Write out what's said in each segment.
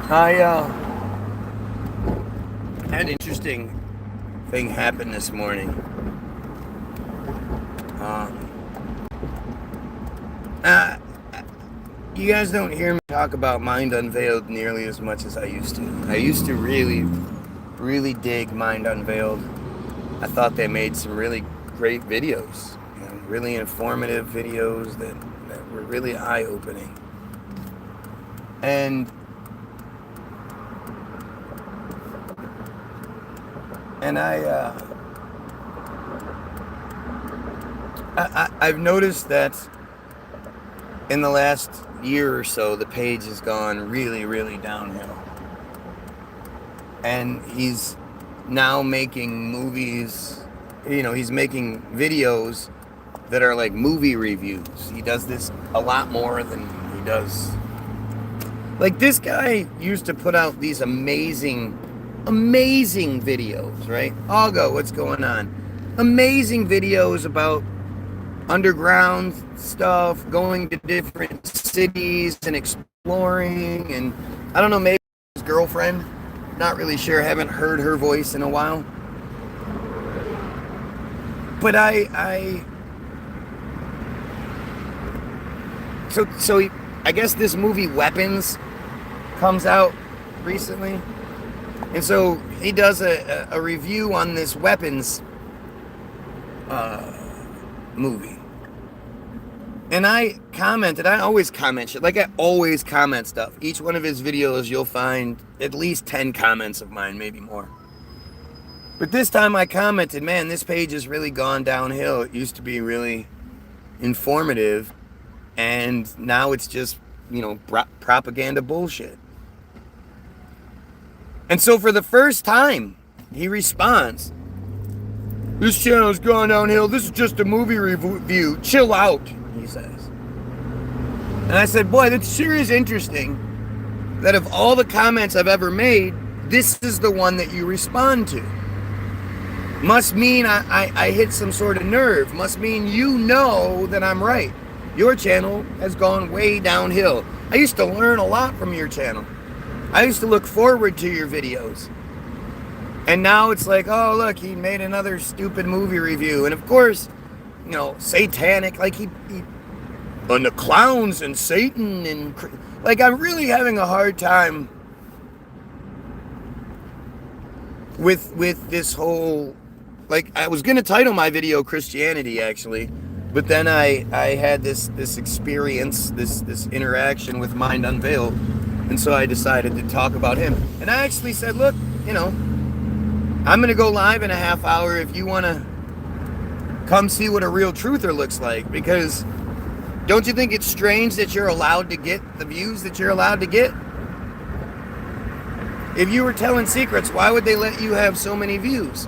I had an interesting thing happen this morning. Uh, you guys don't hear me talk about Mind Unveiled nearly as much as I used to. I used to really dig Mind Unveiled. I thought they made some really great videos, really informative videos that were really eye-opening. And I've noticed that in the last year or so, the page has gone really downhill. And he's now making movies, he's making videos that are like movie reviews. He does this a lot more than he does. Like, this guy used to put out these amazing videos, right? I'll go, what's going on? Amazing videos about underground stuff, going to different cities and exploring, and I don't know, maybe his girlfriend, not really sure, haven't heard her voice in a while. But I guess this movie Weapons comes out recently, and so he does a review on this Weapons movie. And I commented, I always comment shit, like I always comment stuff. Each one of his videos you'll find at least 10 comments of mine, maybe more. But this time I commented, man, this page has really gone downhill. It used to be really informative, and now it's just, propaganda bullshit. And so for the first time, he responds, "This channel's gone downhill. This is just a movie review. Chill out," he says. And I said, boy, that sure is interesting that of all the comments I've ever made, this is the one that you respond to. Must mean I hit some sort of nerve. Must mean you know that I'm right. Your channel has gone way downhill. I used to learn a lot from your channel. I used to look forward to your videos. And now it's like, oh, look, he made another stupid movie review. And of course, satanic, like he on the clowns and Satan, and like, I'm really having a hard time with this whole, like, I was going to title my video Christianity, actually, but then I had this experience, this interaction with Mind Unveiled, and so I decided to talk about him. And I actually said, look, I'm going to go live in a half hour if you want to come see what a real truther looks like, because don't you think it's strange that you're allowed to get the views that you're allowed to get? If you were telling secrets, why would they let you have so many views?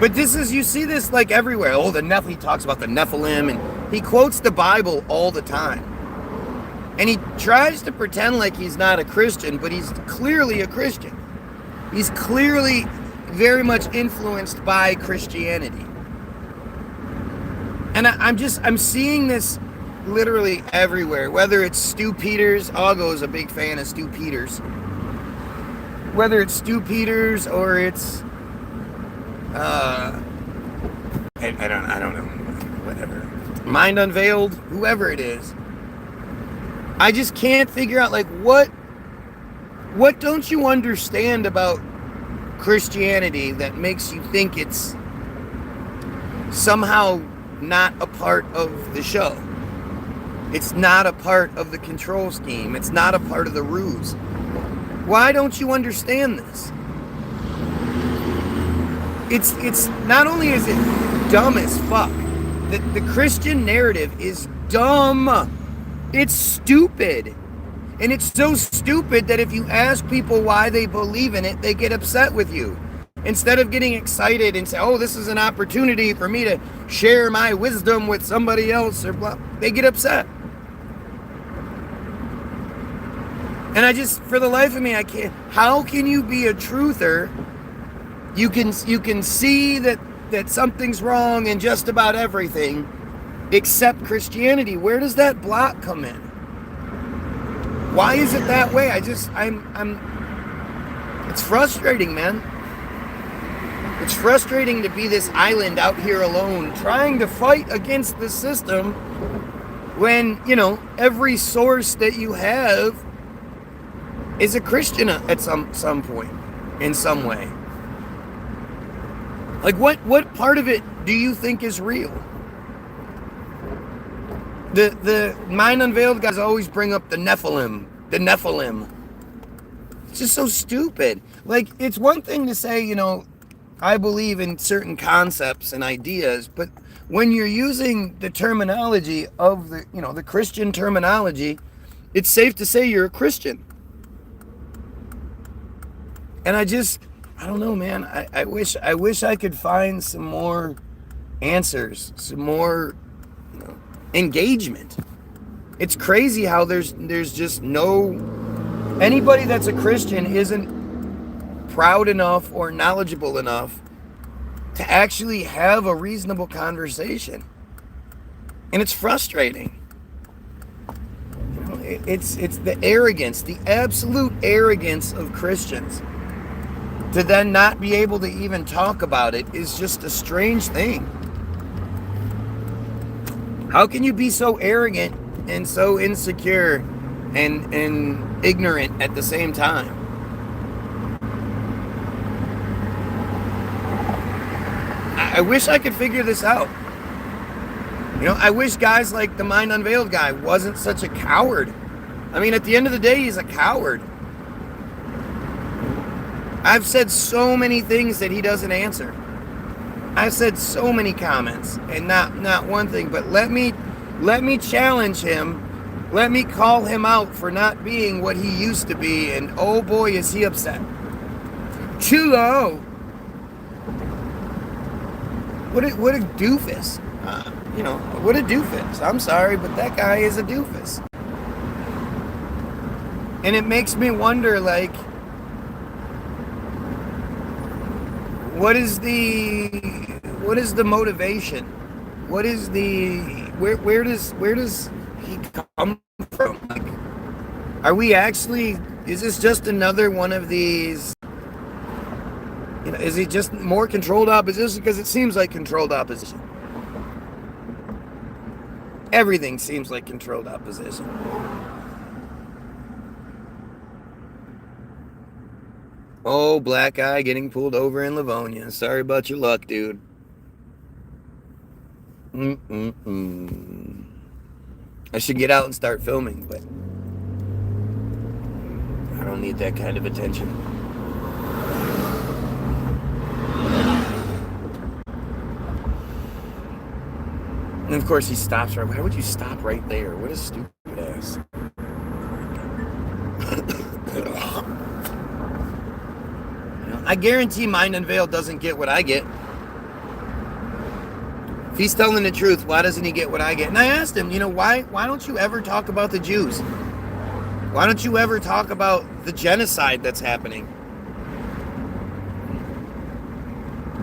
But this is, you see this like everywhere. Oh, he talks about the Nephilim, and he quotes the Bible all the time. And he tries to pretend like he's not a Christian, but he's clearly a Christian. He's clearly very much influenced by Christianity. And I'm seeing this literally everywhere. Whether it's Stu Peters, Augo's a big fan of Stu Peters. Whether it's Stu Peters or it's I don't know, whatever. Mind Unveiled, whoever it is. I just can't figure out, like, what don't you understand about Christianity that makes you think it's somehow not a part of the show? It's not a part of the control scheme. It's not a part of the ruse. Why don't you understand this? It's not only is it dumb as fuck, the Christian narrative is dumb. It's stupid. And it's so stupid that if you ask people why they believe in it, they get upset with you. Instead of getting excited and say, oh, this is an opportunity for me to share my wisdom with somebody else, or blah, they get upset. And I just, for the life of me, I can't. How can you be a truther? You can see that something's wrong in just about everything except Christianity. Where does that block come in? Why is it that way? It's frustrating, man. It's frustrating to be this island out here alone, trying to fight against the system when, every source that you have is a Christian at some point, in some way. Like, what part of it do you think is real? The Mind Unveiled guys always bring up the Nephilim. It's just so stupid. Like, it's one thing to say, I believe in certain concepts and ideas, but when you're using the terminology of the Christian terminology, it's safe to say you're a Christian. And I don't know, man. I wish I could find some more answers, some more engagement. It's crazy how there's just anybody that's a Christian isn't proud enough or knowledgeable enough to actually have a reasonable conversation. And it's frustrating. It's the arrogance, the absolute arrogance of Christians. To then not be able to even talk about it is just a strange thing. How can you be so arrogant and so insecure and ignorant at the same time? I wish I could figure this out. I wish guys like the Mind Unveiled guy wasn't such a coward. I mean, at the end of the day, he's a coward. I've said so many things that he doesn't answer. I've said so many comments and not one thing, but let me challenge him. Let me call him out for not being what he used to be, and oh boy is he upset. Chulo. What a doofus. What a doofus. I'm sorry, but that guy is a doofus. And it makes me wonder, like, what is the motivation? What is where does he come from? Like, are we actually, is this just another one of these, is he just more controlled opposition? Because it seems like controlled opposition. Everything seems like controlled opposition. Oh, black guy getting pulled over in Livonia. Sorry about your luck, dude. I should get out and start filming, but I don't need that kind of attention. And of course he stops right. Why would you stop right there? What a stupid ass. I guarantee Mind Unveiled doesn't get what I get. If he's telling the truth, why doesn't he get what I get? And I asked him, why don't you ever talk about the Jews? Why don't you ever talk about the genocide that's happening?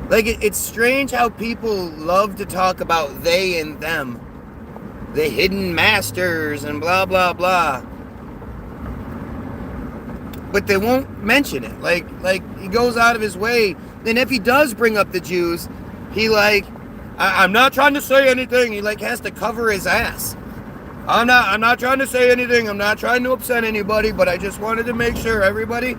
Like, it's strange how people love to talk about they and them. The hidden masters and blah, blah, blah. But they won't mention it. Like he goes out of his way. And if he does bring up the Jews, he I'm not trying to say anything. He has to cover his ass. I'm not trying to say anything. I'm not trying to upset anybody, but I just wanted to make sure everybody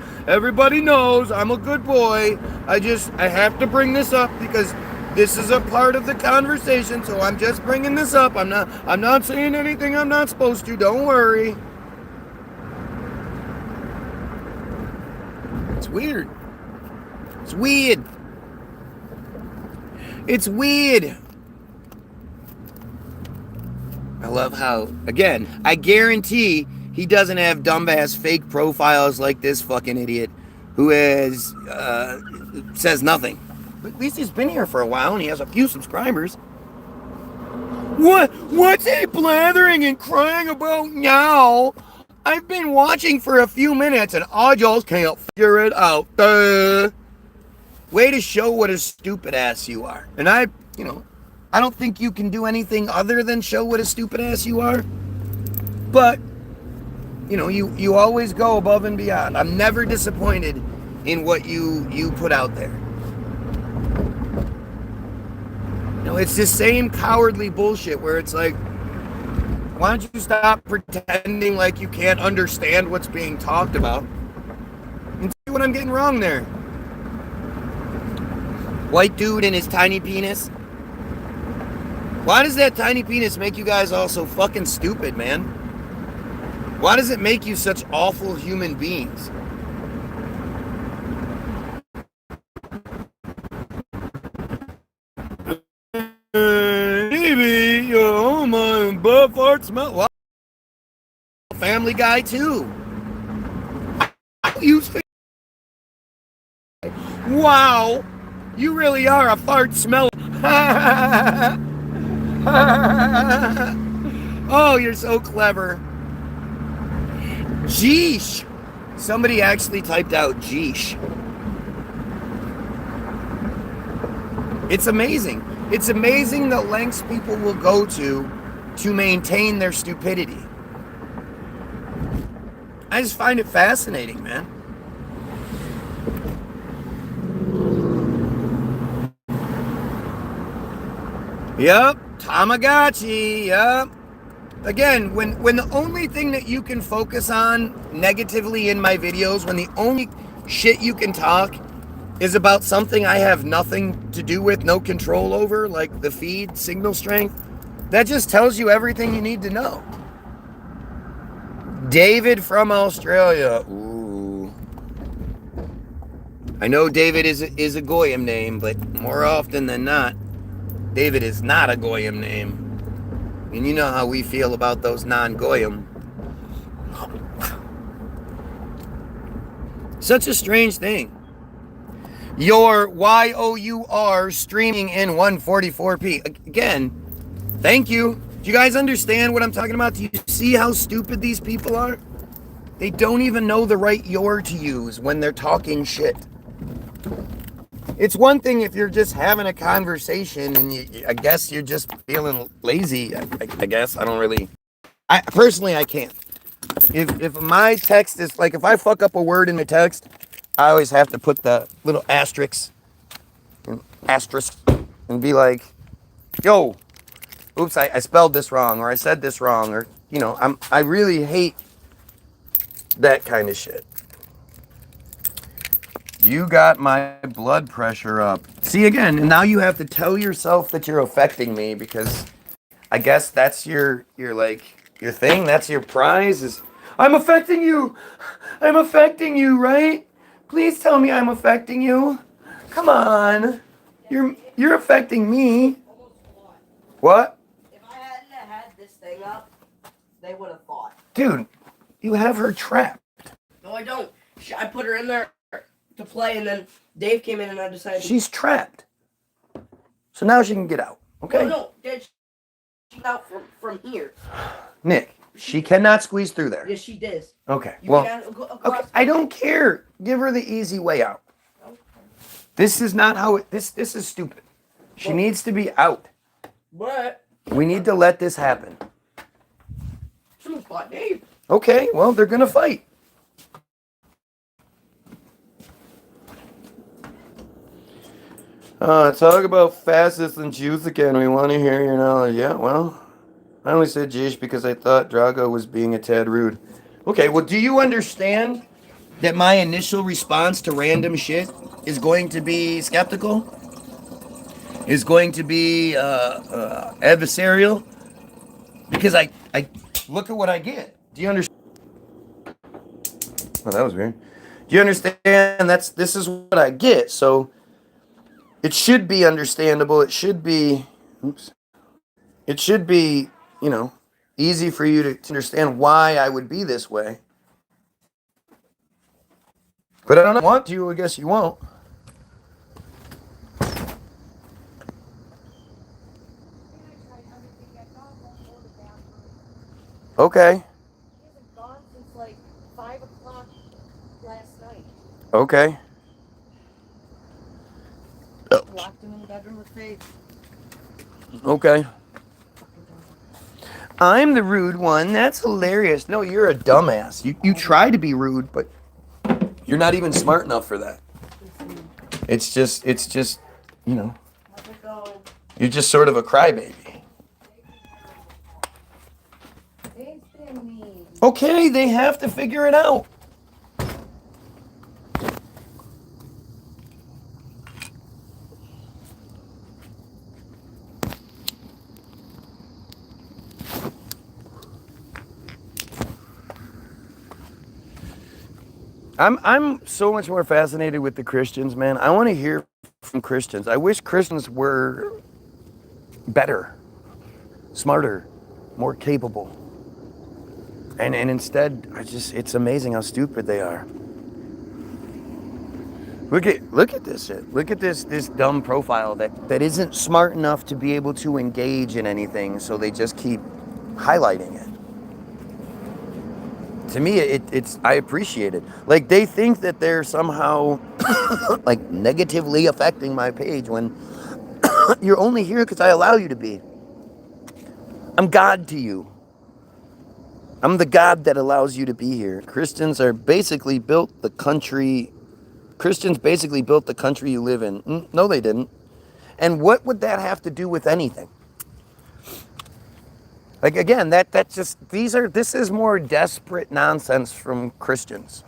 knows I'm a good boy. I have to bring this up because this is a part of the conversation, so I'm just bringing this up. I'm not saying anything I'm not supposed to. Don't worry. It's weird. It's weird. It's weird. I love how, again, I guarantee he doesn't have dumbass fake profiles like this fucking idiot who says nothing. But at least he's been here for a while and he has a few subscribers. What's he blathering and crying about now? I've been watching for a few minutes and I just can't figure it out. Way to show what a stupid ass you are. And I don't think you can do anything other than show what a stupid ass you are. But you know, you always go above and beyond. I'm never disappointed in what you put out there. You know, it's the same cowardly bullshit where it's like, why don't you stop pretending like you can't understand what's being talked about and see what I'm getting wrong there? White dude and his tiny penis. Why does that tiny penis make you guys all so fucking stupid, man? Why does it make you such awful human beings? Maybe, you know, my butt fart smell. Well, Family Guy too. Wow, you really are a fart smell. Oh, you're so clever. Geesh. Somebody actually typed out geesh. It's amazing. It's amazing the lengths people will go to maintain their stupidity. I just find it fascinating, man. Yep, Tamagotchi, yep. Again, when the only thing that you can focus on negatively in my videos, when the only shit you can talk is about something I have nothing to do with, no control over, like the feed, signal strength, that just tells you everything you need to know. David from Australia. Ooh. I know David is a Goyim name, but more often than not, David is not a Goyim name. And you know how we feel about those non-Goyim. Such a strange thing. Your YOUR streaming in 144p. Again, thank you. Do you guys understand what I'm talking about? Do you see how stupid these people are? They don't even know the right your to use when they're talking shit. It's one thing if you're just having a conversation and I guess you're just feeling lazy. I guess I don't really. I personally can't. If my text is like, if I fuck up a word in the text, I always have to put the little asterisk and be like, yo, oops, I spelled this wrong, or I said this wrong, or you know, I really hate that kind of shit. You got my blood pressure up. See, again, and now you have to tell yourself that you're affecting me because I guess that's your thing. That's your prize is, I'm affecting you. I'm affecting you, right? Please tell me I'm affecting you. Come on. You're affecting me. What? If I hadn't had this thing up, they would have thought. Dude, you have her trapped. No, I don't. I put her in there to play, and then Dave came in, and I decided. She's trapped. So now she can get out. Okay. No, she's out from here. Nick, she cannot squeeze through there. Yes, she does. Okay. Okay. I don't care. Give her the easy way out. Okay. This is not how it. This is stupid. She needs to be out. But we need to let this happen. Someone fought Dave. Okay. Well, they're gonna fight. Talk about fascists and Jews again. We want to hear your knowledge. Yeah, well, I only said Jewish because I thought Drago was being a tad rude. Okay, well, do you understand that my initial response to random shit is going to be skeptical? Is going to be adversarial? Because I look at what I get. Do you understand? Oh, that was weird. Do you understand? This is what I get. So it should be understandable. It should be, it should be, you know, easy for you to understand why I would be this way. But I don't want to. I guess you won't. Okay. He hasn't gone since like 5 o'clock last night. Okay. Locked him in the bedroom with Faith. Okay. I'm the rude one. That's hilarious. No, you're a dumbass. You try to be rude, but you're not even smart enough for that. It's just, you know, you're just sort of a crybaby. Okay, they have to figure it out. I'm so much more fascinated with the Christians, man. I want to hear from Christians. I wish Christians were better, smarter, more capable. And instead, it's amazing how stupid they are. Look at this shit. Look at this dumb profile that isn't smart enough to be able to engage in anything, so they just keep highlighting it. To me, it's I appreciate it. Like, they think that they're somehow like negatively affecting my page when you're only here because I allow you to be. I'm God to you. I'm the God that allows you to be here. Christians basically built the country you live in. No, they didn't. And what would that have to do with anything? Like, again, this is more desperate nonsense from Christians,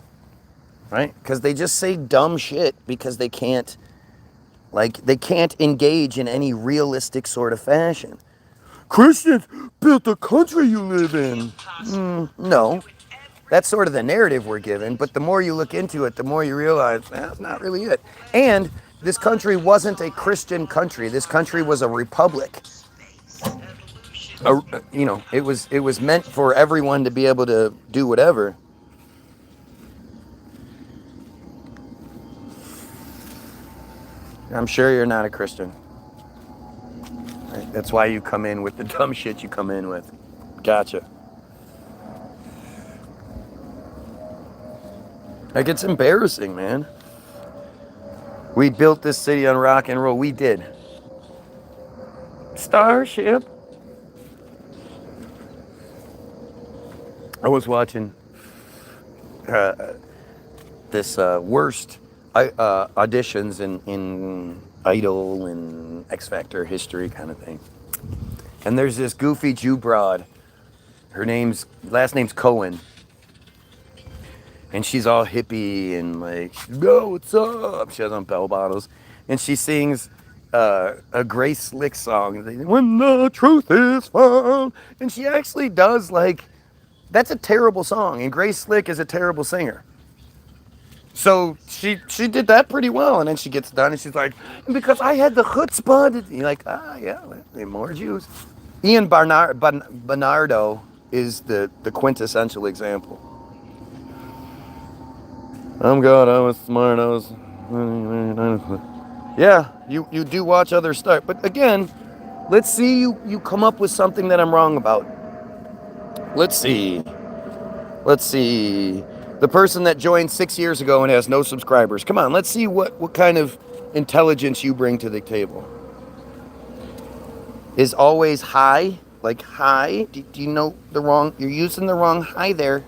right? Because they just say dumb shit because they can't engage in any realistic sort of fashion. Christians built the country you live in. No, that's sort of the narrative we're given. But the more you look into it, the more you realize that's not really it. And this country wasn't a Christian country. This country was a republic. It was meant for everyone to be able to do whatever. I'm sure you're not a Christian. Right? That's why you come in with the dumb shit you come in with. Gotcha. Like, it's embarrassing, man. We built this city on rock and roll. We did. Starship. I was watching this worst auditions in Idol and X Factor history kind of thing. And there's this goofy Jew broad. Her last name's Cohen. And she's all hippie and like, yo, what's up? She has on bell bottoms. And she sings a Grace Slick song, When the Truth is Found. And she actually does, like, that's a terrible song. And Grace Slick is a terrible singer. So she did that pretty well. And then she gets done and she's like, because I had the chutzpah. And you're like, yeah, more Jews. Ian Bernardo is the quintessential example. I'm God, I was smart, yeah, you do watch others start. But again, let's see you come up with something that I'm wrong about. Let's see. The person that joined 6 years ago and has no subscribers. Come on, let's see what kind of intelligence you bring to the table. Is always hi, like hi. Do you know you're using the wrong hi there.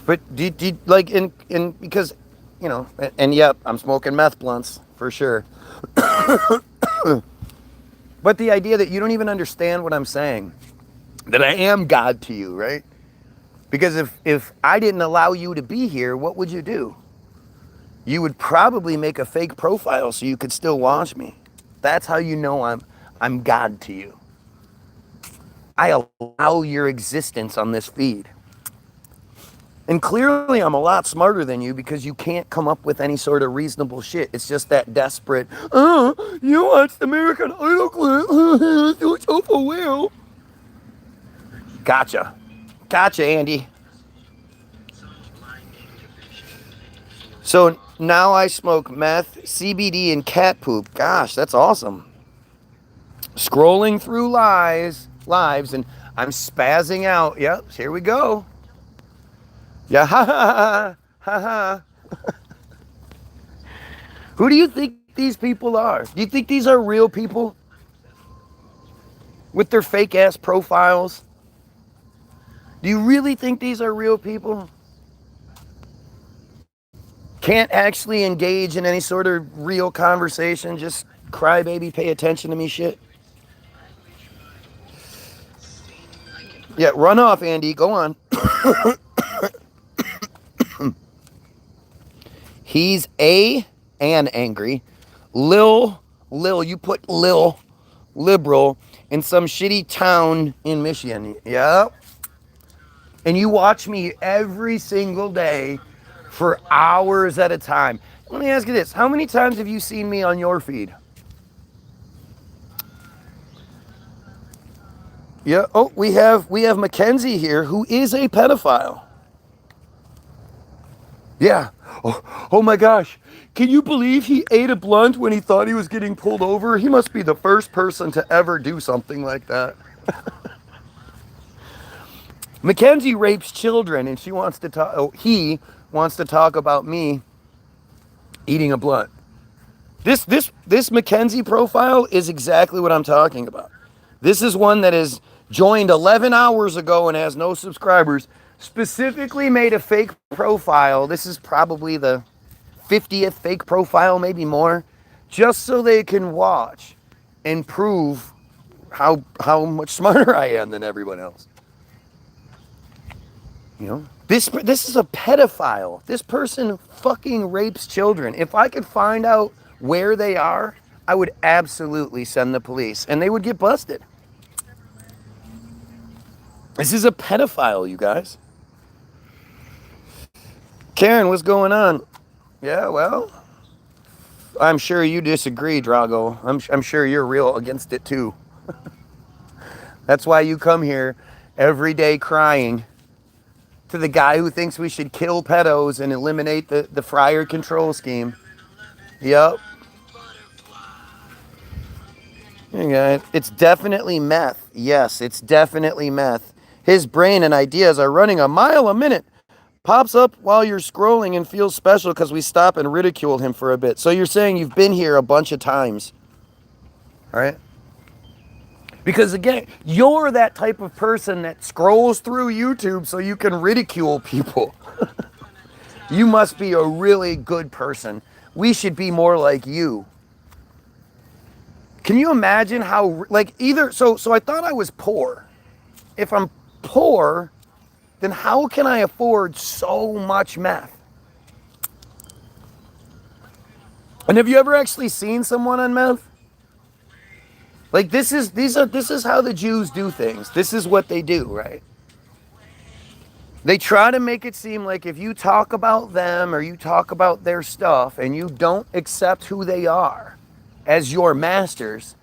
But do like in because, and yep, I'm smoking meth blunts for sure. But the idea that you don't even understand what I'm saying, that I am God to you, right? Because if I didn't allow you to be here, what would you do? You would probably make a fake profile so you could still watch me. That's how you know I'm God to you. I allow your existence on this feed. And clearly I'm a lot smarter than you because you can't come up with any sort of reasonable shit. It's just that desperate, you watched American Idol clip, so for well. Gotcha, Andy. So now I smoke meth, CBD, and cat poop. Gosh, that's awesome. Scrolling through lives, and I'm spazzing out. Yep, here we go. Yeah, ha. Who do you think these people are? Do you think these are real people? with their fake ass profiles? Do you really think these are real people? Can't actually engage in any sort of real conversation, just crybaby, pay attention to me shit? Yeah, run off, Andy. Go on. He's and angry. Lil, you put Lil, liberal, in some shitty town in Michigan. Yeah. And you watch me every single day for hours at a time. Let me ask you this. How many times have you seen me on your feed? Yeah. Oh, we have Mackenzie here, who is a pedophile. Yeah. Oh my gosh. Can you believe he ate a blunt when he thought he was getting pulled over? He must be the first person to ever do something like that. Mackenzie rapes children, and she wants to talk. Oh, he wants to talk about me eating a blunt. This Mackenzie profile is exactly what I'm talking about. This is one that is joined 11 hours ago and has no subscribers. Specifically made a fake profile. This is probably the 50th fake profile, maybe more, just so they can watch and prove how much smarter I am than everyone else. You know, this is a pedophile. This person fucking rapes children. If I could find out where they are, I would absolutely send the police, and they would get busted. This is a pedophile, you guys. Karen, what's going on? Yeah, well, I'm sure you disagree, Drago. I'm sure you're real against it too. That's why you come here every day crying to the guy who thinks we should kill pedos and eliminate the Fryer control scheme. Yep. Yeah, it's definitely meth. Yes, it's definitely meth. His brain and ideas are running a mile a minute. Pops up while you're scrolling and feels special because we stop and ridicule him for a bit. So you're saying you've been here a bunch of times. All right? Because again, you're that type of person that scrolls through YouTube so you can ridicule people. You must be a really good person. We should be more like you. Can you imagine how, like, so I thought I was poor. If I'm poor, then how can I afford so much meth? And have you ever actually seen someone on meth? Like, this is how the Jews do things. This is what they do, right? They try to make it seem like if you talk about them or you talk about their stuff and you don't accept who they are as your masters,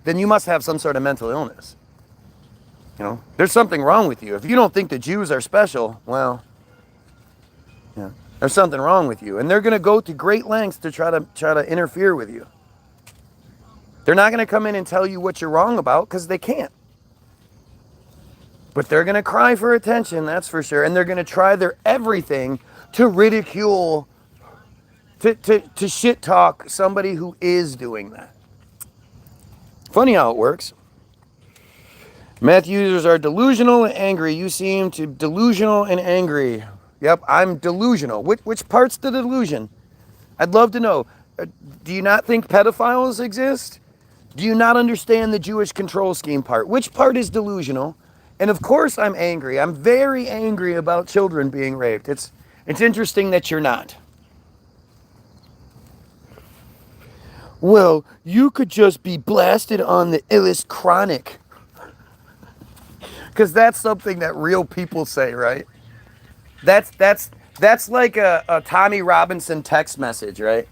then you must have some sort of mental illness. You know, there's something wrong with you. If you don't think the Jews are special, well, yeah, there's something wrong with you. And they're going to go to great lengths to try to interfere with you. They're not going to come in and tell you what you're wrong about because they can't. But they're going to cry for attention, that's for sure. And they're going to try their everything to ridicule, to shit talk somebody who is doing that. Funny how it works. Meth users are delusional and angry. You seem to delusional and angry. Yep, I'm delusional. Which part's the delusion? I'd love to know. Do you not think pedophiles exist? Do you not understand the Jewish control scheme part? Which part is delusional? And of course I'm angry. I'm very angry about children being raped. It's interesting that you're not. Well, you could just be blasted on the illest chronic. Because that's something that real people say, right? That's like a Tommy Robinson text message, right?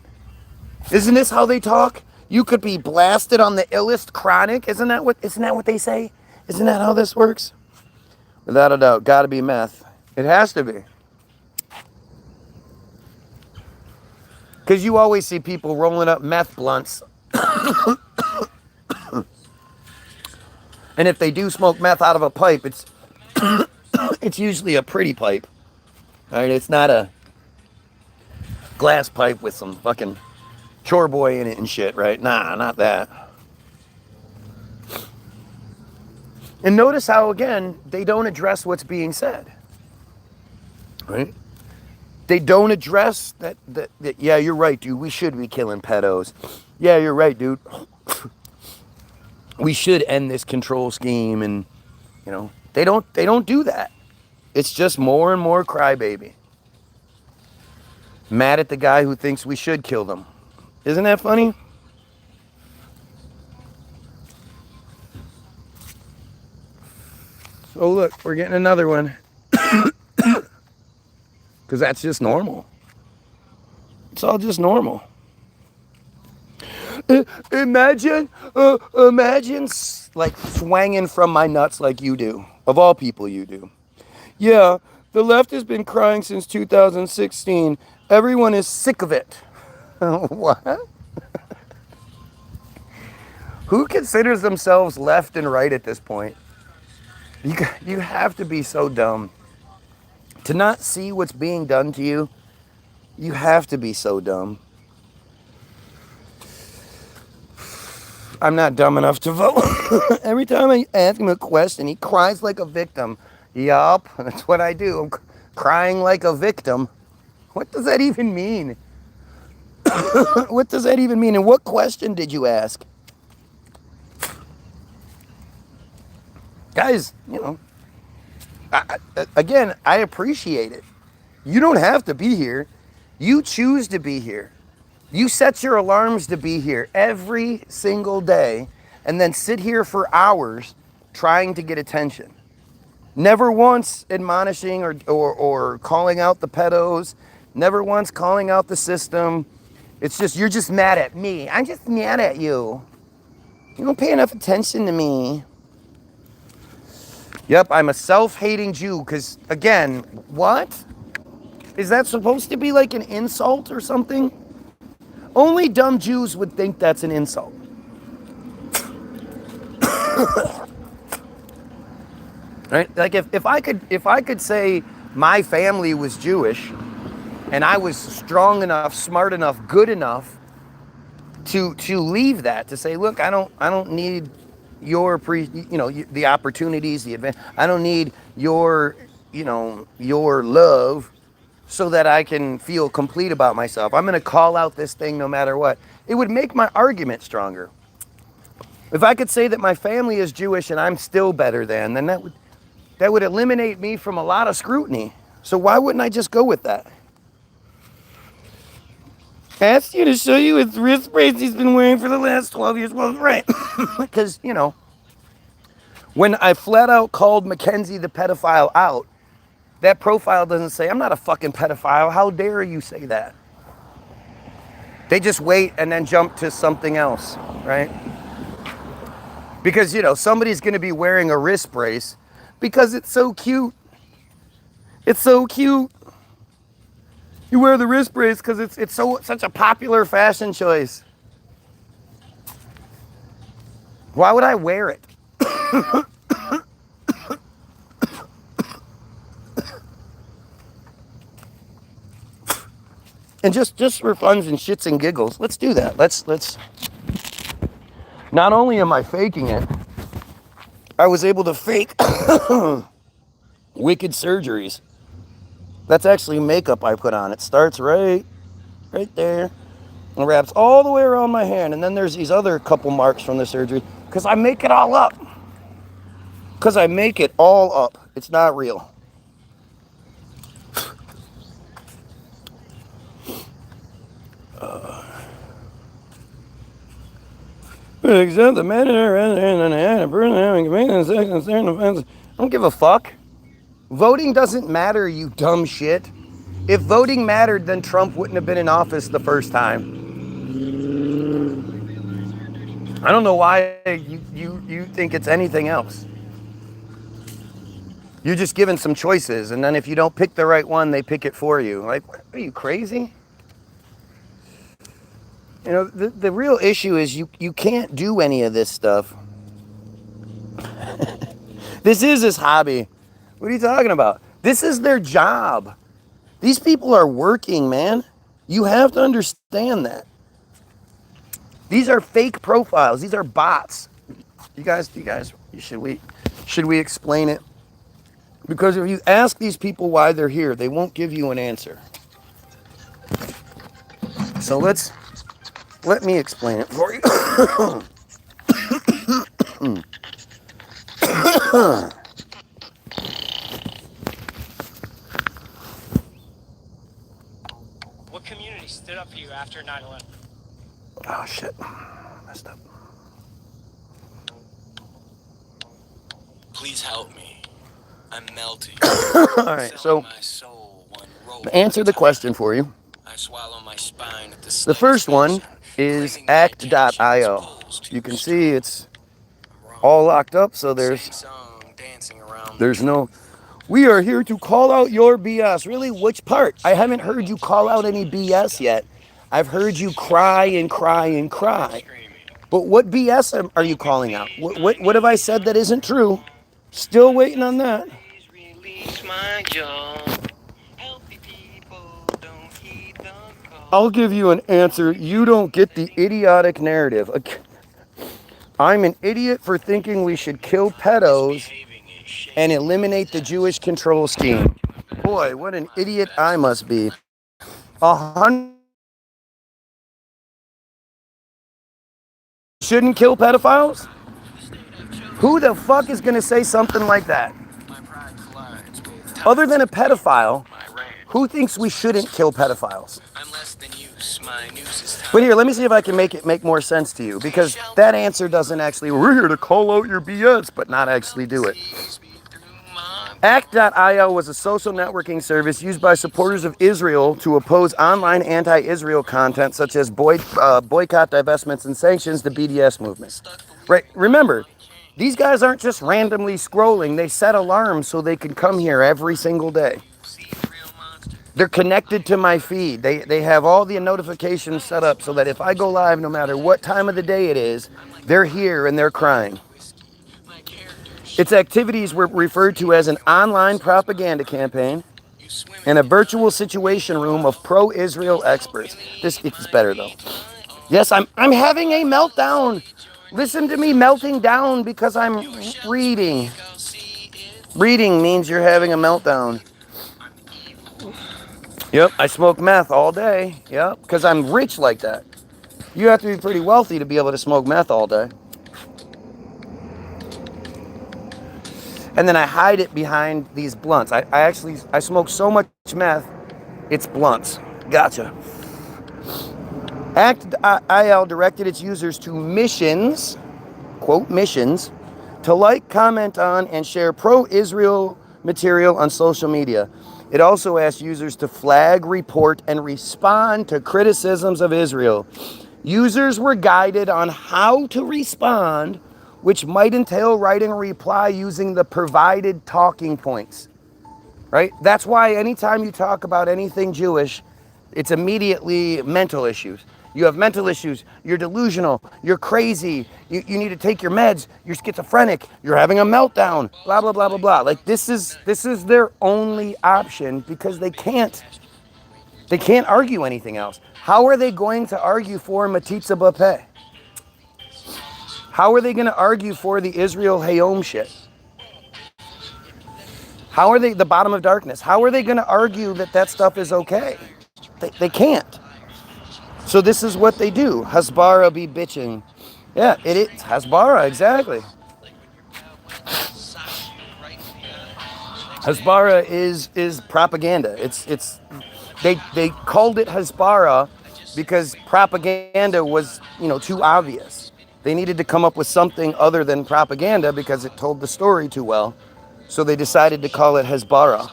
Isn't this how they talk? You could be blasted on the illest chronic. Isn't that what they say? Isn't that how this works? Without a doubt, gotta be meth. It has to be. Because you always see people rolling up meth blunts. And if they do smoke meth out of a pipe, it's usually a pretty pipe. All right, it's not a glass pipe with some fucking chore boy in it and shit, right? Nah, not that. And notice how, again, they don't address what's being said. Right? They don't address that, yeah, you're right, dude. We should be killing pedos. Yeah, you're right, dude. We should end this control scheme. And, you know, they don't do that. It's just more and more crybaby. Mad at the guy who thinks we should kill them. Isn't that funny? Oh, look, we're getting another one. Because that's just normal. It's all just normal. Imagine like swanging from my nuts like you do. Of all people, you do. Yeah, the left has been crying since 2016. Everyone is sick of it. What? Who considers themselves left and right at this point? You have to be so dumb. To not see what's being done to you, you have to be so dumb. I'm not dumb enough to vote. Every time I ask him a question, he cries like a victim. Yup, that's what I do. I'm crying like a victim. What does that even mean? What does that even mean? And what question did you ask? Guys, you know, again, I appreciate it. You don't have to be here. You choose to be here. You set your alarms to be here every single day and then sit here for hours trying to get attention. Never once admonishing or calling out the pedos. Never once calling out the system. It's just, you're just mad at me. I'm just mad at you. You don't pay enough attention to me. Yep, I'm a self-hating Jew because, again, what? Is that supposed to be like an insult or something? Only dumb Jews would think that's an insult. Right? Like if I could say my family was Jewish and I was strong enough, smart enough, good enough to leave that, to say, look, I don't need your the opportunities, the advantage. I don't need your love so that I can feel complete about myself. I'm going to call out this thing no matter what. It would make my argument stronger. If I could say that my family is Jewish and I'm still better than, then that would eliminate me from a lot of scrutiny. So why wouldn't I just go with that? Asked you to show you his wrist brace he's been wearing for the last 12 years. Well, right. Because, when I flat out called Mackenzie the pedophile out, that profile doesn't say, I'm not a fucking pedophile. How dare you say that? They just wait and then jump to something else, right? Because, somebody's going to be wearing a wrist brace because it's so cute. It's so cute. You wear the wrist brace because it's such a popular fashion choice. Why would I wear it? And just for funs and shits and giggles, let's do that. Let's. Not only am I faking it, I was able to fake wicked surgeries. That's actually makeup I put on. It starts right there and wraps all the way around my hand. And then there's these other couple marks from the surgery because I make it all up. Because I make it all up. It's not real. Except the man I don't give a fuck. Voting doesn't matter, you dumb shit. If voting mattered, then Trump wouldn't have been in office the first time. I don't know why you think it's anything else. You're just given some choices, and then if you don't pick the right one, they pick it for you. Like, are you crazy? The real issue is you can't do any of this stuff. This is his hobby. What are you talking about? This is their job. These people are working, man. You have to understand that. These are fake profiles. These are bots. You guys, you should wait. Should we explain it? Because if you ask these people why they're here, they won't give you an answer. So let me explain it for you. What community stood up for you after 9/11? Oh shit. Messed up. Please help me. I'm melting. Alright, so My soul, one rope to answer the question for you, I swallow my spine at the the first one is act.io. You can see it's all locked up, so there's no... We are here to call out your BS. Really, which part? I haven't heard you call out any BS yet. I've heard you cry and cry and cry. But what BS are you calling out? What have I said that isn't true? Still waiting on that. I'll give you an answer. You don't get the idiotic narrative. I'm an idiot for thinking we should kill pedos and eliminate the Jewish control scheme. Boy, what an idiot I must be. 100 shouldn't kill pedophiles? Who the fuck is going to say something like that? Other than a pedophile, who thinks we shouldn't kill pedophiles? But here, let me see if I can make it make more sense to you, because that answer doesn't actually, we're here to call out your BS, but not actually do it. Act.io was a social networking service used by supporters of Israel to oppose online anti-Israel content such as boycott, divestments, and sanctions, the BDS movement. Right, remember, these guys aren't just randomly scrolling. They set alarms so they can come here every single day. They're connected to my feed. They have all the notifications set up so that if I go live, no matter what time of the day it is, they're here and they're crying. Its activities were referred to as an online propaganda campaign and a virtual situation room of pro-Israel experts. This gets better though. Yes, I'm having a meltdown. Listen to me melting down because I'm reading. Reading means you're having a meltdown. Yep, I smoke meth all day. Yep, because I'm rich like that. You have to be pretty wealthy to be able to smoke meth all day. And then I hide it behind these blunts. I smoke so much meth, it's blunts. Gotcha. Act.il directed its users to missions, quote, missions, to like, comment on, and share pro-Israel material on social media. It also asked users to flag, report, and respond to criticisms of Israel. Users were guided on how to respond, which might entail writing a reply using the provided talking points. Right? That's why anytime you talk about anything Jewish, it's immediately mental issues. You have mental issues, you're delusional, you're crazy, you need to take your meds, you're schizophrenic, you're having a meltdown, blah, blah, blah, blah, blah. Like this is their only option because they can't argue anything else. How are they going to argue for Matitza Bapeh? How are they going to argue for the Israel Hayom shit? How are they the bottom of darkness? How are they going to argue that stuff is okay? They can't. So this is what they do. Hasbara be bitching. Yeah, it is. Hasbara, exactly. Hasbara is propaganda. They called it Hasbara because propaganda was, too obvious. They needed to come up with something other than propaganda because it told the story too well. So they decided to call it Hasbara.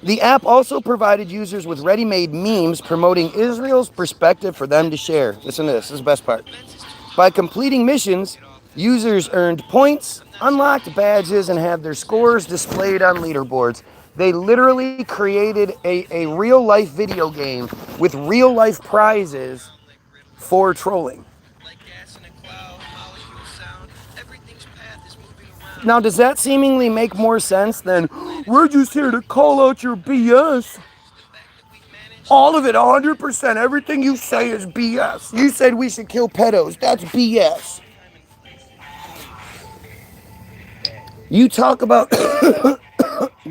The app also provided users with ready-made memes promoting Israel's perspective for them to share. Listen to this. This is the best part. By completing missions, users earned points, unlocked badges, and had their scores displayed on leaderboards. They literally created a real-life video game with real-life prizes for trolling. Now, does that seemingly make more sense than, we're just here to call out your BS? All of it, 100%. Everything you say is BS. You said we should kill pedos. That's BS. You talk about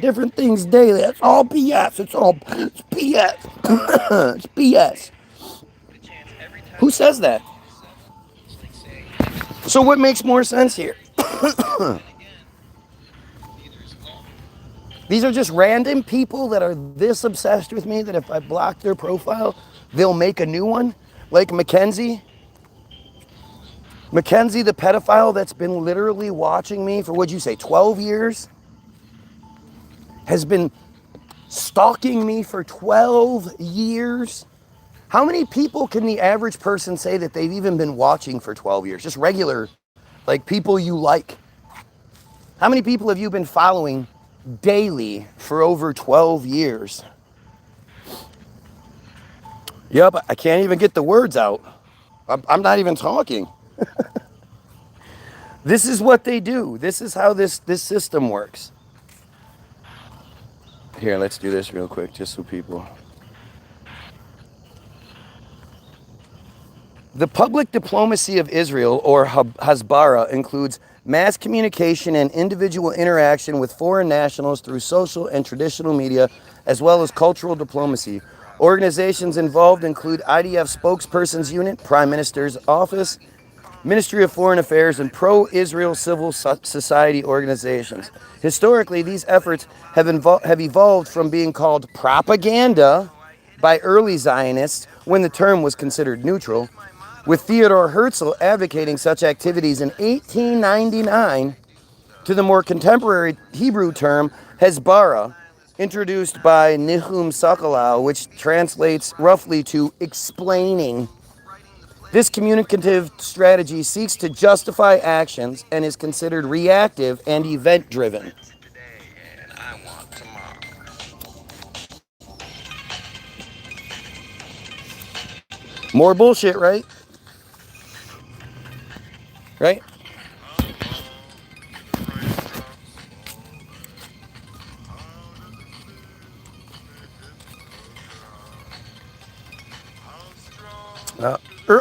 different things daily. That's all BS. It's BS. It's BS. Who says that? So what makes more sense here? These are just random people that are this obsessed with me that if I block their profile, they'll make a new one. Like Mackenzie. Mackenzie, the pedophile that's been literally watching me for, what'd you say, 12 years? Has been stalking me for 12 years. How many people can the average person say that they've even been watching for 12 years? Just regular, like people you like. How many people have you been following daily for over 12 years? Yep, I can't even get the words out. I'm not even talking. This is what they do. This is how this system works. Here, let's do this real quick, just so people. The public diplomacy of Israel, or Hasbara, includes mass communication and individual interaction with foreign nationals through social and traditional media, as well as cultural diplomacy. Organizations involved include IDF Spokesperson's Unit, Prime Minister's Office, Ministry of Foreign Affairs, and pro-Israel civil society organizations. Historically, these efforts have evolved from being called propaganda by early Zionists when the term was considered neutral, with Theodor Herzl advocating such activities in 1899, to the more contemporary Hebrew term Hezbollah, introduced by Nahum Sokolow, which translates roughly to explaining. This communicative strategy seeks to justify actions and is considered reactive and event-driven. More bullshit, right? Right?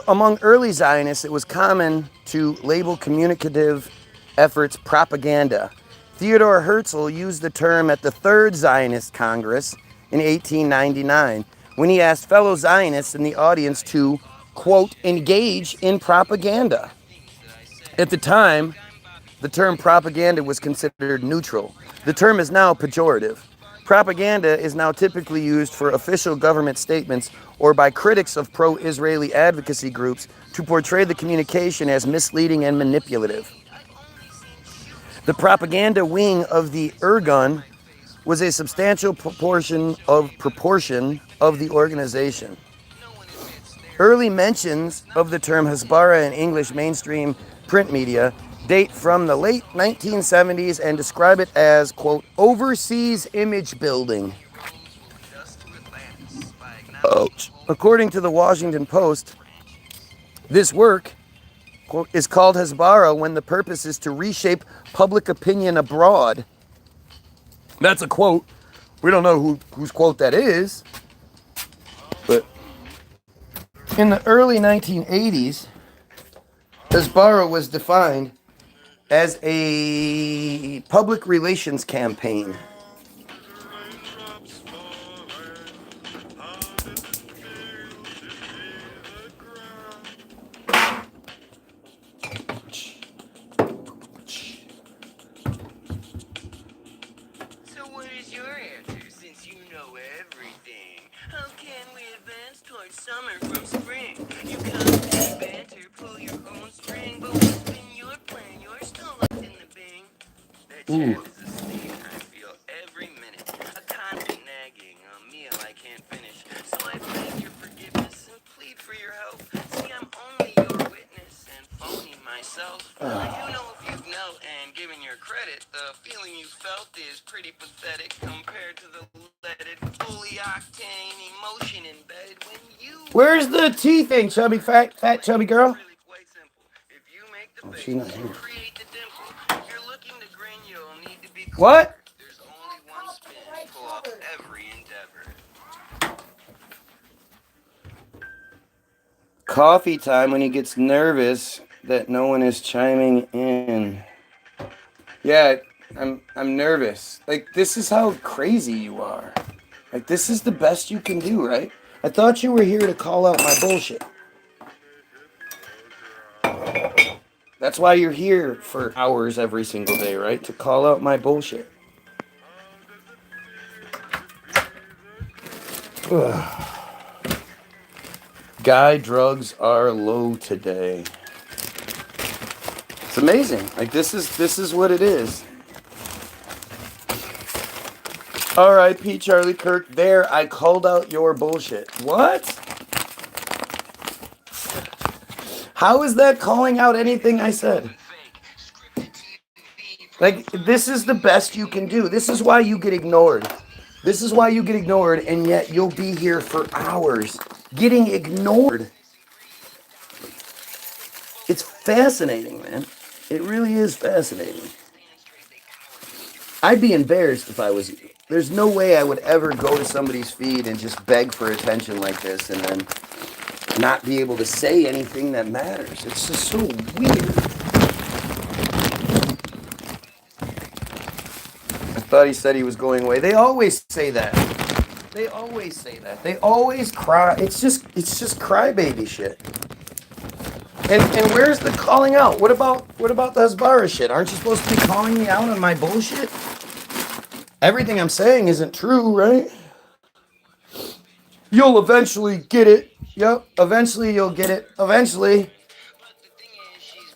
Among early Zionists, it was common to label communicative efforts propaganda. Theodor Herzl used the term at the Third Zionist Congress in 1899 when he asked fellow Zionists in the audience to, quote, engage in propaganda. At the time, the term propaganda was considered neutral. The term is now pejorative. Propaganda is now typically used for official government statements or by critics of pro-Israeli advocacy groups to portray the communication as misleading and manipulative. The propaganda wing of the Irgun was a substantial proportion of the organization. Early mentions of the term Hasbara in English mainstream print media date from the late 1970s and describe it as, quote, overseas image building. Ouch. According to the Washington Post, this work, quote, is called Hasbara when the purpose is to reshape public opinion abroad. That's a quote. We don't know whose quote that is, but in the early 1980s, Hasbara was defined as a public relations campaign. So what is your answer, since you know everything? How can we advance towards summer from spring? You come to banter, pull your own string, but what's been your plan? You're still locked in the Bing. That chair is a sting I feel every minute. A constant nagging, a meal I can't finish. So I beg your forgiveness and plead for your help. See, I'm only your witness and phony myself. I do know if you've knelt and given your credit, the feeling you felt is pretty pathetic compared to the leaded, fully octane emotion embedded when you... Where's the tea thing, chubby, fat chubby girl? Really quite simple. If you make the Oh, she's not face, here. create the dimple. If you're looking to grin, you'll need to be... What? There's only one spin to pull off every endeavor. Coffee time when he gets nervous that no one is chiming in. Yeah, I'm nervous. Like, this is how crazy you are. Like, this is the best you can do, right? I thought you were here to call out my bullshit. That's why you're here for hours every single day, right? To call out my bullshit. Ugh. Guy drugs are low today. It's amazing. Like, this is what it is. R.I.P. Charlie Kirk. There, I called out your bullshit. What? How is that calling out anything I said? Like, this is the best you can do. This is why you get ignored. This is why you get ignored, and yet you'll be here for hours getting ignored. It's fascinating, man. It really is fascinating. I'd be embarrassed if I was you. There's no way I would ever go to somebody's feed and just beg for attention like this and then not be able to say anything that matters. It's just so weird. I thought he said he was going away. They always say that. They always say that. They always cry. It's just crybaby shit. And where's the calling out? What about the Hasbara shit? Aren't you supposed to be calling me out on my bullshit? Everything I'm saying isn't true, right? You'll eventually get it. Yep, eventually you'll get it. Eventually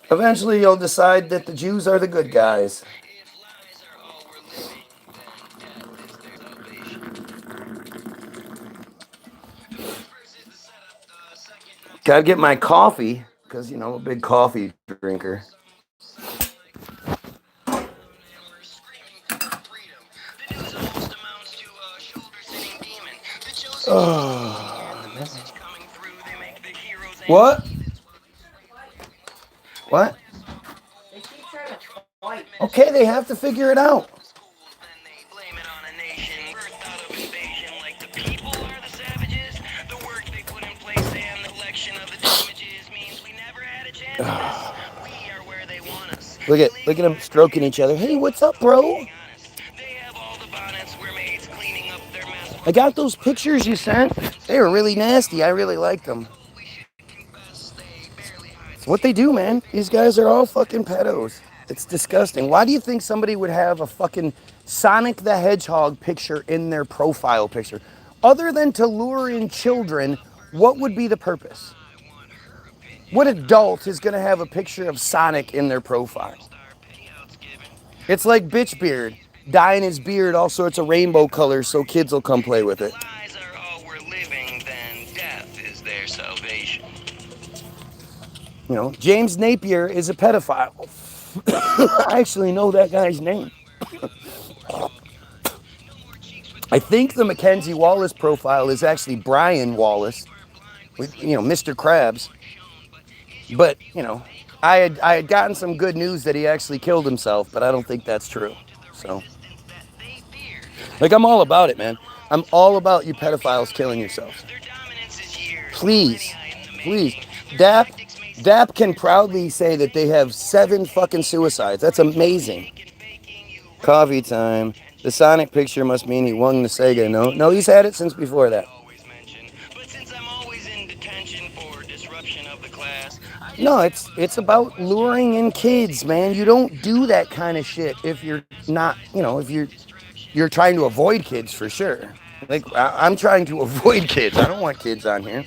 you'll decide that the Jews are the good guys. Gotta get my coffee, because, I'm a big coffee drinker. What? What? They keep trying to fight. Okay, they have to figure it out. Look at them stroking each other. Hey, what's up, bro? I got those pictures you sent. They were really nasty. I really liked them. It's what they do, man. These guys are all fucking pedos. It's disgusting. Why do you think somebody would have a fucking Sonic the Hedgehog picture in their profile picture? Other than to lure in children, what would be the purpose? What adult is going to have a picture of Sonic in their profile? It's like Bitch Beard, dyeing his beard all sorts of rainbow colors so kids will come play with it. James Napier is a pedophile. I actually know that guy's name. I think the Mackenzie Wallace profile is actually Brian Wallace, with, Mr. Krabs. But, I had gotten some good news that he actually killed himself, but I don't think that's true. So, I'm all about it, man. I'm all about you pedophiles killing yourselves. Please. DAP can proudly say that they have 7 fucking suicides. That's amazing. Coffee time. The Sonic picture must mean he won the Sega. No, he's had it since before that. No, it's about luring in kids, man. You don't do that kind of shit if you're not, if you're trying to avoid kids for sure. I'm trying to avoid kids. I don't want kids on here.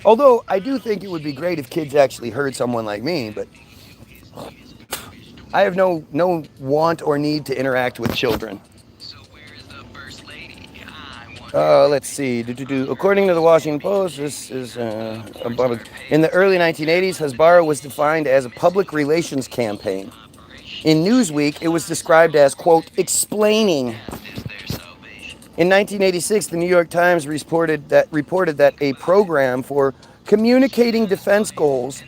Although I do think it would be great if kids actually heard someone like me, but I have no want or need to interact with children. Let's see. According to the Washington Post, this is in the early 1980s, Hasbara was defined as a public relations campaign. In Newsweek, it was described as, quote, explaining. In 1986, the New York Times reported that a program for communicating defense goals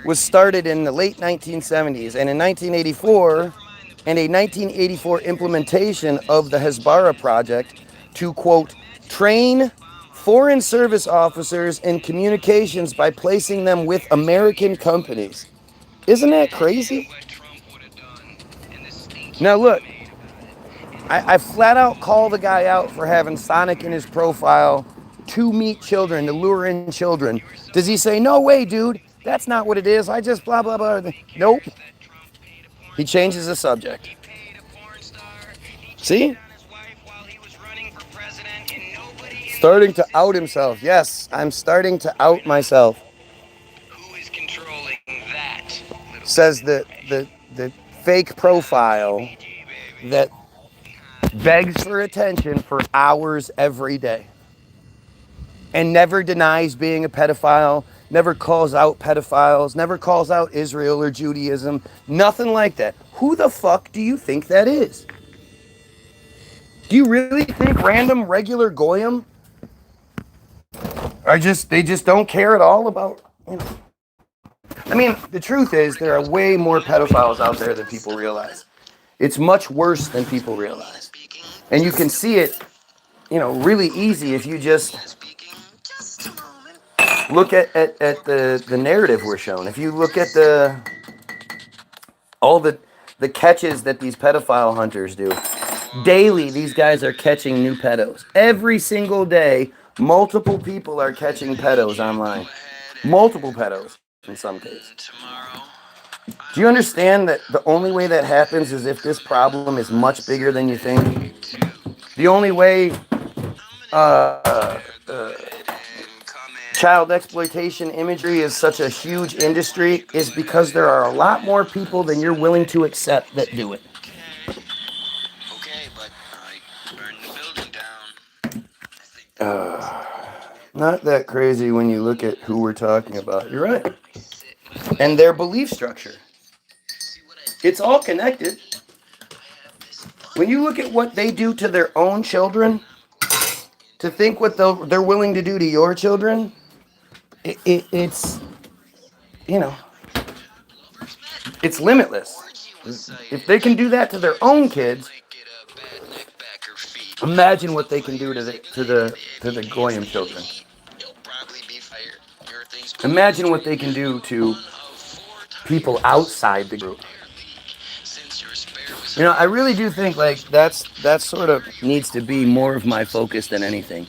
was started in the late 1970s, and in 1984 implementation of the Hasbara project to, quote, train foreign service officers in communications by placing them with American companies. Isn't that crazy? Now look, I flat out call the guy out for having Sonic in his profile to meet children, to lure in children. Does he say, no way, dude, that's not what it is, I just blah, blah, blah. Nope. He changes the subject. See? Starting to out himself. Yes, I'm starting to out myself. Who is controlling that? Says the fake profile that begs for attention for hours every day and never denies being a pedophile, never calls out pedophiles, never calls out Israel or Judaism, nothing like that. Who the fuck do you think that is? Do you really think random regular goyim are they just don't care at all about, you know? I mean, the truth is there are way more pedophiles out there than people realize. It's much worse than people realize. And you can see it, you know, really easy if you just look at the narrative we're shown. If you look at all the catches that these pedophile hunters do. Daily, these guys are catching new pedos. Every single day, multiple people are catching pedos online. Multiple pedos in some cases. Do you understand that the only way that happens is if this problem is much bigger than you think? The only way child exploitation imagery is such a huge industry is because there are a lot more people than you're willing to accept that do it. Okay, but I burned the building down. Not that crazy when you look at who we're talking about. You're right. And their belief structure. It's all connected. When you look at what they do to their own children, to think what they're willing to do to your children, it's, you know, it's limitless. If they can do that to their own kids, imagine what they can do to the Goyim children. Imagine what they can do to people outside the group. You know, I really do think like that sort of needs to be more of my focus than anything.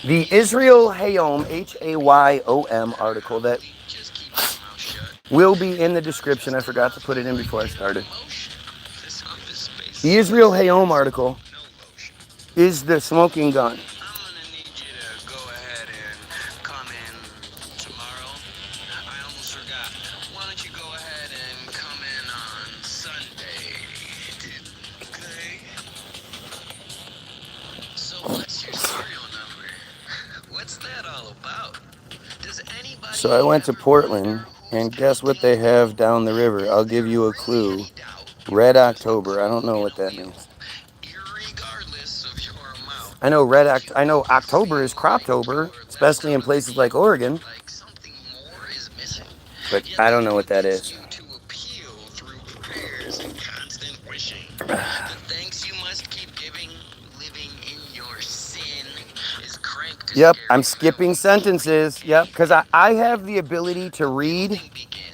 The Israel Hayom, Hayom article that will be in the description. I forgot to put it in before I started. The Israel Hayom article is the smoking gun. So I went to Portland, and guess what they have down the river? I'll give you a clue. Red October. I don't know what that means. I know I know October is Croptober, especially in places like Oregon. But I don't know what that is. Yep, I'm skipping sentences. Yep, because I have the ability to read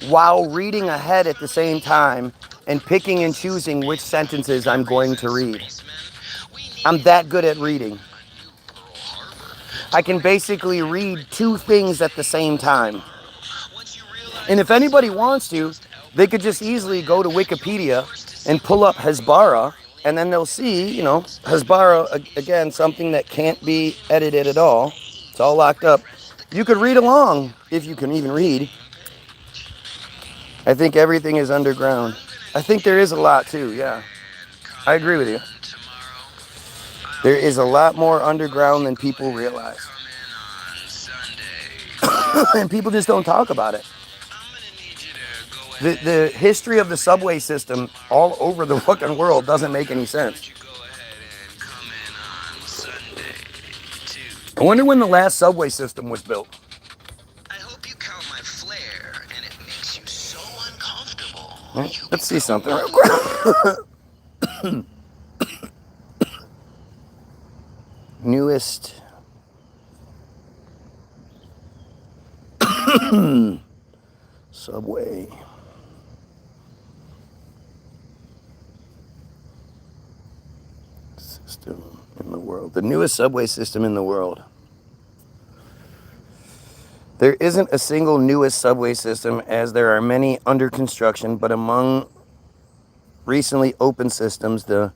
while reading ahead at the same time and picking and choosing which sentences I'm going to read. I'm that good at reading. I can basically read two things at the same time. And if anybody wants to, they could just easily go to Wikipedia and pull up Hasbara, and then they'll see, you know, Hasbara, again, something that can't be edited at all. It's all locked up. You could read along, if you can even read. I think everything is underground. I think there is a lot too, yeah. I agree with you. There is a lot more underground than people realize. And people just don't talk about it. The history of the subway system all over the fucking world doesn't make any sense. I wonder when the last subway system was built. I hope you count my flare and it makes you so uncomfortable. Well, let's see something real quick. Newest subway. system in the world. The newest subway system in the world. There isn't a single newest subway system, as there are many under construction, but among recently open systems, the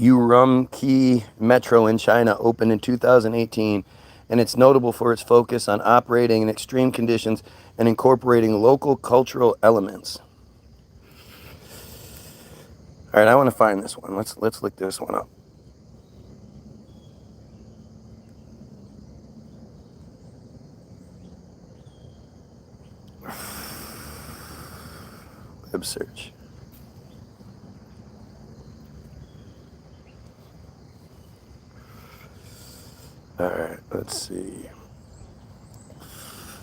Urumqi Metro in China opened in 2018, and it's notable for its focus on operating in extreme conditions and incorporating local cultural elements. All right, I want to find this one. Let's look this one up. Web search. All right, let's see.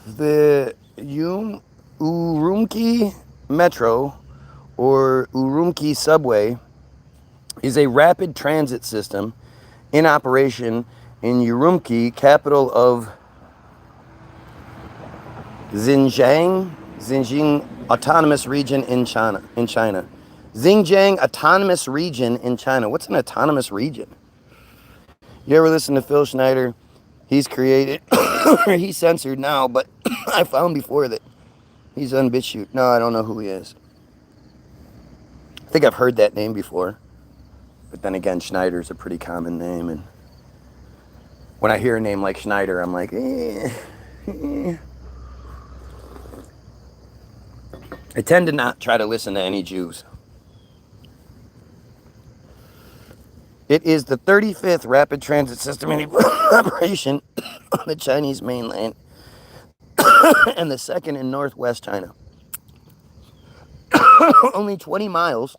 The Urumqi Metro, or Urumqi Subway, is a rapid transit system in operation in Urumqi, capital of Xinjiang Autonomous Region in China. Xinjiang Autonomous Region in China. What's an autonomous region? You ever listen to Phil Schneider? He's created, he's censored now, but I found before that he's on BitChute. No, I don't know who he is. I think I've heard that name before. But then again, Schneider's a pretty common name. And when I hear a name like Schneider, I'm like, I tend to not try to listen to any Jews. It is the 35th rapid transit system in operation on the Chinese mainland and the second in northwest China. Only 20 miles,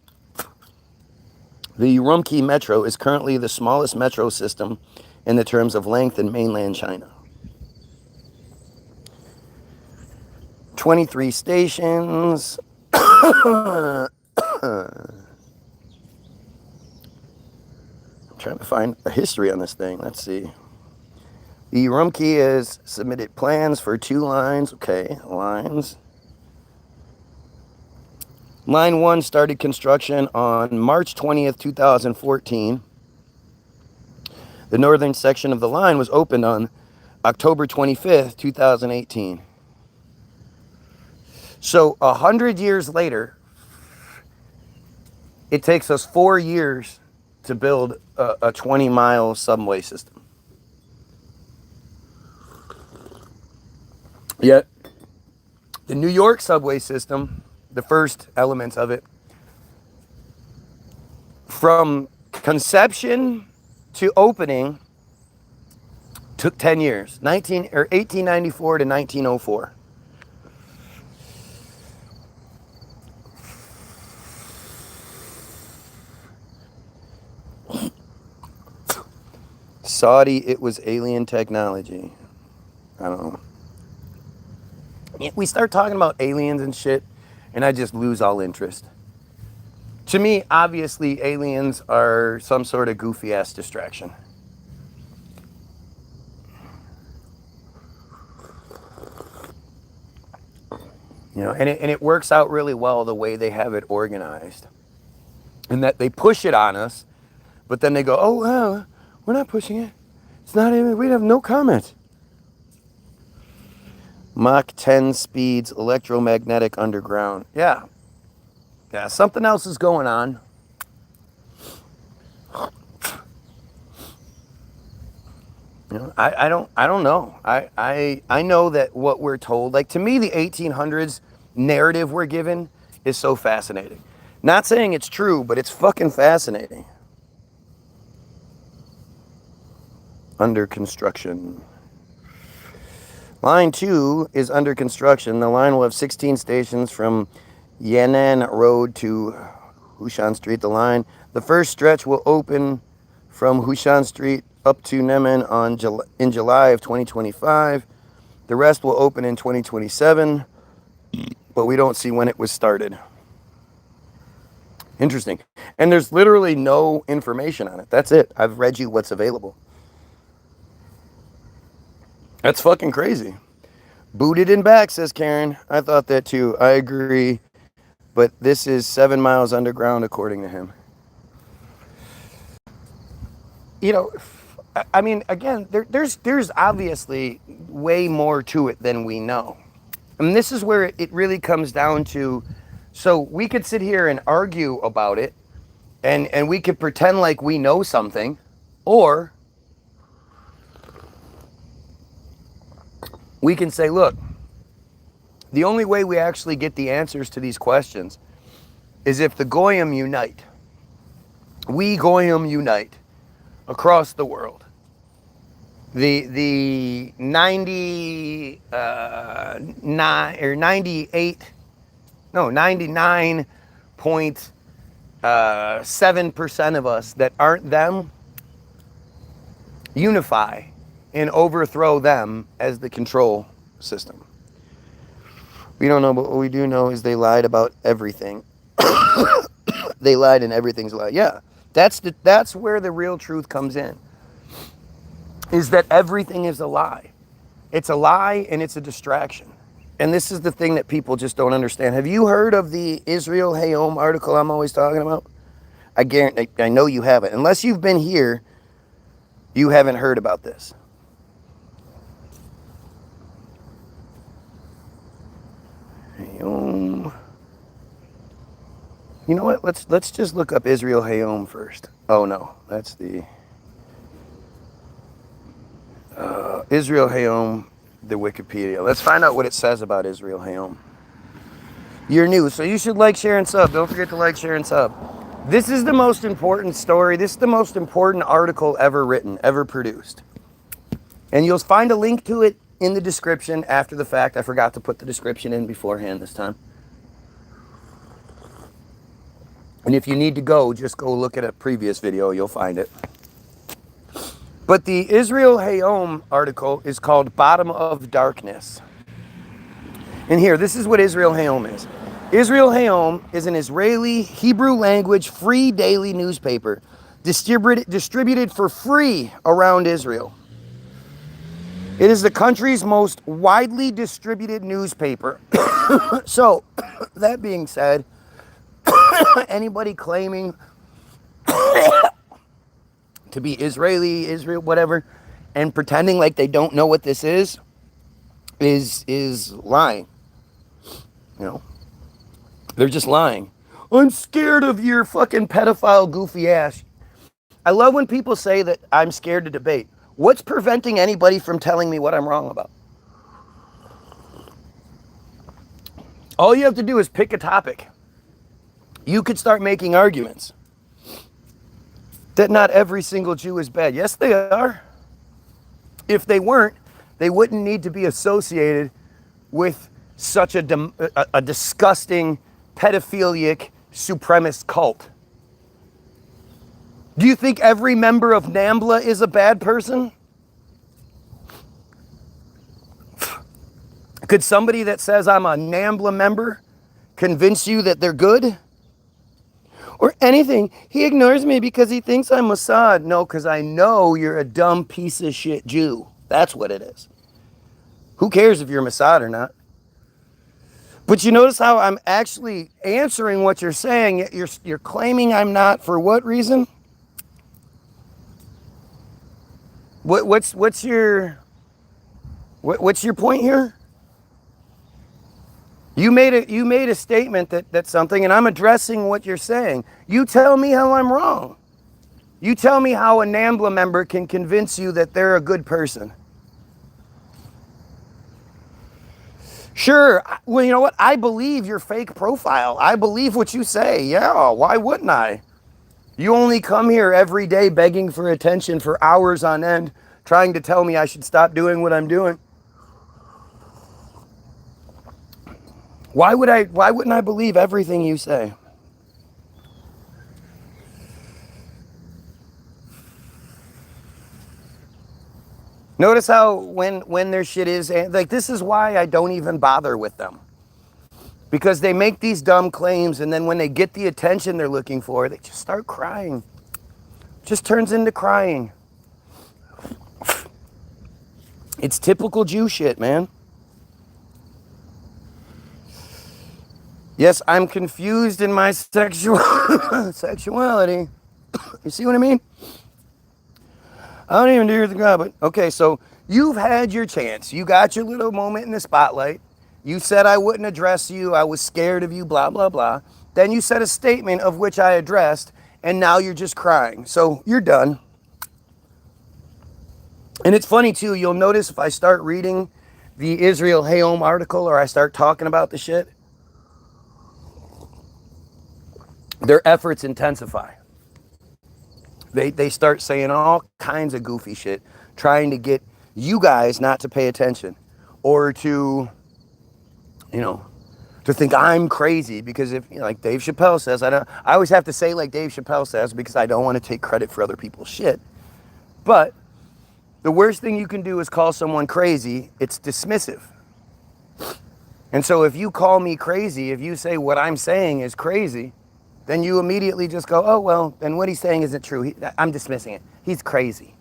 the Urumqi Metro is currently the smallest metro system in the terms of length in mainland China. 23 stations. Trying to find a history on this thing. Let's see. The Urumqi has submitted plans for 2 lines. Okay, lines. Line 1 started construction on March 20th, 2014. The northern section of the line was opened on October 25th, 2018. So 100 years later, it takes us 4 years to build a 20-mile subway system. Yet, the New York subway system, the first elements of it, from conception to opening, took 10 years, 1894 to 1904. Saudi, it was alien technology. I don't know. We start talking about aliens and shit, and I just lose all interest. To me, obviously, aliens are some sort of goofy-ass distraction. You know, and it works out really well the way they have it organized. And that they push it on us, but then they go, oh, well, we're not pushing it. It's not even, we have no comment. Mach 10 speeds, electromagnetic underground. Yeah. Yeah, something else is going on. You know, I don't know. I know that what we're told, like, to me, the 1800s narrative we're given is so fascinating. Not saying it's true, but it's fucking fascinating. Under construction. Line 2 is under construction. The line will have 16 stations from Yan'an Road to Hushan Street. The first stretch will open from Hushan Street up to Nemen in July of 2025. The rest will open in 2027, but we don't see when it was started. Interesting. And there's literally no information on it. That's it. I've read you what's available. That's fucking crazy. Booted and back, says Karen. I thought that too. I agree. But this is 7 miles underground, according to him. you know, I mean, again, there's obviously way more to it than we know. And this is where it really comes down to, so we could sit here and argue about it, and we could pretend like we know something, or we can say, look, the only way we actually get the answers to these questions is if the Goyim unite. We Goyim unite across the world. The 99 or 99.7% of us that aren't them unify and overthrow them as the control system. We don't know, but what we do know is they lied about everything. They lied and everything's a lie. Yeah, that's where the real truth comes in. Is that everything is a lie. It's a lie and it's a distraction. And this is the thing that people just don't understand. Have you heard of the Israel Hayom article I'm always talking about? I guarantee, I know you haven't. Unless you've been here, you haven't heard about this. Hayom. You know what? Let's just look up Israel Hayom first. Oh no, that's the Israel Hayom, the Wikipedia. Let's find out what it says about Israel Hayom. You're new, so you should like, share, and sub. Don't forget to like, share, and sub. This is the most important story. This is the most important article ever written, ever produced. And you'll find a link to it in the description after the fact. I forgot to put the description in beforehand this time. And if you need to go, just go look at a previous video. You'll find it. But the Israel Hayom article is called Bottom of Darkness. And here, this is what Israel Hayom is. Israel Hayom is an Israeli Hebrew language free daily newspaper distributed for free around Israel. It is the country's most widely distributed newspaper. So, that being said, anybody claiming to be Israel, whatever, and pretending like they don't know what this is lying. You know, they're just lying. I'm scared of your fucking pedophile goofy ass. I love when people say that I'm scared to debate. What's preventing anybody from telling me what I'm wrong about? All you have to do is pick a topic. You could start making arguments that not every single Jew is bad. Yes, they are. If they weren't, they wouldn't need to be associated with such a disgusting, pedophilic, supremacist cult. Do you think every member of NAMBLA is a bad person? Could somebody that says I'm a NAMBLA member convince you that they're good? Or anything. He ignores me because he thinks I'm Mossad. No, because I know you're a dumb piece of shit Jew. That's what it is. Who cares if you're Mossad or not? But you notice how I'm actually answering what you're saying, yet you're claiming I'm not for what reason? What's your point here? You made a statement that's something, and I'm addressing what you're saying. You tell me how I'm wrong. You tell me how a NAMBLA member can convince you that they're a good person. Sure, well, you know what? I believe your fake profile. I believe what you say. Yeah, why wouldn't I? You only come here every day begging for attention for hours on end, trying to tell me I should stop doing what I'm doing. Why wouldn't I believe everything you say? Notice how when their shit is, like, this is why I don't even bother with them. Because they make these dumb claims, and then when they get the attention they're looking for, they just start crying. Just turns into crying. It's typical Jew shit, man. Yes, I'm confused in my sexuality. You see what I mean? I don't even do with God, but okay, so you've had your chance. You got your little moment in the spotlight. You said I wouldn't address you. I was scared of you, blah, blah, blah. Then you said a statement of which I addressed, and now you're just crying. So you're done. And it's funny too, you'll notice if I start reading the Israel Hayom article or I start talking about the shit, their efforts intensify. They start saying all kinds of goofy shit, trying to get you guys not to pay attention or to, to think I'm crazy because if, like Dave Chappelle says, I always have to say like Dave Chappelle says because I don't want to take credit for other people's shit. But the worst thing you can do is call someone crazy. It's dismissive. And so if you call me crazy, if you say what I'm saying is crazy, then you immediately just go, oh, well, then what he's saying isn't true. I'm dismissing it. He's crazy.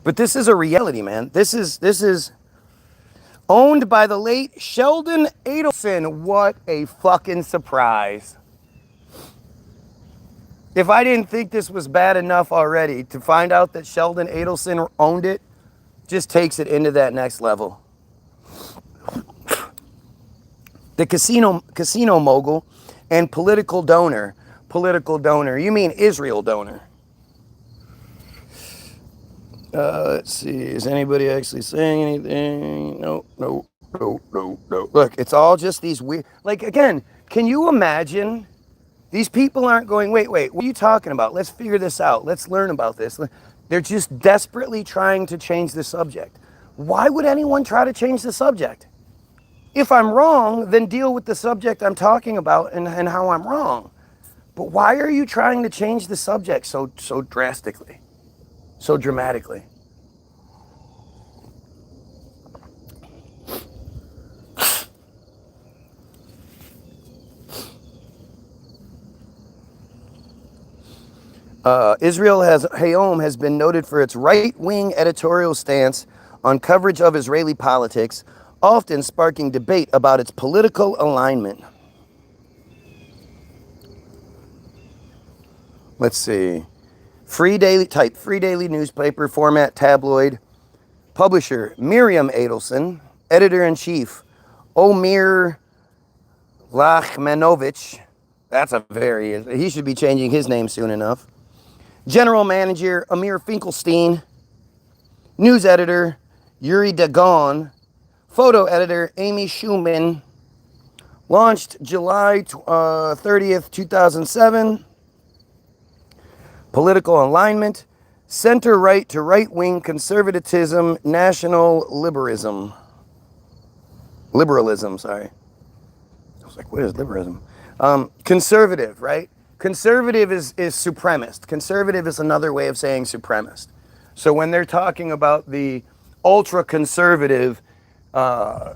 But this is a reality, man. This is owned by the late Sheldon Adelson. What a fucking surprise. If I didn't think this was bad enough already, to find out that Sheldon Adelson owned it just takes it into that next level. The casino mogul and political donor. You mean Israel donor. Let's see. Is anybody actually saying anything? No. Look, it's all just these weird... Like, again, can you imagine? These people aren't going, wait, what are you talking about? Let's figure this out. Let's learn about this. They're just desperately trying to change the subject. Why would anyone try to change the subject? If I'm wrong, then deal with the subject I'm talking about and how I'm wrong. But why are you trying to change the subject so drastically, so dramatically? Hayom has been noted for its right-wing editorial stance on coverage of Israeli politics, often sparking debate about its political alignment. Let's see. Free daily newspaper format tabloid. Publisher Miriam Adelson. Editor-in-chief Omir Lachmanovich. He should be changing his name soon enough. General manager Amir Finkelstein. News editor Yuri Dagon. Photo editor Amy Schumann. Launched July 30th, 2007. Political alignment. Center-right to right-wing conservatism, national liberalism. Sorry. I was like, what is liberalism? Conservative, right? Conservative is supremacist. Conservative is another way of saying supremacist. So when they're talking about the ultra-conservative Netanyahu,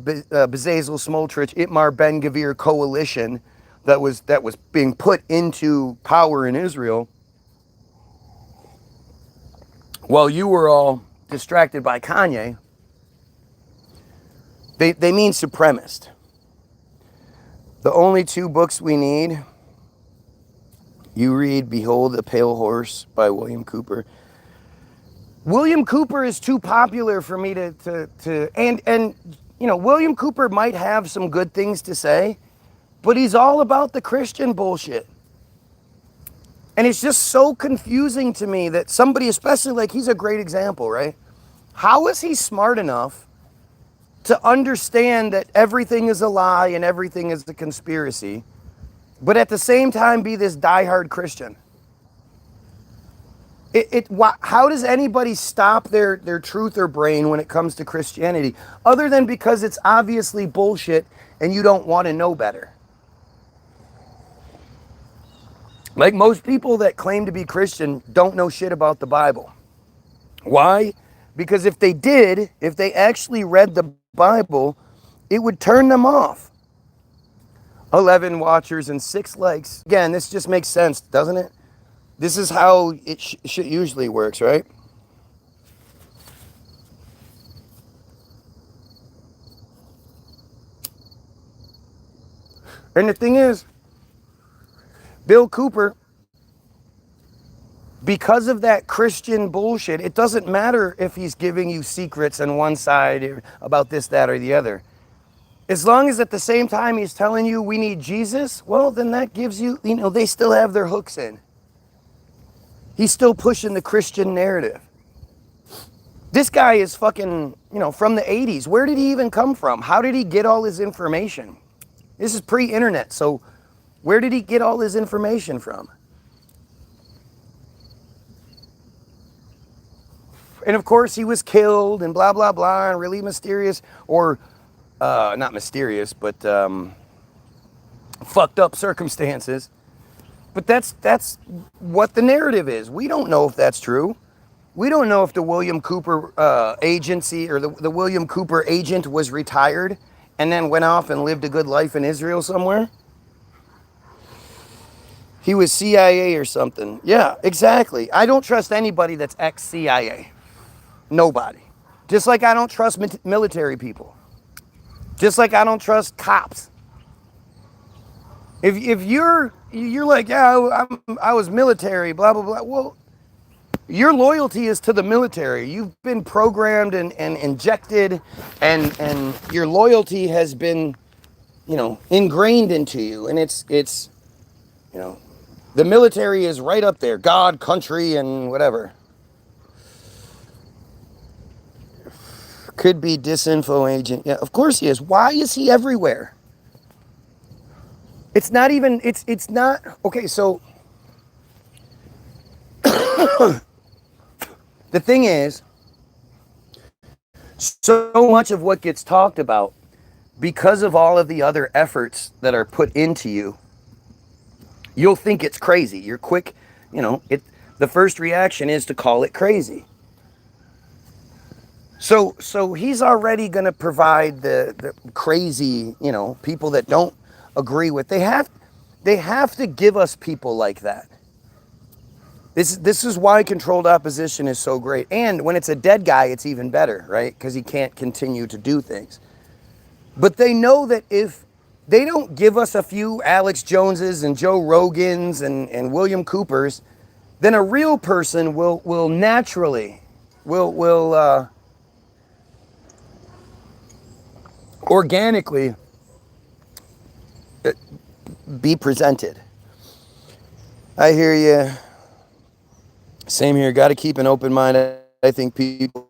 Bezalel Smotrich, Itmar Ben-Gvir coalition that was being put into power in Israel, while you were all distracted by Kanye, they mean supremacist. The only two books we need, you read Behold the Pale Horse by William Cooper. William Cooper is too popular for me and William Cooper might have some good things to say, but he's all about the Christian bullshit. And it's just so confusing to me that somebody, especially like he's a great example, right? How is he smart enough to understand that everything is a lie and everything is a conspiracy, but at the same time be this diehard Christian? How does anybody stop their truth or brain when it comes to Christianity, other than because it's obviously bullshit and you don't want to know better? Like most people that claim to be Christian don't know shit about the Bible. Why? Because if they did, if they actually read the Bible, it would turn them off. 11 watchers and 6 likes. Again, this just makes sense, doesn't it? This is how it shit usually works, right? And the thing is, Bill Cooper because of that Christian bullshit, it doesn't matter if he's giving you secrets on one side about this, that, or the other. As long as at the same time he's telling you we need Jesus, well, then that gives you, they still have their hooks in. He's still pushing the Christian narrative. This guy is fucking, from the 80s. Where did he even come from? How did he get all his information? This is pre-internet, so where did he get all his information from? And of course he was killed and blah, blah, blah, and really mysterious, or not mysterious, but fucked up circumstances. But that's what the narrative is. We don't know if that's true. We don't know if the William Cooper agency or the William Cooper agent was retired and then went off and lived a good life in Israel somewhere. He was CIA or something. Yeah, exactly. I don't trust anybody that's ex-CIA. Nobody. Just like I don't trust military people. Just like I don't trust cops. If you're like, yeah, I was military, blah, blah, blah. Well, your loyalty is to the military. You've been programmed and injected, and your loyalty has been, ingrained into you. And it's the military is right up there. God, country, and whatever. Could be disinfo agent. Yeah, of course he is. Why is he everywhere? It's not even, it's not, okay, so the thing is, so much of what gets talked about, because of all of the other efforts that are put into you, you'll think it's crazy. You're quick, the first reaction is to call it crazy. So he's already going to provide the crazy, people that don't agree with. They have to give us people like that. This is why controlled opposition is so great. And when it's a dead guy, it's even better, right? Because he can't continue to do things. But they know that if they don't give us a few Alex Joneses and Joe Rogans and William Coopers, then a real person will naturally organically be presented. I hear you. Same here. Got to keep an open mind. I think people,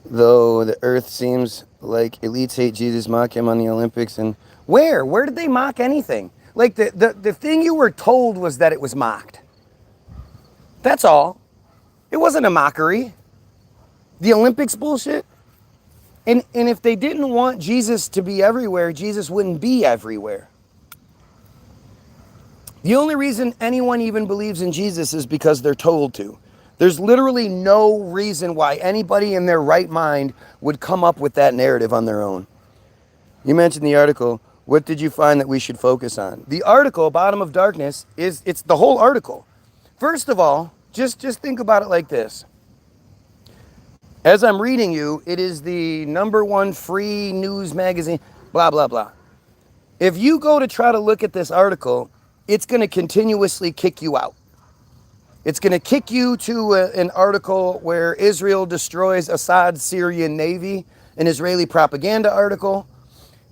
though the earth seems like elites hate Jesus, mock him on the Olympics, and where did they mock anything? Like the thing you were told was that it was mocked. That's all. It wasn't a mockery. The Olympics bullshit. And if they didn't want Jesus to be everywhere, Jesus wouldn't be everywhere. The only reason anyone even believes in Jesus is because they're told to. There's literally no reason why anybody in their right mind would come up with that narrative on their own. You mentioned the article. What did you find that we should focus on? The article, Bottom of Darkness, it's the whole article. First of all, just think about it like this. As I'm reading you, it is the #1 free news magazine, blah, blah, blah. If you go to try to look at this article, it's going to continuously kick you out. It's going to kick you to an article where Israel destroys Assad's Syrian Navy, an Israeli propaganda article.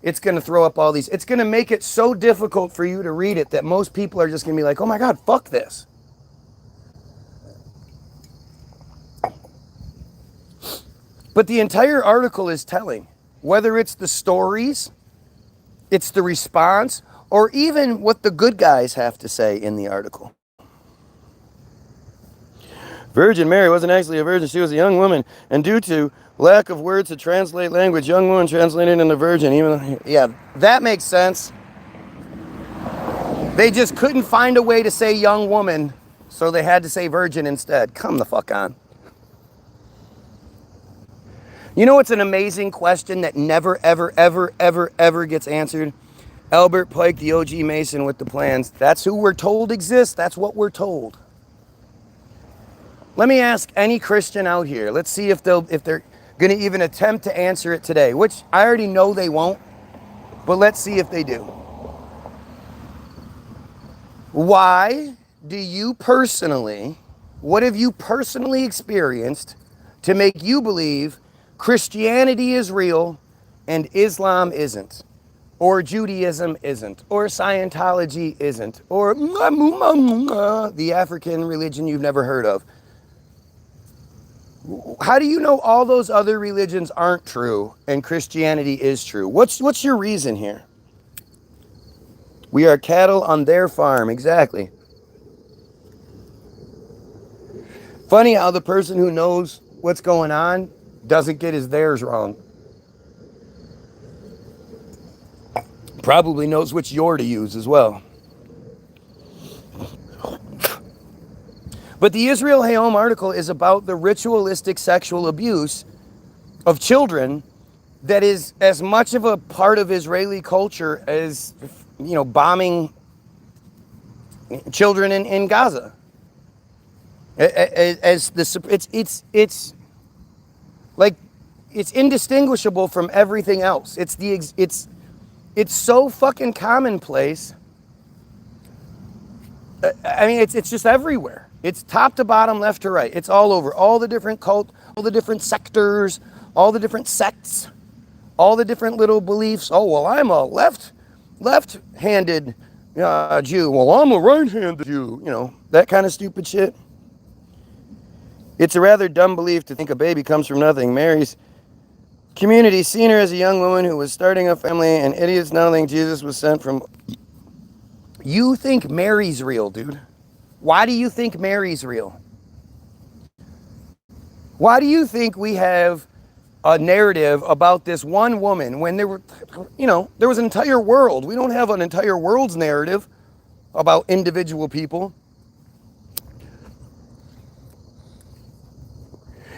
It's going to throw up all these. It's going to make it so difficult for you to read it that most people are just going to be like, oh my God, fuck this. But the entire article is telling, whether it's the stories, it's the response, or even what the good guys have to say in the article. Virgin Mary wasn't actually a virgin, she was a young woman, and due to lack of words to translate language, young woman translated into virgin. Yeah, that makes sense. They just couldn't find a way to say young woman, so they had to say virgin instead. Come the fuck on. You know what's an amazing question that never, ever, ever, ever, ever gets answered? Albert Pike, the OG Mason with the plans. That's who we're told exists. That's what we're told. Let me ask any Christian out here. Let's see if they're going to even attempt to answer it today, which I already know they won't, but let's see if they do. Why do you personally, what have you personally experienced to make you believe Christianity is real and Islam isn't? Or Judaism isn't? Or Scientology isn't? Or the African religion you've never heard of? How do you know all those other religions aren't true and Christianity is true? What's your reason here? We are cattle on their farm, exactly. Funny how the person who knows what's going on doesn't get his theirs wrong. Probably knows which your to use as well. But the Israel Hayom article is about the ritualistic sexual abuse of children that is as much of a part of Israeli culture as, bombing children in Gaza. It's indistinguishable from everything else. It's so fucking commonplace. It's just everywhere. It's top to bottom, left to right. It's all over. All the different all the different sectors, all the different sects, all the different little beliefs. Oh, well, I'm a left-handed Jew. Well, I'm a right-handed Jew. That kind of stupid shit. It's a rather dumb belief to think a baby comes from nothing. Mary's community seen her as a young woman who was starting a family, and idiots now think Jesus was sent from... You think Mary's real, dude. Why do you think Mary's real? Why do you think we have a narrative about this one woman when there was an entire world? We don't have an entire world's narrative about individual people.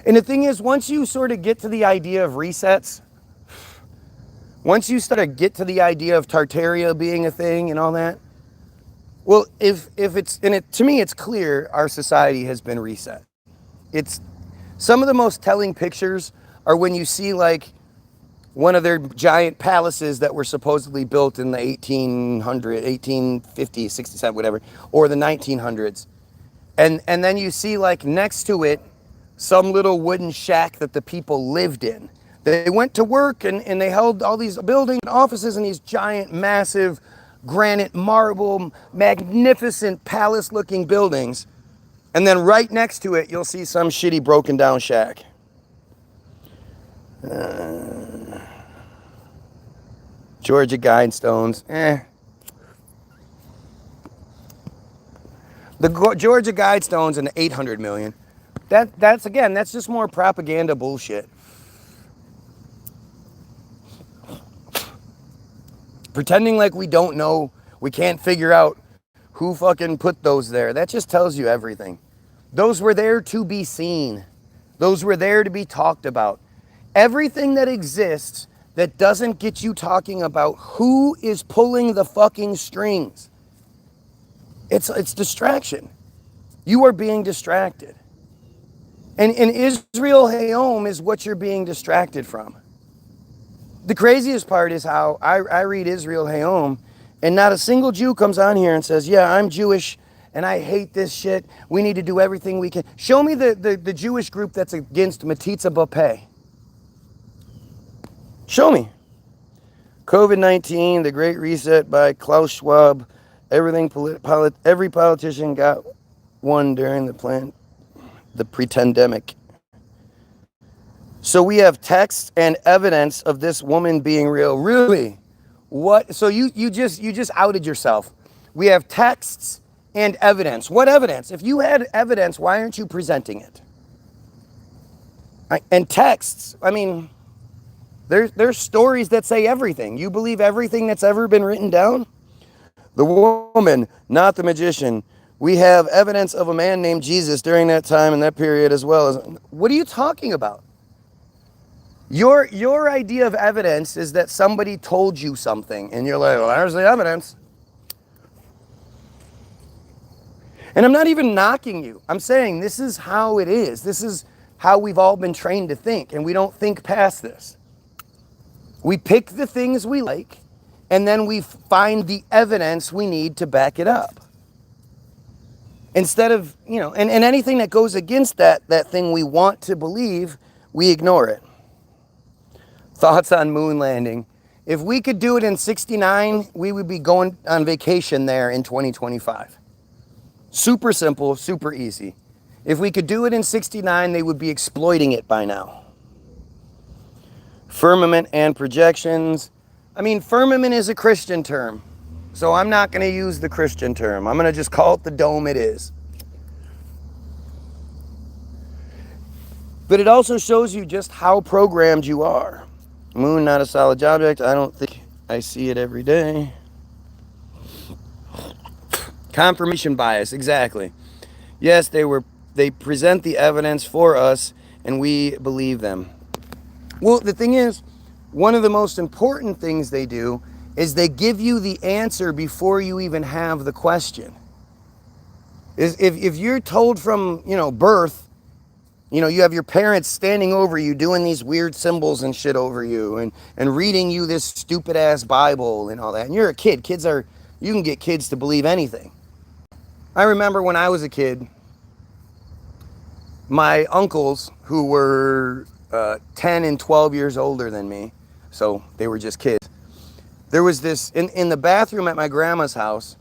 And the thing is, once you sort of get to the idea of resets, once you start to get to the idea of Tartaria being a thing and all that, well, to me, it's clear our society has been reset. It's some of the most telling pictures are when you see like one of their giant palaces that were supposedly built in the 1850s, 67, whatever, or the 1900s. And then you see like next to it, some little wooden shack that the people lived in. They went to work and they held all these buildings and offices in these giant, massive, granite, marble, magnificent palace-looking buildings. And then right next to it, you'll see some shitty broken down shack. Georgia Guidestones, The Georgia Guidestones and the 800 million. That's just more propaganda bullshit. Pretending like we don't know, we can't figure out who fucking put those there. That just tells you everything. Those were there to be seen. Those were there to be talked about. Everything that exists that doesn't get you talking about who is pulling the fucking strings. It's distraction. You are being distracted. And Israel Hayom is what you're being distracted from. The craziest part is how I read Israel Hayom, and not a single Jew comes on here and says, yeah, I'm Jewish, and I hate this shit. We need to do everything we can. Show me the Jewish group that's against Matitza Bapeh. Show me. COVID-19, the Great Reset by Klaus Schwab. Every politician got one during the pretendemic. So we have text and evidence of this woman being real. Really? What? So you just outed yourself. We have texts and evidence. What evidence? If you had evidence, why aren't you presenting it? And texts, there's stories that say everything. You believe everything that's ever been written down? The woman, not the magician. We have evidence of a man named Jesus during that time and that period as well. What are you talking about? Your idea of evidence is that somebody told you something, and you're like, well, there's the evidence. And I'm not even knocking you. I'm saying this is how it is. This is how we've all been trained to think, and we don't think past this. We pick the things we like, and then we find the evidence we need to back it up. Instead of, and anything that goes against that thing we want to believe, we ignore it. Thoughts on moon landing. If we could do it in 69, we would be going on vacation there in 2025. Super simple, super easy. If we could do it in 69, they would be exploiting it by now. Firmament and projections. I mean, firmament is a Christian term, so I'm not going to use the Christian term. I'm going to just call it the dome it is. But it also shows you just how programmed you are. Moon, not a solid object. I don't think I see it every day. Confirmation bias, exactly. Yes, they present the evidence for us and we believe them. Well, the thing is, one of the most important things they do is they give you the answer before you even have the question. If you're told from, birth, you have your parents standing over you doing these weird symbols and shit over you and reading you this stupid ass Bible and all that. And you're a kid. You can get kids to believe anything. I remember when I was a kid, my uncles who were 10 and 12 years older than me, so they were just kids. There was this, in the bathroom at my grandma's house,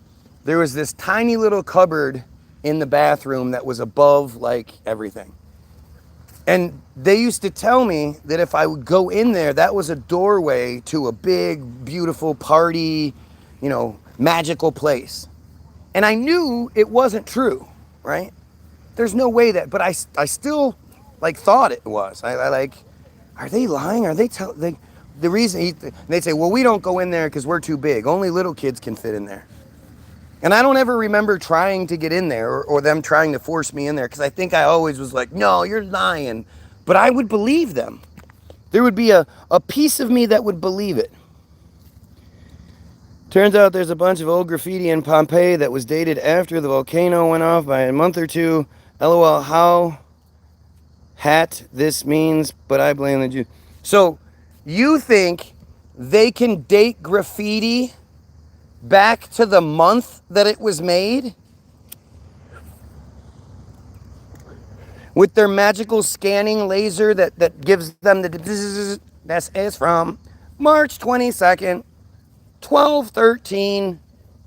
there was this tiny little cupboard in the bathroom that was above like everything. And they used to tell me that if I would go in there, that was a doorway to a big, beautiful party, magical place. And I knew it wasn't true, right? There's no way that, but I still thought it was. Are they lying? Are they telling? The reason they'd say, well, we don't go in there because we're too big. Only little kids can fit in there. And I don't ever remember trying to get in there or them trying to force me in there because I think I always was like, no, you're lying. But I would believe them. There would be a piece of me that would believe it. Turns out there's a bunch of old graffiti in Pompeii that was dated after the volcano went off by a month or two. LOL, how hat this means, but I blame the Jew. So you think they can date graffiti back to the month that it was made? With their magical scanning laser that gives them the... This is from March 22nd, 1213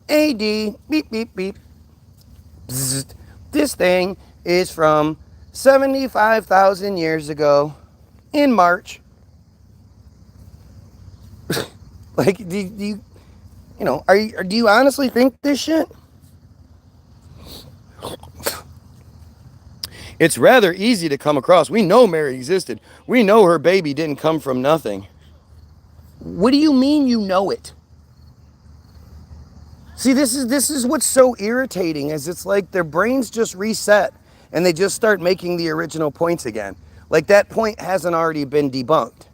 AD. Beep, beep, beep. Bzzzt. This thing is from 75,000 years ago in March. Do you honestly think this shit? It's rather easy to come across. We know Mary existed. We know her baby didn't come from nothing. What do you mean you know it? See, this is what's so irritating, is it's like their brains just reset and they just start making the original points again. Like that point hasn't already been debunked.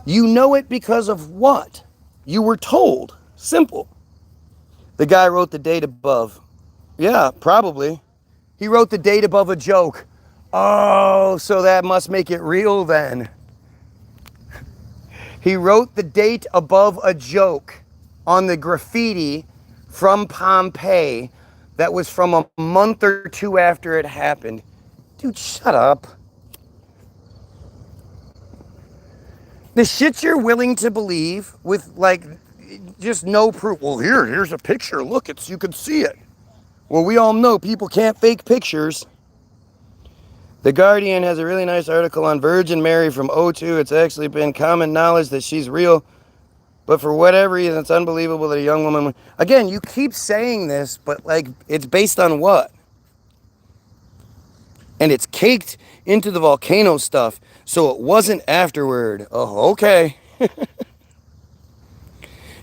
You know it because of what? You were told. Simple. The guy wrote the date above. Yeah, probably. He wrote the date above a joke. Oh, so that must make it real then. He wrote the date above a joke on the graffiti from Pompeii that was from a month or two after it happened. Dude, shut up. The shit you're willing to believe with just no proof. Well, here's a picture. Look, you can see it. Well, we all know people can't fake pictures. The Guardian has a really nice article on Virgin Mary from '02. It's actually been common knowledge that she's real, but for whatever reason, it's unbelievable that a young woman... Again, you keep saying this, but it's based on what? And it's caked into the volcano stuff, so it wasn't afterward. Oh, okay.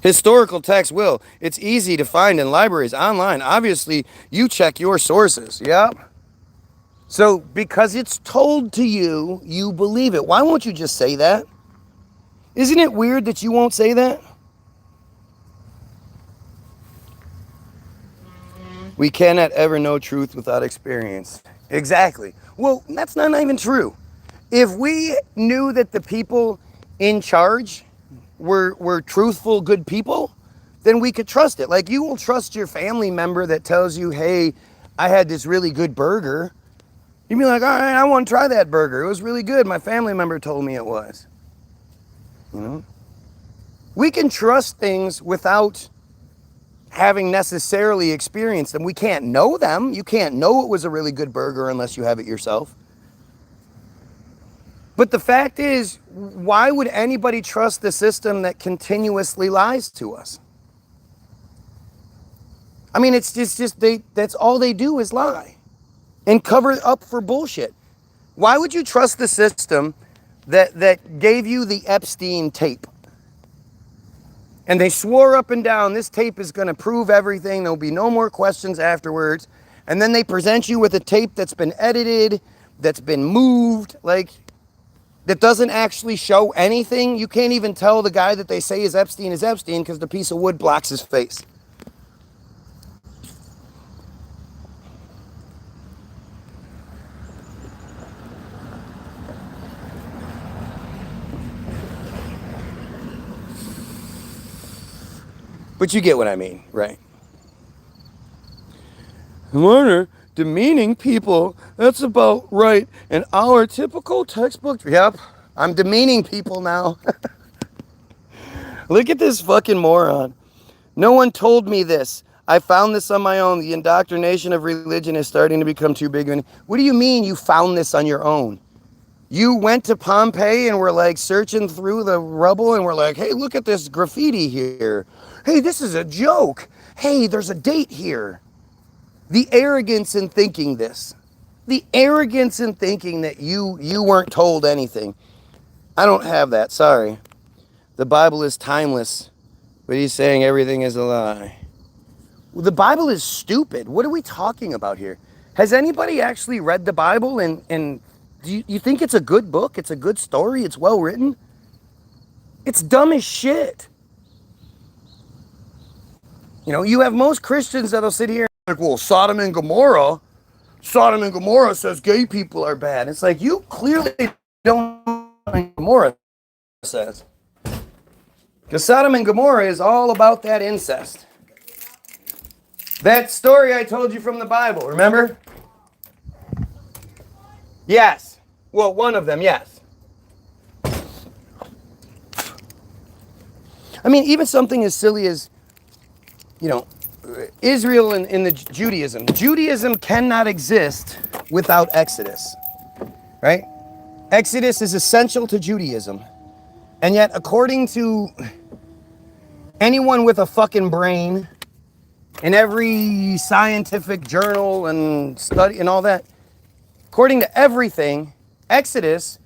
Historical text will. It's easy to find in libraries, online. Obviously, you check your sources. Yep. So, because it's told to you, you believe it. Why won't you just say that? Isn't it weird that you won't say that? We cannot ever know truth without experience. Exactly. Well, that's not even true. If we knew that the people in charge were truthful, good people, then we could trust it. Like, you will trust your family member that tells you, hey, I had this really good burger. You'd be like, all right, I want to try that burger. It was really good. My family member told me it was. You know? We can trust things without having necessarily experienced them. We can't know them. You can't know it was a really good burger unless you have it yourself. But the fact is, why would anybody trust the system that continuously lies to us? I mean, it's just that's all they do is lie and cover up for bullshit. Why would you trust the system that gave you the Epstein tape? And they swore up and down, this tape is going to prove everything. There'll be no more questions afterwards. And then they present you with a tape that's been edited, that's been moved, like, that doesn't actually show anything. You can't even tell the guy that they say is Epstein because the piece of wood blocks his face. But you get what I mean, right? I wonder, demeaning people, that's about right. And our typical textbook, yep, I'm demeaning people now. Look at this fucking moron. No one told me this. I found this on my own. The indoctrination of religion is starting to become too big. What do you mean you found this on your own? You went to Pompeii and were like searching through the rubble and were like, hey, look at this graffiti here. Hey, this is a joke. Hey, there's a date here. The arrogance in thinking this. The arrogance in thinking that you weren't told anything. I don't have that, sorry. The Bible is timeless, but he's saying everything is a lie. Well, the Bible is stupid. What are we talking about here? Has anybody actually read the Bible and do you think it's a good book? It's a good story? It's well written? It's dumb as shit. You know, you have most Christians that'll sit here and like, well, Sodom and Gomorrah says gay people are bad. It's like, you clearly don't know what Gomorrah says. Because Sodom and Gomorrah is all about that incest. That story I told you from the Bible, remember? Yes. Well, one of them, yes. I mean, even something as silly as, you know, Israel and the Judaism. Judaism cannot exist without Exodus, right? Exodus is essential to Judaism. And yet, according to anyone with a fucking brain, in every scientific journal and study and all that, according to everything, Exodus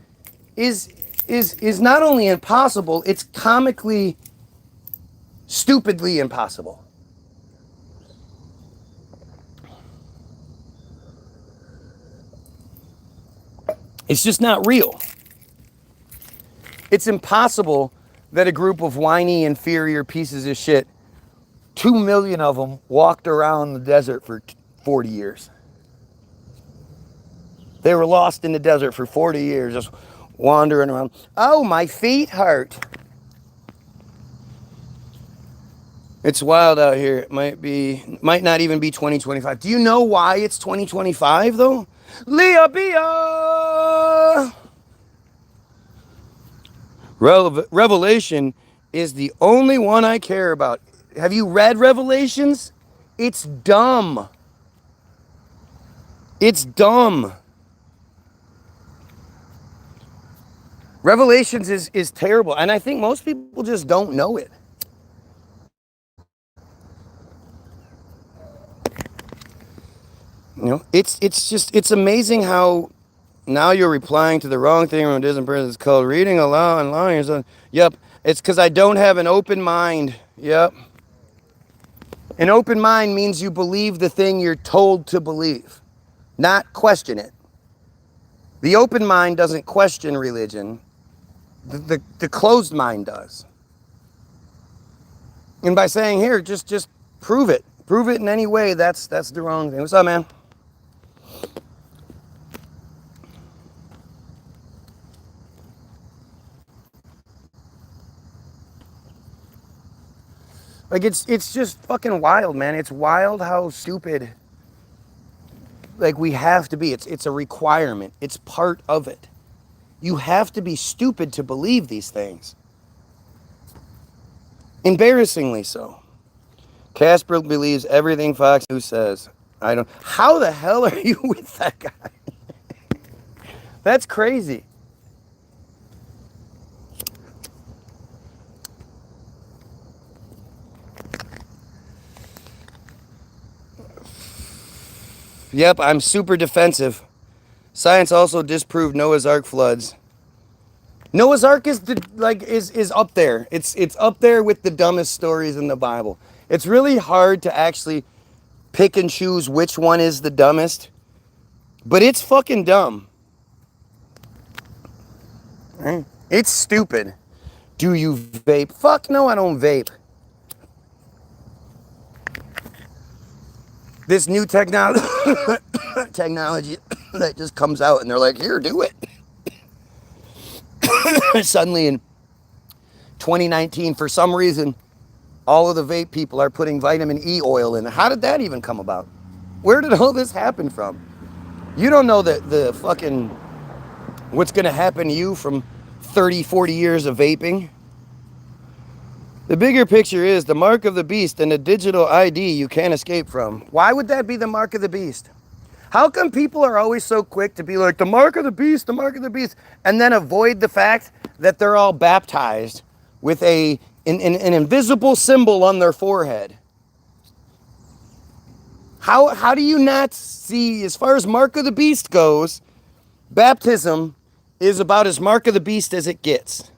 is not only impossible, it's comically, stupidly impossible. It's just not real. It's impossible that a group of whiny, inferior pieces of shit, 2 million of them, walked around the desert for 40 years. They were lost in the desert for 40 years, just wandering around. Oh, my feet hurt. It's wild out here. It might not even be 2025. Do you know why it's 2025 though? Leah Bia! Revelation is the only one I care about. Have you read Revelations? It's dumb. It's dumb. Revelations is terrible, and I think most people just don't know it. You know, it's amazing how now you're replying to the wrong thing when it isn't person. It's called reading aloud and lying. So, yep, it's because I don't have an open mind. Yep. An open mind means you believe the thing you're told to believe, not question it. The open mind doesn't question religion. The closed mind does. And by saying, here, just prove it. Prove it in any way, that's the wrong thing. What's up, man? Like, it's just fucking wild, man. It's wild how stupid like we have to be. It's a requirement. It's part of it. You have to be stupid to believe these things. Embarrassingly so. Casper believes everything Fox News says. I don't. How the hell are you with that guy? That's crazy. Yep, I'm super defensive. Science also disproved Noah's Ark floods. Noah's Ark is is up there. It's up there with the dumbest stories in the Bible. It's really hard to actually pick and choose which one is the dumbest, but it's fucking dumb. Right? It's stupid. Do you vape? Fuck no, I don't vape. This new technology that just comes out and they're like, here, do it. Suddenly in 2019, for some reason, all of the vape people are putting vitamin E oil in. How did that even come about? Where did all this happen from? You don't know the fucking what's going to happen to you from 30, 40 years of vaping. The bigger picture is the mark of the beast and a digital ID you can't escape from. Why would that be the mark of the beast? How come people are always so quick to be like, the mark of the beast, and then avoid the fact that they're all baptized with an invisible symbol on their forehead? How do you not see, as far as mark of the beast goes, baptism is about as mark of the beast as it gets?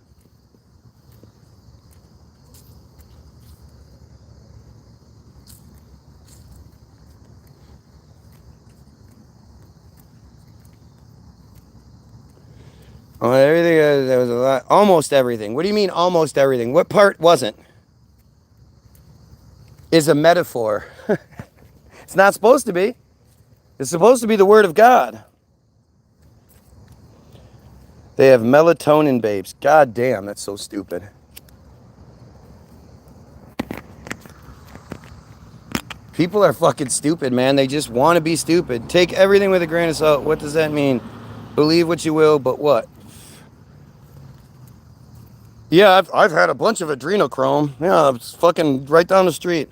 Oh, everything, there was a lot, almost everything. What do you mean almost everything? What part wasn't? Is a metaphor. It's not supposed to be. It's supposed to be the word of God. They have melatonin babes. God damn, that's so stupid. People are fucking stupid, man. They just want to be stupid. Take everything with a grain of salt. What does that mean? Believe what you will, but what? Yeah, I've had a bunch of adrenochrome. Yeah, it's fucking right down the street.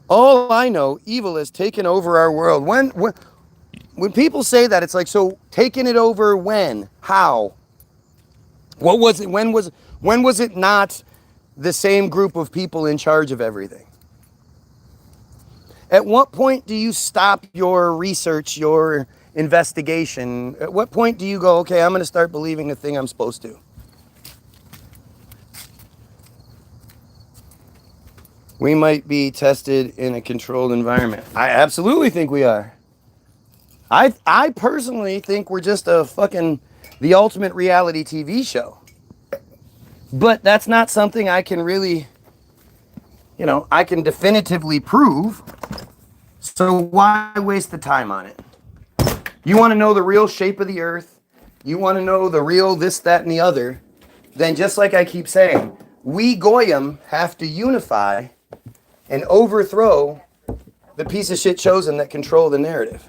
All I know, evil has taken over our world. When people say that, it's like, so taking it over when? How? What was it? When was it not the same group of people in charge of everything? At what point do you stop your research, your investigation? At what point do you go, okay, I'm going to start believing the thing I'm supposed to? We might be tested in a controlled environment. I absolutely think we are. I personally think we're just the ultimate reality TV show. But that's not something I can really, I can definitively prove. So why waste the time on it? You want to know the real shape of the earth? You want to know the real this, that, and the other? Then just like I keep saying, we Goyim have to unify and overthrow the piece of shit chosen that control the narrative.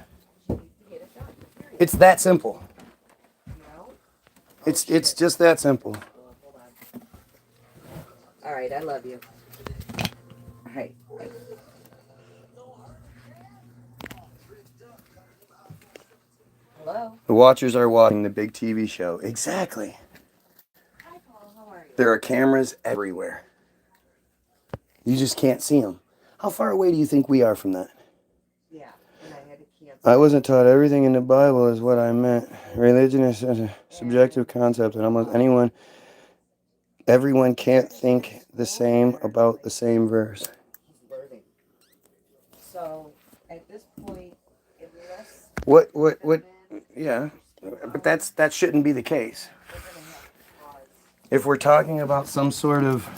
It's that simple. It's just that simple. All right, I love you. All right. Hello? The watchers are watching the big TV show. Exactly. Hi, Paul. How are you? There are cameras everywhere. You just can't see them. How far away do you think we are from that? Yeah, and I had to cancel. I wasn't taught everything in the Bible is what I meant. Religion is a subjective concept, and almost everyone can't think the same about the same verse. So, at this point, unless... What, yeah, but that shouldn't be the case. If we're talking about some sort of,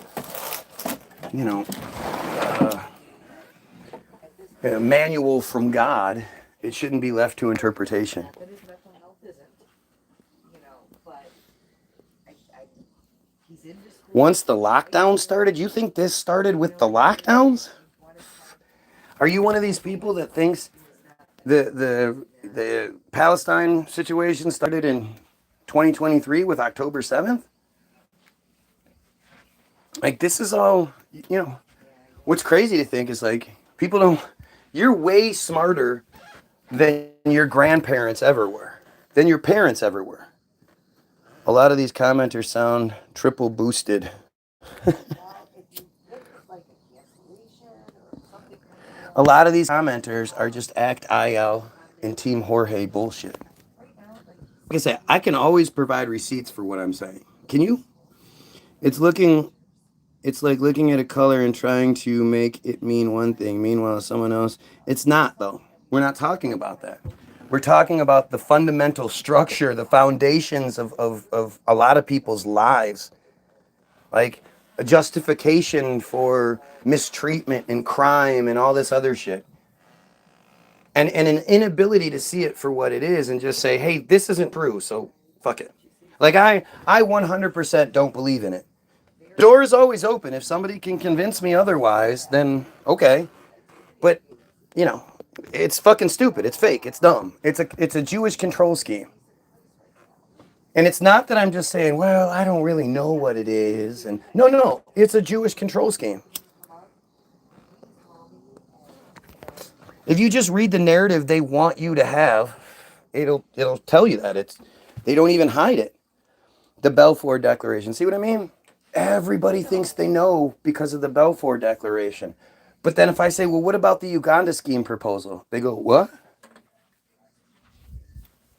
a manual from God, it shouldn't be left to interpretation. But his mental health isn't, but he's in this... Once the lockdown started, you think this started with the lockdowns? Are you one of these people that thinks the Palestine situation started in 2023 with October 7th. Like, this is all, what's crazy to think is, like, people don't, you're way smarter than your grandparents ever were, than your parents ever were. A lot of these commenters sound triple boosted. A lot of these commenters are just act IL and Team Jorge bullshit. Like I said, I can always provide receipts for what I'm saying. Can you? It's like looking at a color and trying to make it mean one thing. Meanwhile, someone else, it's not, though. We're not talking about that. We're talking about the fundamental structure, the foundations of a lot of people's lives. Like a justification for mistreatment and crime and all this other shit. And an inability to see it for what it is and just say, hey, this isn't true, so fuck it. Like, I 100% don't believe in it. The door is always open. If somebody can convince me otherwise, then okay. But, it's fucking stupid. It's fake. It's dumb. It's a Jewish control scheme. And it's not that I'm just saying, well, I don't really know what it is. And no. It's a Jewish control scheme. If you just read the narrative they want you to have, it'll tell you that. They don't even hide it. The Balfour Declaration. See what I mean? Everybody thinks they know because of the Balfour Declaration. But then if I say, well, what about the Uganda scheme proposal? They go, what?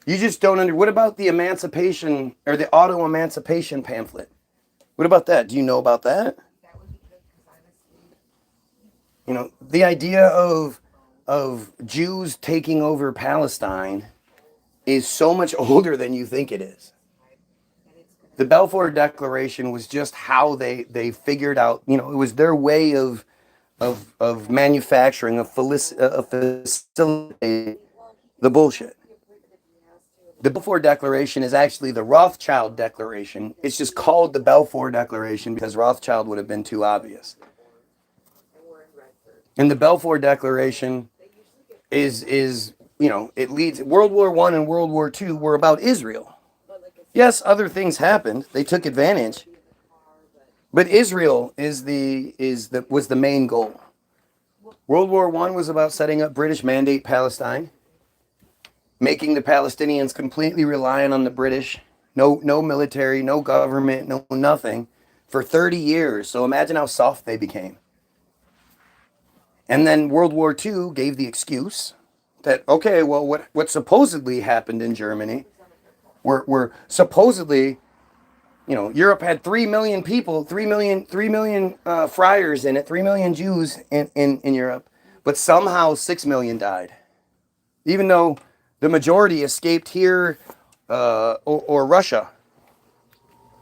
You just don't what about the emancipation or the auto emancipation pamphlet? What about that? Do you know about that? The idea of Jews taking over Palestine is so much older than you think it is. The Balfour Declaration was just how they figured out, it was their way of manufacturing, of facilitating the bullshit. The Balfour Declaration is actually the Rothschild Declaration. It's just called the Balfour Declaration because Rothschild would have been too obvious. And the Balfour Declaration is it leads. World War I and World War II were about Israel. Yes, other things happened. They took advantage. But Israel was the main goal. World War I was about setting up British Mandate Palestine, making the Palestinians completely reliant on the British. No military, no government, no nothing for 30 years. So imagine how soft they became. And then World War II gave the excuse that, okay, well, what supposedly happened in Germany, were supposedly, Europe had 3 million people, 3 million friars in it, 3 million Jews in Europe, but somehow 6 million died. Even though the majority escaped here or Russia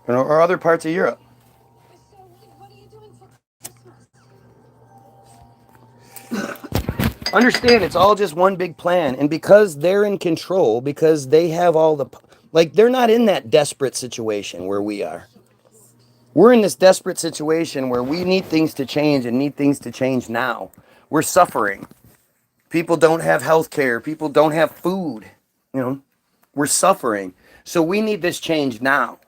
or other parts of Europe. Understand, it's all just one big plan. And because they're in control, because they have all the... they're not in that desperate situation where we are. We're in this desperate situation where we need things to change and need things to change now. We're suffering. People don't have health care. People don't have food. We're suffering. So we need this change now.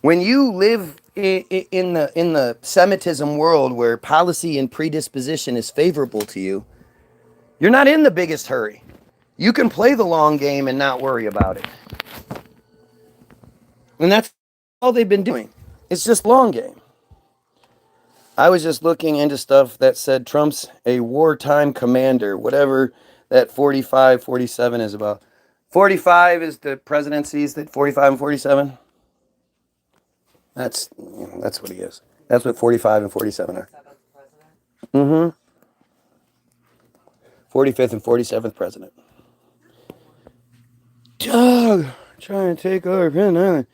When you live in the Semitism world where policy and predisposition is favorable to you, you're not in the biggest hurry. You can play the long game and not worry about it. And that's all they've been doing. It's just long game. I was just looking into stuff that said Trump's a wartime commander, whatever that 45, 47 is about. 45 is the presidencies, that 45 and 47. That's what he is. That's what 45 and 47 are. 45th and 47th president. Doug, trying to take over Penn Island.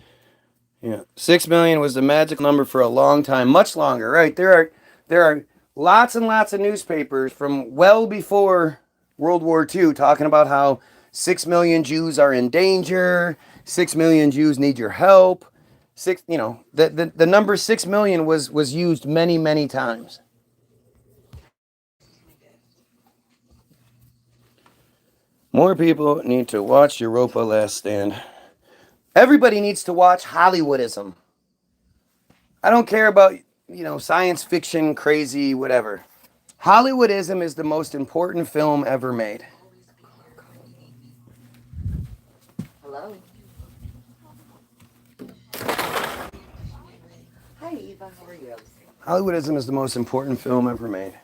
Yeah, 6 million was the magic number for a long time, much longer, right? There are lots and lots of newspapers from well before World War II talking about how 6 million Jews are in danger, 6 million Jews need your help. The number 6 million was used many, many times. More people need to watch Europa Last Stand. Everybody needs to watch Hollywoodism. I don't care about, science fiction, crazy, whatever. Hollywoodism is the most important film ever made. Hello. Hi, Eva. How are you? Hollywoodism is the most important film ever made.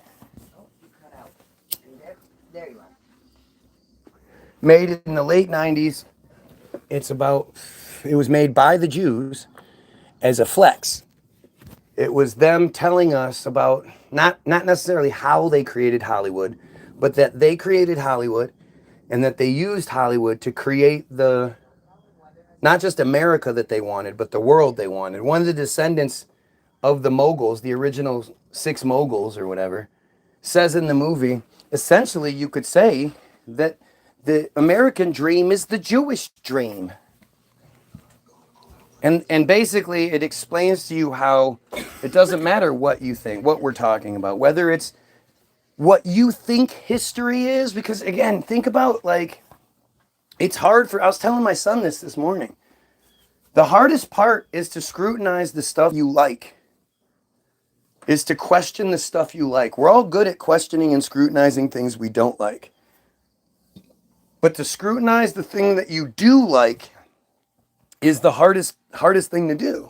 Oh, you cut out. There you are. Made in the late 90s. It was made by the Jews as a flex. It was them telling us about not necessarily how they created Hollywood, but that they created Hollywood and that they used Hollywood to create not just America that they wanted, but the world they wanted. One of the descendants of the moguls, the original 6 moguls or whatever, says in the movie, essentially you could say that the American dream is the Jewish dream. And basically it explains to you how it doesn't matter what you think, what we're talking about, whether it's what you think history is, because again, think about it's hard I was telling my son this morning. The hardest part is to scrutinize the stuff you like, is to question the stuff you like. We're all good at questioning and scrutinizing things we don't like. But to scrutinize the thing that you do like is the hardest thing to do.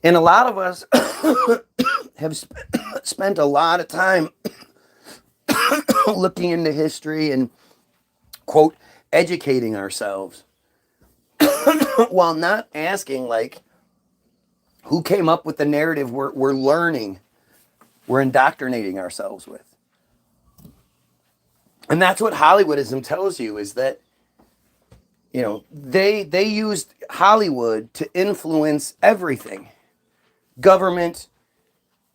And a lot of us have spent a lot of time looking into history and, quote, educating ourselves while not asking, who came up with the narrative we're learning, we're indoctrinating ourselves with. And that's what Hollywoodism tells you, is that they used Hollywood to influence everything. Government,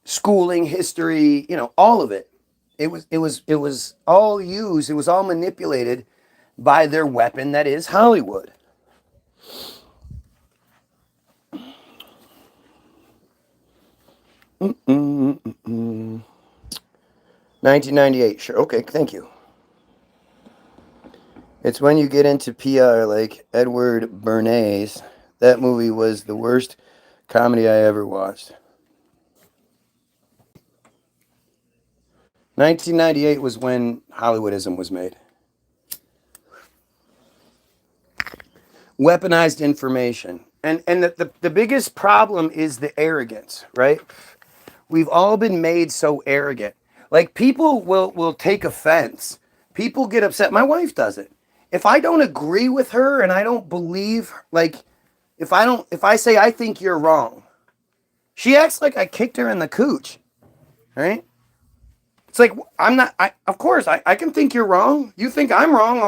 schooling, history, all of it. It was all used, it was all manipulated by their weapon that is Hollywood. Mm-mm-mm-mm. 1998, sure, okay, thank you. It's when you get into PR like Edward Bernays. That movie was the worst comedy I ever watched. 1998 was when Hollywoodism was made. Weaponized information. And the biggest problem is the arrogance, right? We've all been made so arrogant. People will take offense. People get upset. My wife does it. If I don't agree with her and I don't believe, if I say I think you're wrong, she acts like I kicked her in the cooch, right? It's like, of course, I can think you're wrong. You think I'm wrong.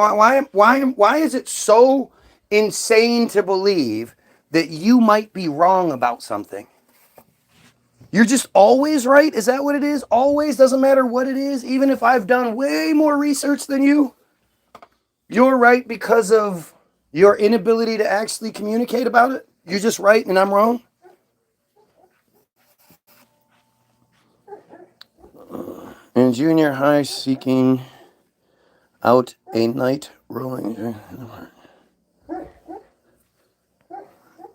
Why is it so insane to believe that you might be wrong about something? You're just always right? Is that what it is? Always? Doesn't matter what it is? Even if I've done way more research than you? You're right because of your inability to actually communicate about it? You're just right and I'm wrong? In junior high, seeking out a night rolling.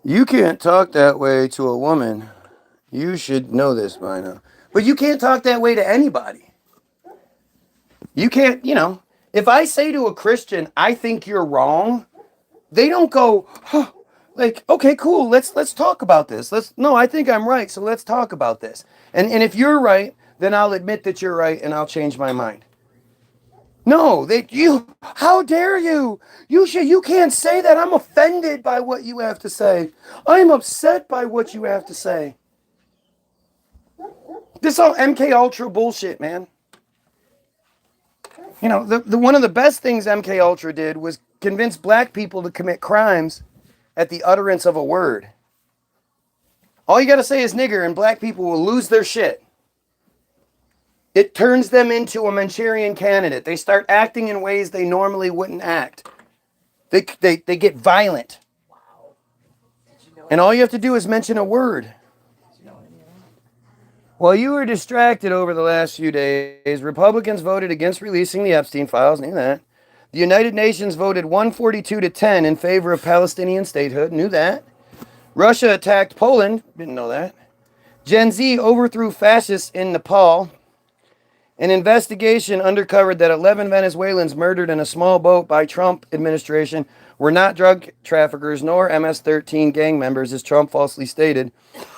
You can't talk that way to a woman. You should know this by now. But you can't talk that way to anybody. You can't, if I say to a Christian, I think you're wrong, they don't go, okay, cool, let's talk about this. No, I think I'm right, so let's talk about this. And if you're right, then I'll admit that you're right and I'll change my mind. No, how dare you? You can't say that. I'm offended by what you have to say. I'm upset by what you have to say. This all MK Ultra bullshit, man. The one of the best things MK Ultra did was convince black people to commit crimes at the utterance of a word. All you got to say is nigger and black people will lose their shit. It turns them into a Manchurian candidate. They start acting in ways they normally wouldn't act. They get violent. And all you have to do is mention a word. While you were distracted over the last few days, Republicans voted against releasing the Epstein files. Knew that. The United Nations voted 142 to 10 in favor of Palestinian statehood. Knew that. Russia attacked Poland. Didn't know that. Gen Z overthrew fascists in Nepal. An investigation uncovered that 11 Venezuelans murdered in a small boat by Trump administration were not drug traffickers nor MS-13 gang members, as Trump falsely stated.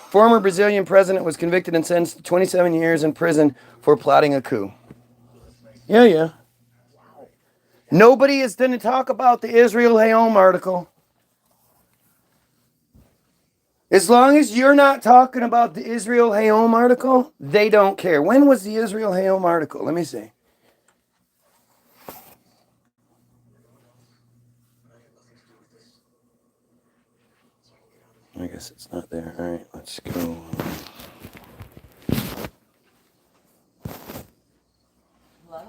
Former Brazilian president was convicted and sentenced to 27 years in prison for plotting a coup. Yeah. Nobody is going to talk about the Israel Hayom article. As long as you're not talking about the Israel Hayom article, they don't care. When was the Israel Hayom article? Let me see. I guess it's not there. All right, let's go. Hello?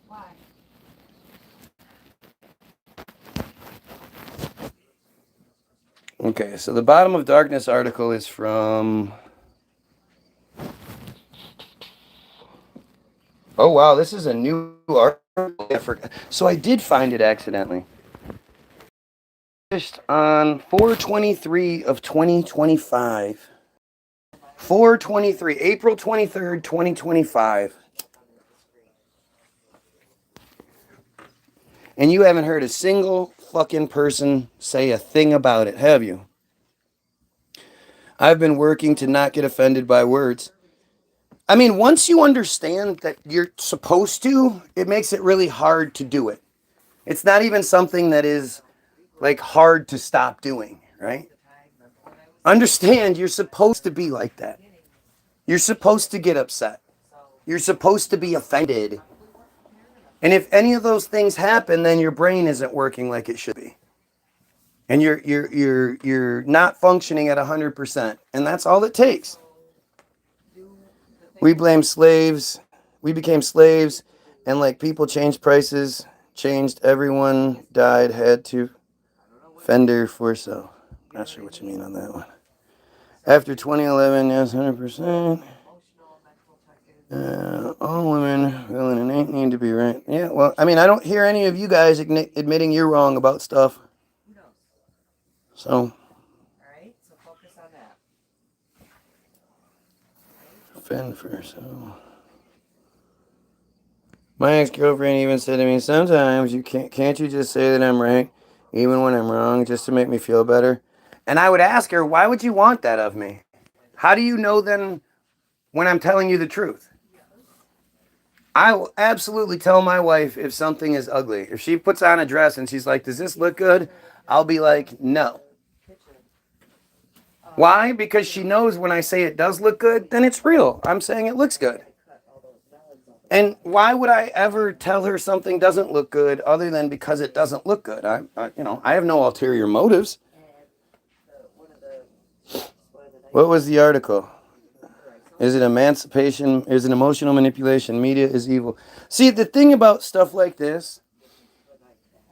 Why? Okay, so the Bottom of Darkness article is from... Oh, wow, this is a new article. I forgot. So I did find it accidentally. Published on 4/23 of 2025. 4/23, April 23rd, 2025. And you haven't heard a single fucking person say a thing about it, have you? I've been working to not get offended by words. I mean, once you understand that you're supposed to, it makes it really hard to do it. It's not even something that is like hard to stop doing, right? Understand you're supposed to be like that. You're supposed to get upset. You're supposed to be offended. And if any of those things happen, then your brain isn't working like it should be. And you're not functioning at 100%. And that's all it takes. We blame slaves. We became slaves. And like people changed prices, changed, everyone died, had to fender for so. Not sure what you mean on that one. After 2011, yes, 100%. All women will and ain't need to be right. Yeah, well, I mean, I don't hear any of you guys admitting you're wrong about stuff. So. All right, so focus on that. Fend for so. My ex-girlfriend even said to me, sometimes you can't you just say that I'm right, even when I'm wrong, just to make me feel better? And I would ask her, why would you want that of me? How do you know then when I'm telling you the truth? I will absolutely tell my wife if something is ugly. If she puts on a dress and she's like, does this look good? I'll be like, no. Why? Because she knows when I say it does look good, then it's real. I'm saying it looks good. And why would I ever tell her something doesn't look good other than because it doesn't look good? I have no ulterior motives. What was the article? Is it emancipation? Is it emotional manipulation? Media is evil. See, the thing about stuff like this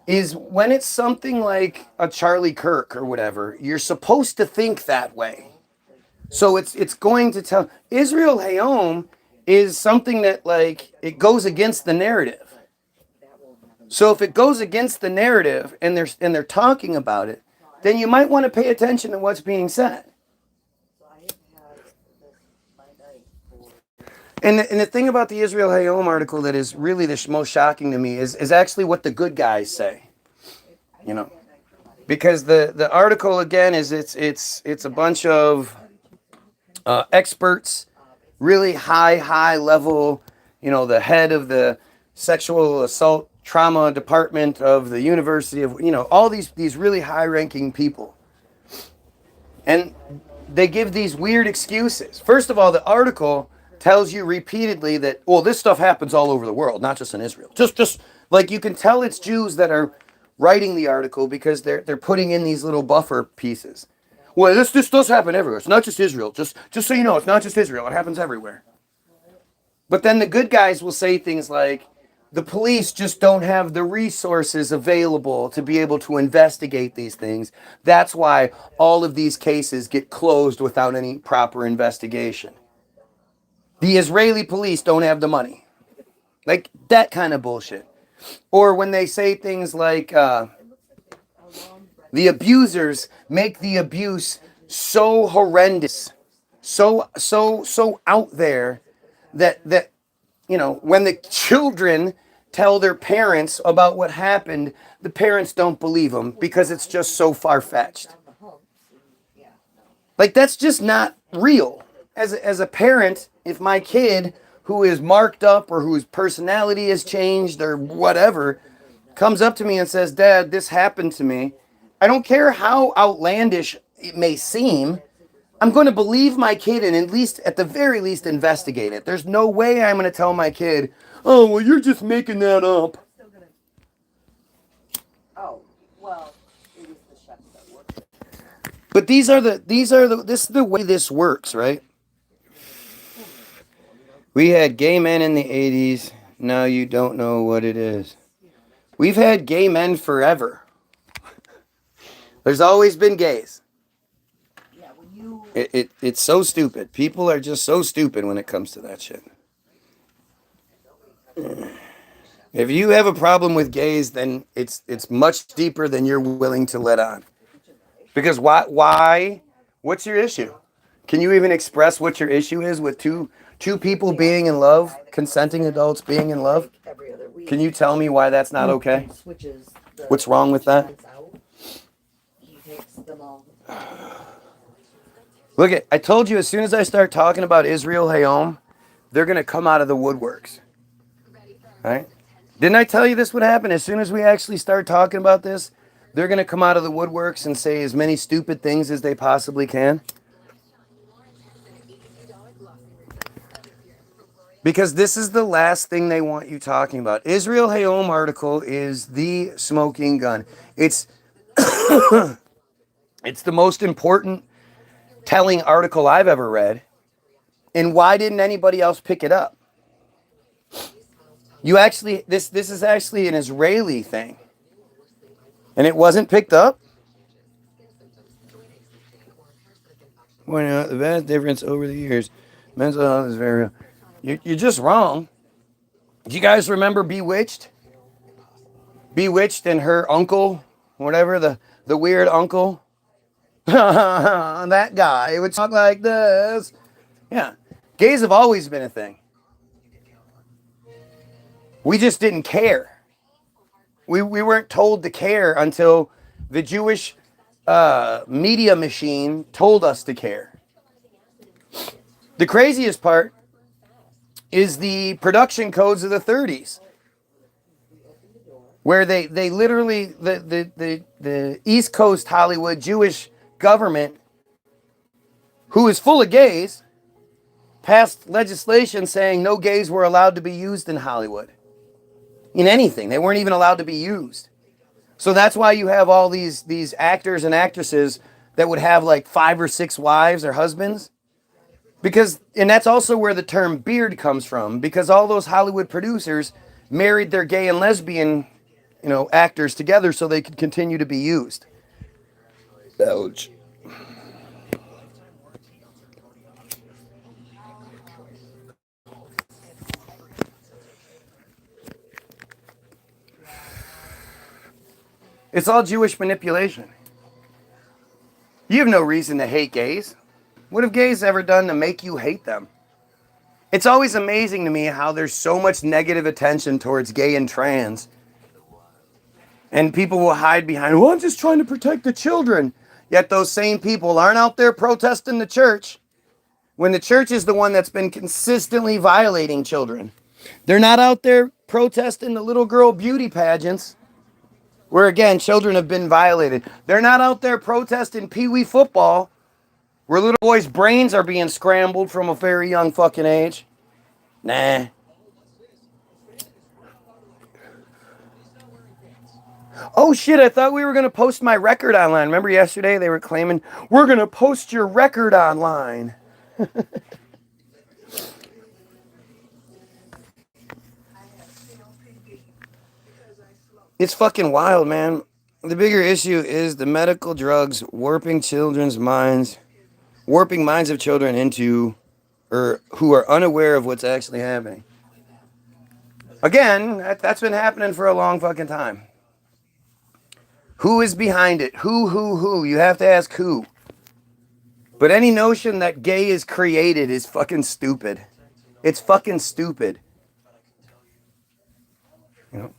is when it's something like a Charlie Kirk or whatever, you're supposed to think that way. So it's going to tell. Israel Hayom is something that, like, it goes against the narrative. So if it goes against the narrative and they're talking about it, then you might want to pay attention to what's being said. And the thing about the Israel Hayom article that is really the most shocking to me is actually what the good guys say. You know, because the article again is it's a bunch of experts, really high level. You know, the head of the sexual assault trauma department of the University of, you know, all these really high ranking people, and they give these weird excuses. First of all, the article tells you repeatedly that, well, this stuff happens all over the world, not just in Israel. Just like you can tell it's Jews that are writing the article because they're putting in these little buffer pieces. Well, this does happen everywhere. It's not just Israel. Just so you know, it's not just Israel. It happens everywhere. But then the good guys will say things like, the police just don't have the resources available to be able to investigate these things. That's why all of these cases get closed without any proper investigation. The Israeli police don't have the money. Like that kind of bullshit. Or when they say things like the abusers make the abuse so horrendous, so out there that you know, when the children tell their parents about what happened, the parents don't believe them because it's just so far-fetched. Like that's just not real. As a parent, if my kid who is marked up or whose personality has changed or whatever comes up to me and says, "Dad, this happened to me," I don't care how outlandish it may seem, I'm going to believe my kid and at the very least, investigate it. There's no way I'm going to tell my kid, "Oh, well, you're just making that up." Oh, well, it was the chef that worked. But this is the way this works, right? We had gay men in the 80s. Now you don't know what it is. We've had gay men forever. There's always been gays. Yeah, when you... It's so stupid. People are just so stupid when it comes to that shit. If you have a problem with gays, then it's much deeper than you're willing to let on. Because why? What's your issue? Can you even express what your issue is with two people being in love, consenting adults being in love? Every other week. Can you tell me why that's not okay? Switches the What's wrong with that? out. He takes them all. Look, I told you as soon as I start talking about Israel Hayom, they're going to come out of the woodworks. Right? Didn't I tell you this would happen? As soon as we actually start talking about this, they're going to come out of the woodworks and say as many stupid things as they possibly can. Because this is the last thing they want you talking about. Israel Hayom article is the smoking gun. It's it's the most important telling article I've ever read. And why didn't anybody else pick it up? This is actually an Israeli thing. And it wasn't picked up? Pointing out the vast difference over the years. Mental health is very real. You're just wrong. Do you guys remember Bewitched? Bewitched and her uncle, whatever, the weird uncle? That guy would talk like this. Yeah. Gays have always been a thing. We just didn't care. We weren't told to care until the Jewish media machine told us to care. The craziest part is the production codes of the 30s, where they literally, the East Coast Hollywood Jewish government, who is full of gays, passed legislation saying no gays were allowed to be used in Hollywood. In anything. They weren't even allowed to be used. So that's why you have all these actors and actresses that would have like 5 or 6 wives or husbands. And that's also where the term beard comes from, because all those Hollywood producers married their gay and lesbian, actors together so they could continue to be used. Ouch. It's all Jewish manipulation. You have no reason to hate gays. What have gays ever done to make you hate them? It's always amazing to me how there's so much negative attention towards gay and trans. And people will hide behind, "Well, I'm just trying to protect the children." Yet those same people aren't out there protesting the church when the church is the one that's been consistently violating children. They're not out there protesting the little girl beauty pageants, where again, children have been violated. They're not out there protesting Pee-wee football, where little boys' brains are being scrambled from a very young fucking age. Nah. Oh shit, I thought we were going to post my record online. Remember yesterday they were claiming, "We're going to post your record online." It's fucking wild, man. The bigger issue is the medical drugs warping children's minds, warping minds of children into, or who are unaware of what's actually happening. Again, that's been happening for a long fucking time. Who is behind it? Who? You have to ask who. But any notion that gay is created is fucking stupid. It's fucking stupid. You know?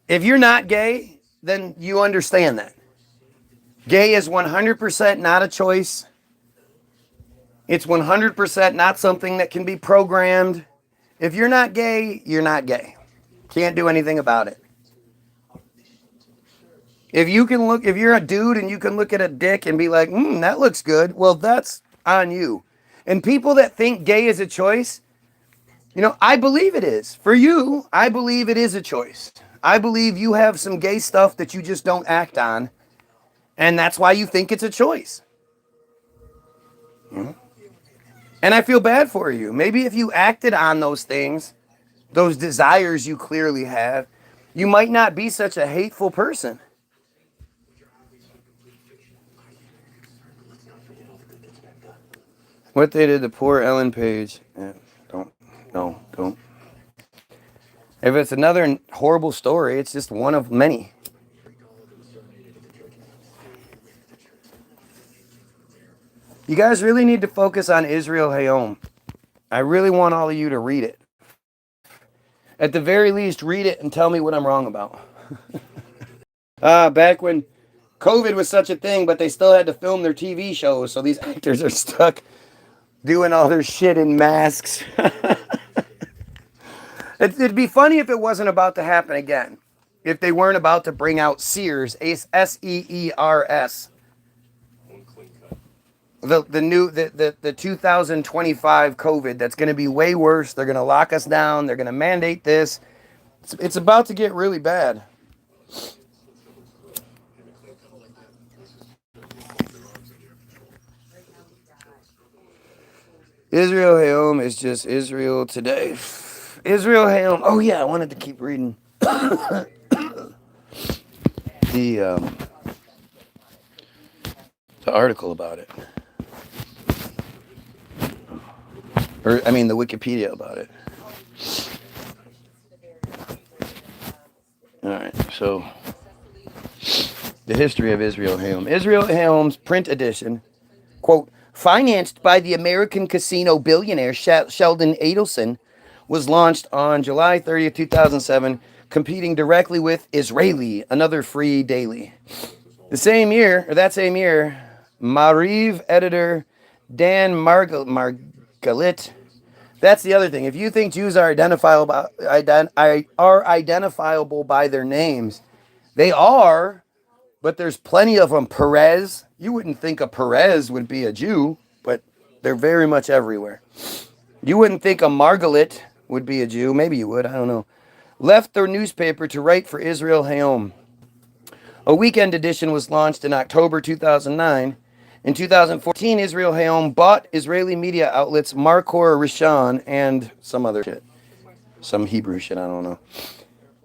If you're not gay, then you understand that. Gay is 100% not a choice. It's 100% not something that can be programmed. If you're not gay, you're not gay. Can't do anything about it. If you're a dude and you can look at a dick and be like, that looks good, well, that's on you. And people that think gay is a choice, I believe it is. For you, I believe it is a choice. I believe you have some gay stuff that you just don't act on, and that's why you think it's a choice. And I feel bad for you. Maybe if you acted on those things, those desires you clearly have, you might not be such a hateful person. What they did to poor Ellen Page. Don't. If it's another horrible story, it's just one of many. You guys really need to focus on Israel Hayom. I really want all of you to read it. At the very least, read it and tell me what I'm wrong about. Back when COVID was such a thing, but they still had to film their TV shows, so these actors are stuck doing all their shit in masks. It'd be funny if it wasn't about to happen again. If they weren't about to bring out Sears, S-E-E-R-S. The 2025 COVID that's going to be way worse. They're going to lock us down. They're going to mandate this. It's about to get really bad. Israel Hayom is just Israel today. Israel Hayom. Oh yeah, I wanted to keep reading the article about it. The Wikipedia about it. All right, so the history of Israel Hayom. Israel Hayom's print edition, quote, financed by the American casino billionaire Sheldon Adelson, was launched on July 30th, 2007, competing directly with Israeli, another free daily. That same year, Mariv editor Dan Margalit. That's the other thing. If you think Jews are identifiable by their names, they are, but there's plenty of them. Perez. You wouldn't think a Perez would be a Jew, but they're very much everywhere. You wouldn't think a Margalit would be a Jew. Maybe you would. I don't know. Left their newspaper to write for Israel Hayom. A weekend edition was launched in October 2009. In 2014, Israel Hayom bought Israeli media outlets Markor Rishon and some other shit. Some Hebrew shit, I don't know.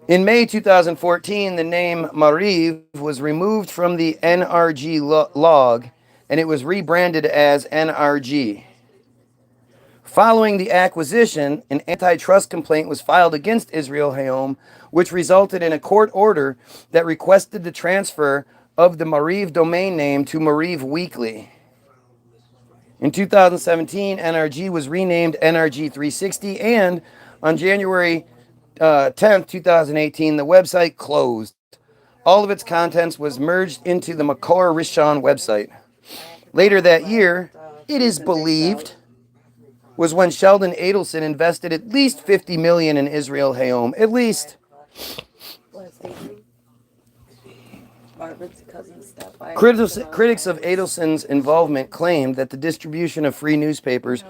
In May 2014, the name Mariv was removed from the NRG log, and it was rebranded as NRG. Following the acquisition, an antitrust complaint was filed against Israel Hayom, which resulted in a court order that requested the transfer of the Mariv domain name to Mariv Weekly. In 2017, NRG was renamed NRG 360, and on January 10th, 2018, the website closed. All of its contents was merged into the Makor Rishon website. Later that year, it is believed, was when Sheldon Adelson invested at least $50 million in Israel Hayom. At least. Critics of Adelson's involvement claimed that the distribution of free newspapers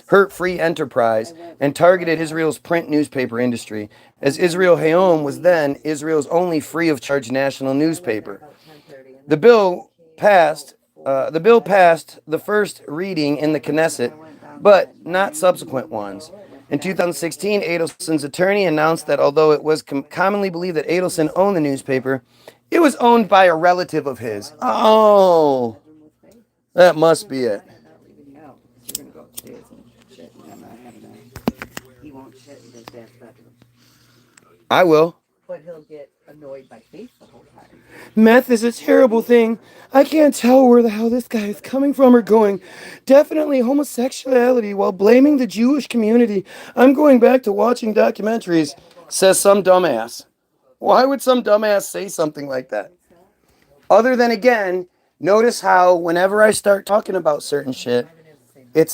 hurt free enterprise and targeted Israel's print newspaper industry, as Israel Hayom was then Israel's only free-of-charge national newspaper. The bill passed the first reading in the Knesset, but not subsequent ones. In 2016, Adelson's attorney announced that although it was commonly believed that Adelson owned the newspaper, it was owned by a relative of his. Oh, that must be it. I'm not leaving you out. You're gonna go upstairs and shit, and I'm not having that. He won't shit in his dad's bedroom. I will. But he'll get annoyed by Faith the whole time. Meth is a terrible thing. I can't tell where the hell this guy is coming from or going. Definitely homosexuality while blaming the Jewish community. I'm going back to watching documentaries, says some dumbass. Why would some dumbass say something like that? Other than, again, notice how whenever I start talking about certain shit,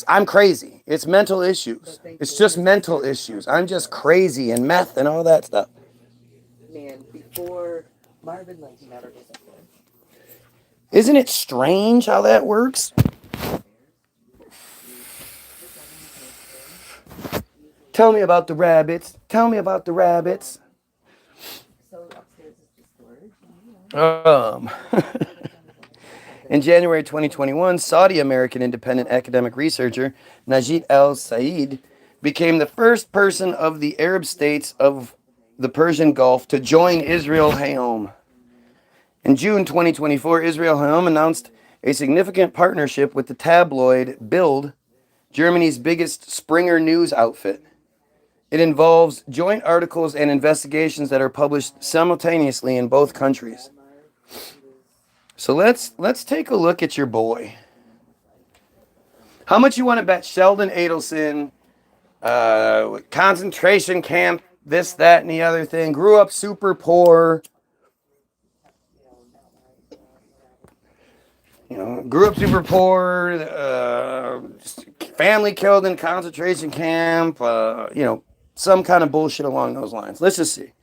I'm crazy. It's mental issues. It's just mental issues. I'm just crazy and meth and all that stuff. Man, before Marvin, like, never disappeared. Isn't it strange how that works? Tell me about the rabbits. Tell me about the rabbits. So upstairs is just storage. In January 2021, Saudi-American independent academic researcher Najid al-Said became the first person of the Arab states of the Persian Gulf to join Israel Hayom. In June 2024, Israel Hayom announced a significant partnership with the tabloid Bild, Germany's biggest Springer news outfit. It involves joint articles and investigations that are published simultaneously in both countries. So let's take a look at your boy. How much you want to bet Sheldon Adelson, concentration camp, this, that, and the other thing, grew up super poor, family killed in concentration camp, some kind of bullshit along those lines. Let's just see.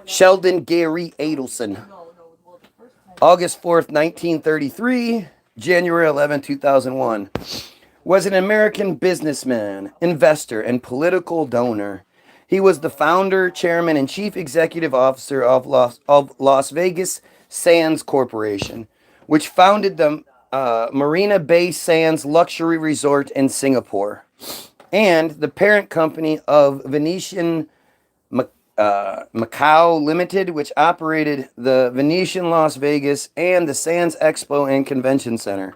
Sheldon Gary Adelson. August 4th, 1933, January 11, 2001. Was an American businessman, investor, and political donor. He was the founder, chairman, and chief executive officer of Las Vegas Sands Corporation, which founded the Marina Bay Sands luxury resort in Singapore, and the parent company of Venetian Macau Limited, which operated the Venetian Las Vegas and the Sands Expo and Convention Center.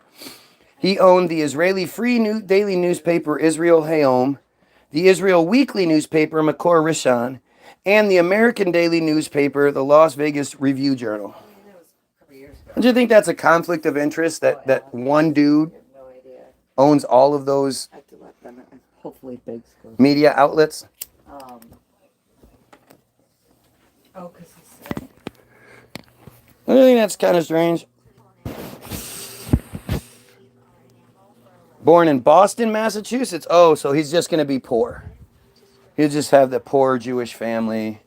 He owned the Israeli free daily newspaper Israel Hayom, the Israel weekly newspaper Makor Rishon, and the American daily newspaper, the Las Vegas Review Journal. Don't you think that's a conflict of interest that one dude owns all of those media outlets? Because he's sick. I think that's kind of strange. Born in Boston, Massachusetts. Oh, so he's just going to be poor. He'll just have the poor Jewish family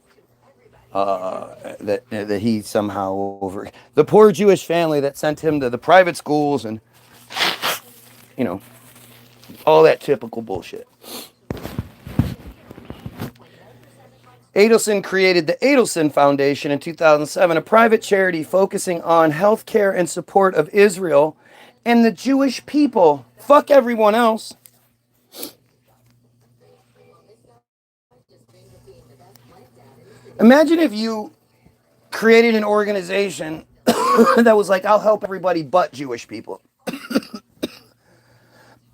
that he somehow over. The poor Jewish family that sent him to the private schools and, all that typical bullshit. Adelson created the Adelson Foundation in 2007, a private charity focusing on health care and support of Israel and the Jewish people. Fuck everyone else. Imagine if you created an organization that was like, I'll help everybody but Jewish people.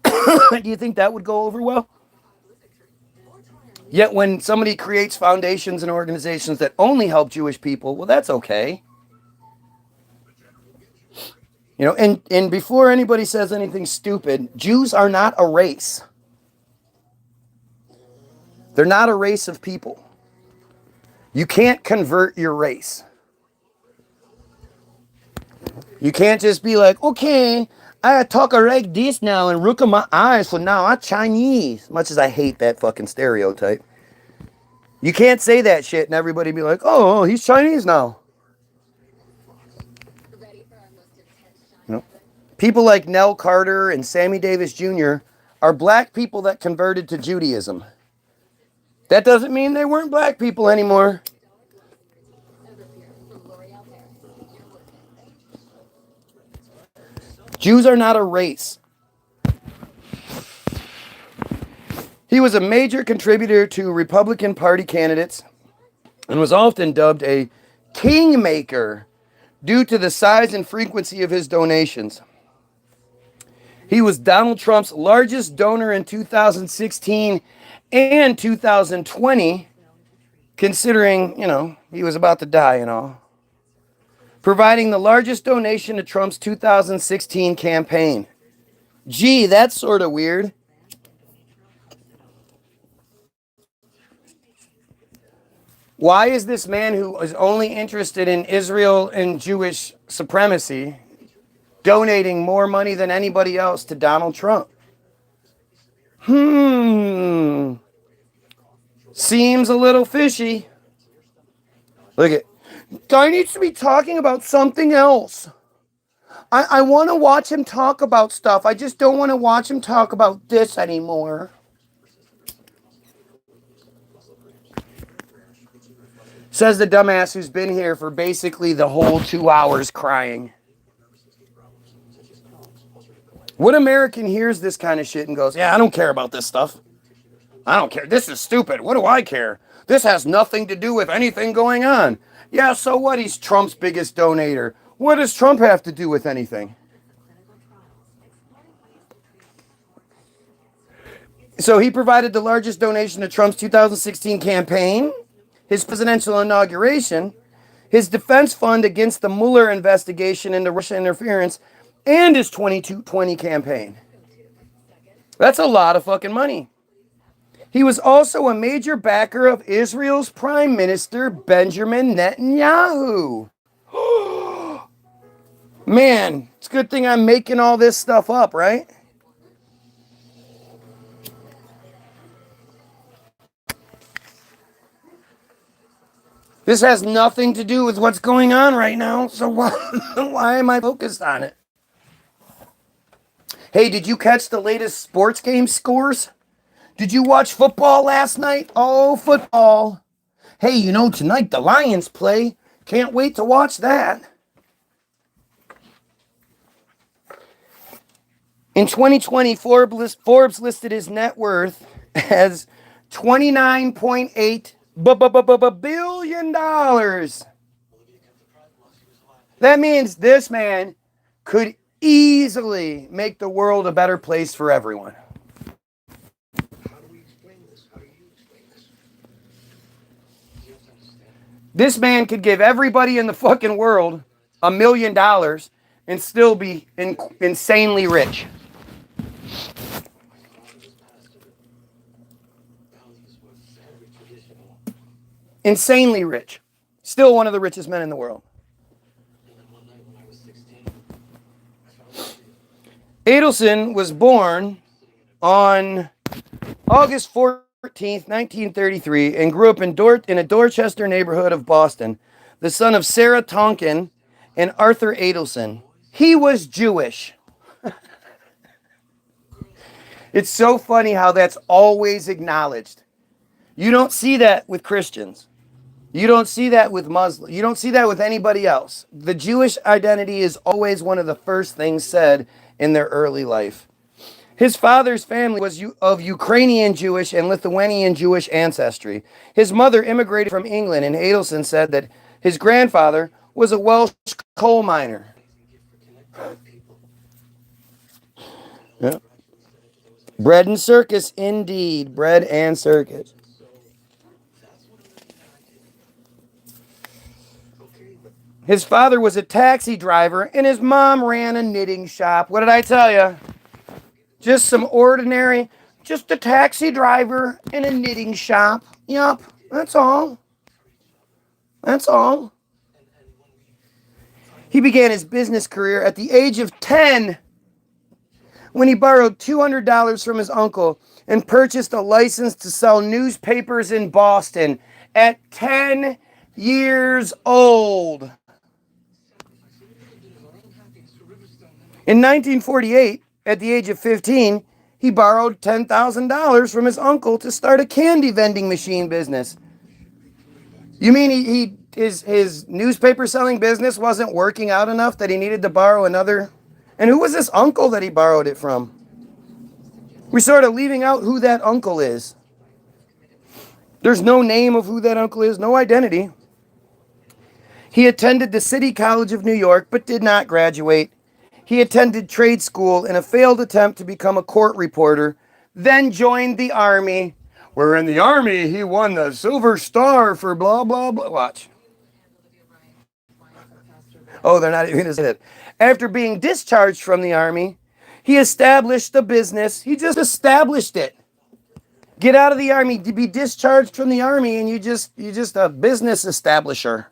Do you think that would go over well? Yet when somebody creates foundations and organizations that only help Jewish people, well, that's okay. And before anybody says anything stupid, Jews are not a race. They're not a race of people. You can't convert your race. You can't just be like, okay, I talk like this now and look at my eyes, so now I'm Chinese. Much as I hate that fucking stereotype. You can't say that shit and everybody be like, oh, he's Chinese now. People like Nell Carter and Sammy Davis Jr. are black people that converted to Judaism. That doesn't mean they weren't black people anymore. Jews are not a race. He was a major contributor to Republican Party candidates and was often dubbed a kingmaker due to the size and frequency of his donations. He was Donald Trump's largest donor in 2016 and 2020, considering, he was about to die and all, providing the largest donation to Trump's 2016 campaign. Gee, that's sort of weird. Why is this man who is only interested in Israel and Jewish supremacy donating more money than anybody else to Donald Trump? Seems a little fishy. Look at, guy needs to be talking about something else. I want to watch him talk about stuff. I just don't want to watch him talk about this anymore. Says the dumbass who's been here for basically the whole 2 hours crying. What American hears this kind of shit and goes, yeah, I don't care about this stuff. I don't care. This is stupid. What do I care? This has nothing to do with anything going on. Yeah, so what? He's Trump's biggest donator. What does Trump have to do with anything? So he provided the largest donation to Trump's 2016 campaign, his presidential inauguration, his defense fund against the Mueller investigation into Russia interference, and his 2020 campaign. That's a lot of fucking money. He was also a major backer of Israel's Prime Minister Benjamin Netanyahu. Man, it's a good thing I'm making all this stuff up, right? This has nothing to do with what's going on right now, so why am I focused on it? Hey, did you catch the latest sports game scores? Did you watch football last night? Oh, football. Hey, tonight the Lions play. Can't wait to watch that. In 2020, Forbes listed his net worth as $29.8 billion. That means this man could easily make the world a better place for everyone. This man could give everybody in the fucking world $1 million and still be insanely rich. Insanely rich. Still one of the richest men in the world. Adelson was born on August 14th, 1933, and grew up in a Dorchester neighborhood of Boston, the son of Sarah Tonkin and Arthur Adelson. He was Jewish. It's so funny how that's always acknowledged. You don't see that with Christians. You don't see that with Muslims. You don't see that with anybody else. The Jewish identity is always one of the first things said in their early life. His father's family was of Ukrainian Jewish and Lithuanian Jewish ancestry. His mother immigrated from England, and Adelson said that his grandfather was a Welsh coal miner. Yeah. Bread and circus, indeed. Bread and circus. His father was a taxi driver, and his mom ran a knitting shop. What did I tell you? Just some ordinary, just a taxi driver and a knitting shop. Yup, that's all. That's all. He began his business career at the age of 10 when he borrowed $200 from his uncle and purchased a license to sell newspapers in Boston at 10 years old. In 1948, at the age of 15, he borrowed $10,000 from his uncle to start a candy vending machine business. You mean his newspaper selling business wasn't working out enough that he needed to borrow another? And who was this uncle that he borrowed it from? We're sort of leaving out who that uncle is. There's no name of who that uncle is, no identity. He attended the City College of New York, but did not graduate. He attended trade school in a failed attempt to become a court reporter, then joined the Army, where in the Army he won the Silver Star for blah, blah, blah. Watch. Oh, they're not even going to say that. After being discharged from the Army, he established a business. He just established it. Get out of the Army, to be discharged from the Army, and you're just a business establisher.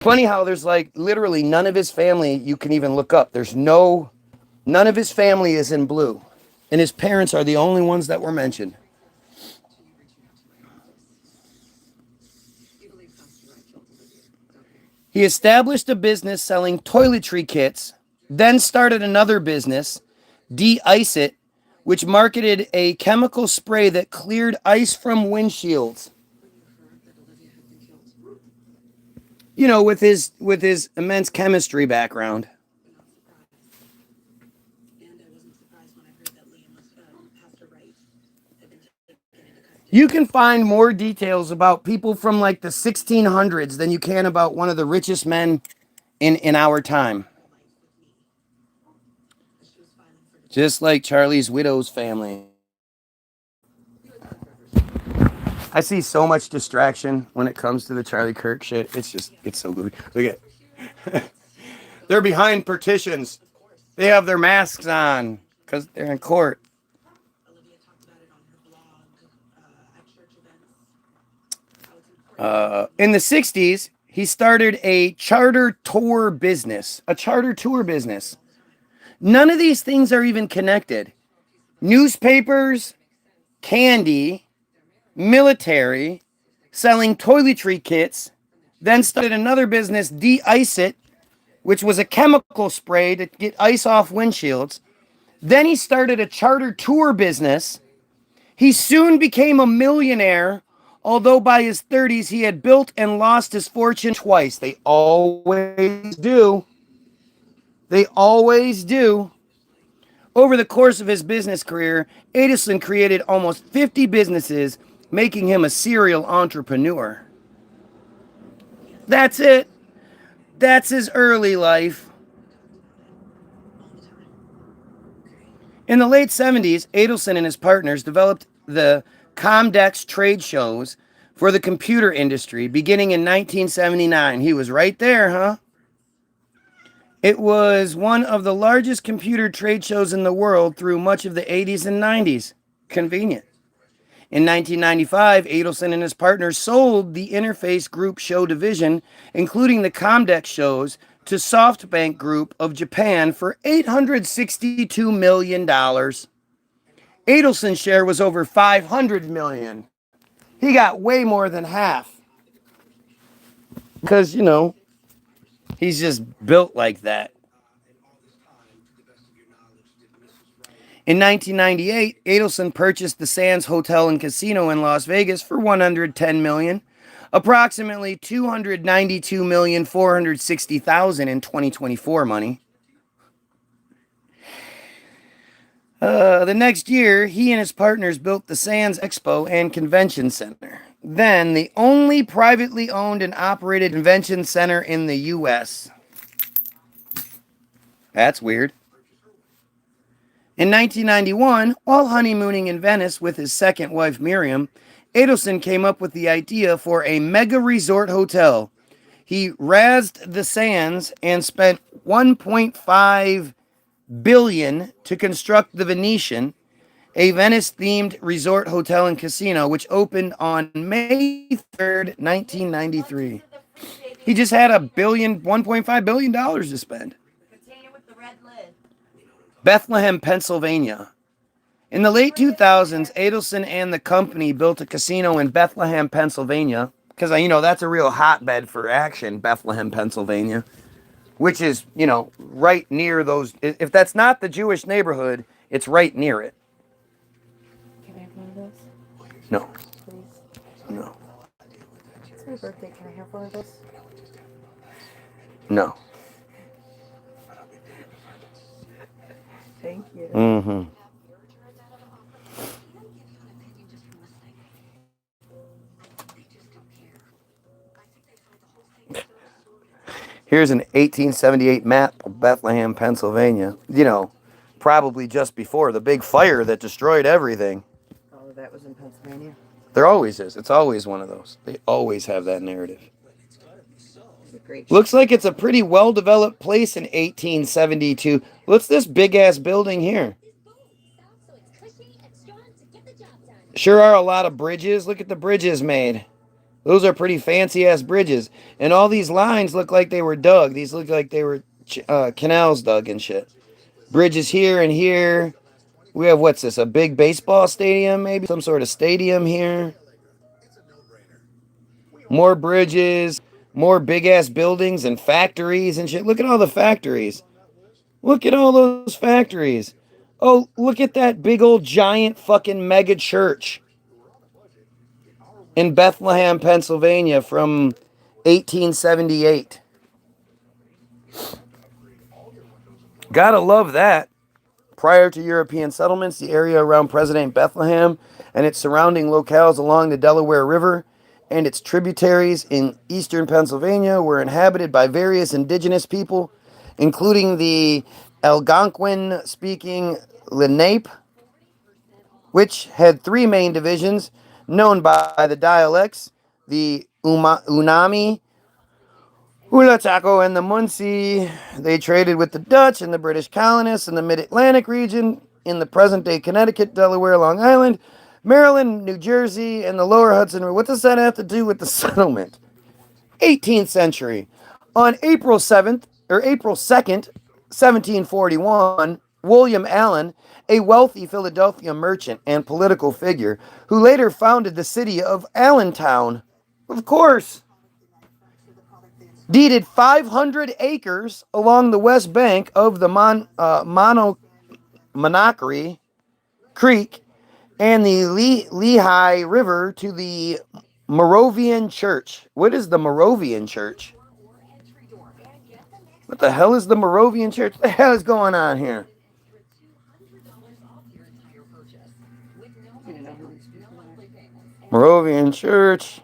Funny how there's like literally none of his family you can even look up. None of his family is in blue. And his parents are the only ones that were mentioned. He established a business selling toiletry kits, then started another business, De-Ice-It, which marketed a chemical spray that cleared ice from windshields. You know, with his immense chemistry background. You can find more details about people from like the 1600s than you can about one of the richest men in our time. Just like Charlie's widow's family. I see so much distraction when it comes to the Charlie Kirk shit. It's so good. Look at they're behind partitions. They have their masks on because they're in court. In the 60s, he started a charter tour business. None of these things are even connected. Newspapers, candy, military, selling toiletry kits, then started another business, De-Ice-It, which was a chemical spray to get ice off windshields. Then he started a charter tour business. He soon became a millionaire, although by his 30s he had built and lost his fortune twice. They always do. They always do. Over the course of his business career, Adelson created almost 50 businesses, making him a serial entrepreneur. That's it. That's his early life. In the late 70s, Adelson and his partners developed the Comdex trade shows for the computer industry beginning in 1979. He was right there, huh? It was one of the largest computer trade shows in the world through much of the 80s and 90s. Convenient. In 1995, Adelson and his partners sold the Interface Group show division, including the Comdex shows, to SoftBank Group of Japan for $862 million. Adelson's share was over $500 million. He got way more than half. Because, you know, he's just built like that. In 1998, Adelson purchased the Sands Hotel and Casino in Las Vegas for $110 million, approximately $292,460,000 in 2024 money. The next year, he and his partners built the Sands Expo and Convention Center, then the only privately owned and operated convention center in the U.S. That's weird. In 1991, while honeymooning in Venice with his second wife Miriam, Adelson came up with the idea for a mega resort hotel. He razzed the Sands and spent $1.5 billion to construct the Venetian, a Venice-themed resort hotel and casino, which opened on May 3rd, 1993. He just had $1.5 billion to spend. Bethlehem, Pennsylvania. In the late 2000s, Adelson and the company built a casino in Bethlehem, Pennsylvania, because, you know, that's a real hotbed for action, Bethlehem, Pennsylvania, which is, you know, right near those. If that's not the Jewish neighborhood, it's right near it. Can I have one of those? No, please? no, It's my birthday. Can I have one of those? no. Thank you. Mm-hmm. Here's an 1878 map of Bethlehem, Pennsylvania. You know, probably just before the big fire that destroyed everything. Oh, that was in Pennsylvania. There always is. It's always one of those. They always have that narrative. It's a great Looks like it's a pretty well-developed place in 1872. What's this big-ass building here? Sure are a lot of bridges. Look at the bridges made. Those are pretty fancy-ass bridges. And all these lines look like they were dug. These look like they were canals dug and shit. Bridges here and here. We have, what's this, a big baseball stadium maybe? Some sort of stadium here. More bridges. More big-ass buildings and factories and shit. Look at all the factories. Look at all those factories. Oh, look at that big old giant fucking mega church in Bethlehem, Pennsylvania from 1878. Gotta love that. Prior to European settlements, the area around present-day Bethlehem and its surrounding locales along the Delaware River and its tributaries in eastern Pennsylvania were inhabited by various indigenous people, including the Algonquin-speaking Lenape, which had three main divisions known by the dialects, the Unami, Ulataco, and the Munsee. They traded with the Dutch and the British colonists in the mid-Atlantic region in the present-day Connecticut, Delaware, Long Island, Maryland, New Jersey, and the lower Hudson River. What does that have to do with the settlement? 18th century. On April 2nd, 1741, William Allen, a wealthy Philadelphia merchant and political figure, who later founded the city of Allentown, of course, deeded 500 acres along the west bank of the Monocacy Creek and the Lehigh River to the Moravian Church. What is the Moravian Church? What the hell is the Moravian Church? What the hell is going on here? Moravian Church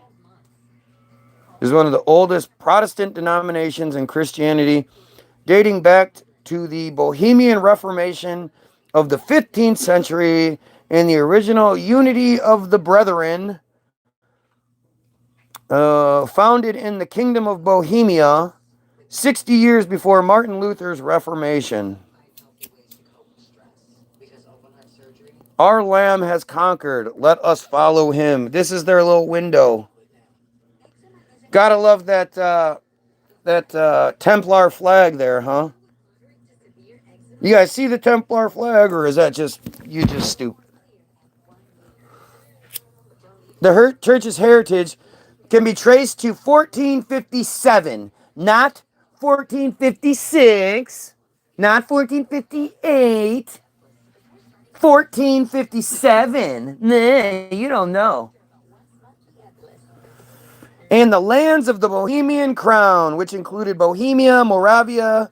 is one of the oldest Protestant denominations in Christianity, dating back to the Bohemian Reformation of the 15th century and the original Unity of the Brethren, founded in the Kingdom of Bohemia 60 years before Martin Luther's Reformation. Our Lamb has conquered. Let us follow him. This is their little window. Gotta love that Templar flag there, huh? You guys see the Templar flag, or is that just you just stupid? The church's heritage can be traced to 1457, not 1456, not 1458, 1457. Nah, you don't know. And the lands of the Bohemian crown, which included Bohemia, Moravia,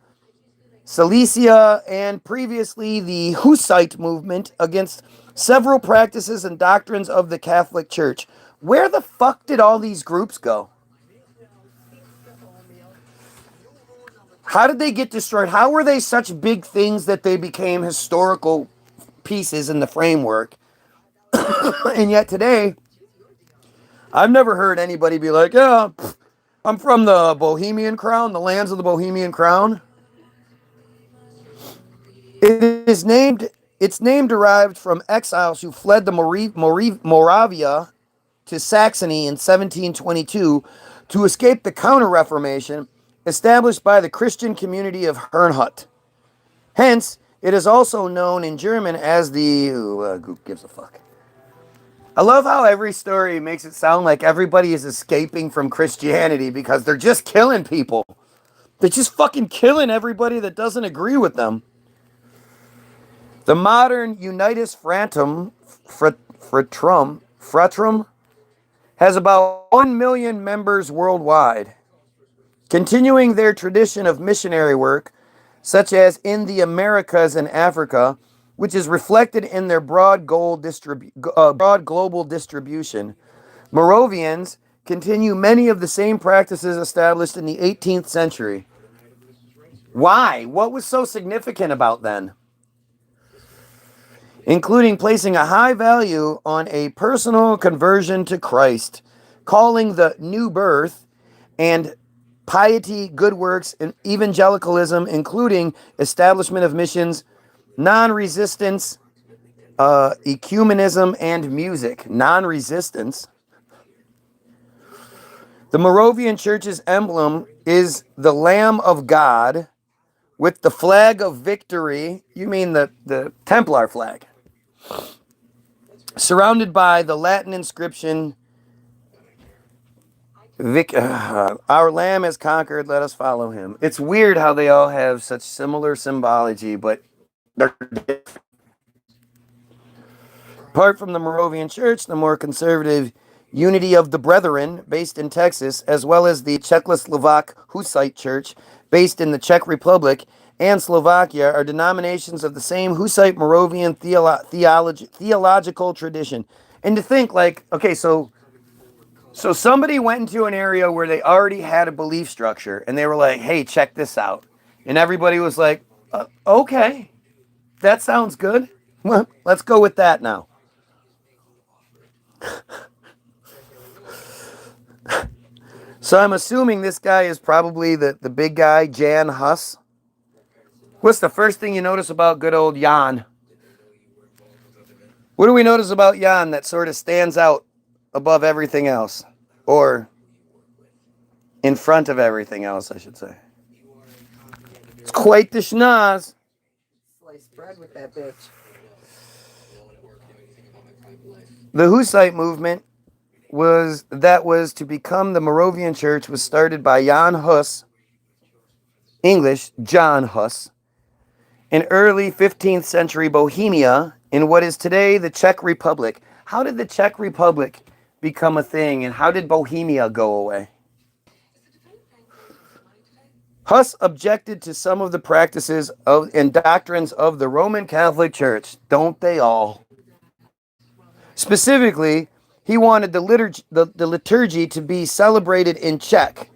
Silesia, and previously the Hussite movement against several practices and doctrines of the Catholic Church. Where the fuck did all these groups go? How did they get destroyed? How were they such big things that they became historical pieces in the framework? And yet today, I've never heard anybody be like, yeah, I'm from the Bohemian Crown, the lands of the Bohemian Crown. Its name derived from exiles who fled the Moravia to Saxony in 1722 to escape the Counter-Reformation established by the Christian community of Herrnhut. Hence, it is also known in German as the... who gives a fuck? I love how every story makes it sound like everybody is escaping from Christianity because they're just killing people. They're just fucking killing everybody that doesn't agree with them. The modern Unitas Fratrum Fratrum, has about 1 million members worldwide, continuing their tradition of missionary work, such as in the Americas and Africa, which is reflected in their broad global distribution. Moravians continue many of the same practices established in the 18th century. Why? What was so significant about them? Including placing a high value on a personal conversion to Christ, calling the new birth, and piety, good works, and evangelicalism, including establishment of missions, non-resistance, ecumenism, and music. Non-resistance. The Moravian Church's emblem is the Lamb of God with the flag of victory. You mean the Templar flag. Surrounded by the Latin inscription, our Lamb has conquered, let us follow him. It's weird how they all have such similar symbology, but they're different. Apart from the Moravian Church, the more conservative Unity of the Brethren, based in Texas, as well as the Czechoslovak Hussite Church, based in the Czech Republic and Slovakia, are denominations of the same Hussite Moravian theological tradition. And to think, like, okay, so somebody went into an area where they already had a belief structure, and they were like, hey, check this out. And everybody was like, okay, that sounds good. Well, let's go with that now. So I'm assuming this guy is probably the big guy, Jan Hus. What's the first thing you notice about good old Jan? What do we notice about Jan that sort of stands out above everything else? Or in front of everything else, I should say. It's quite the schnoz. Sliced bread with that bitch. The Hussite movement was to become the Moravian Church was started by Jan Hus, English, John Hus, in early 15th century Bohemia, in what is today the Czech Republic. How did the Czech Republic become a thing, and how did Bohemia go away? Hus objected to some of the practices and doctrines of the Roman Catholic Church. Don't they all? Specifically, he wanted the liturgy to be celebrated in Czech.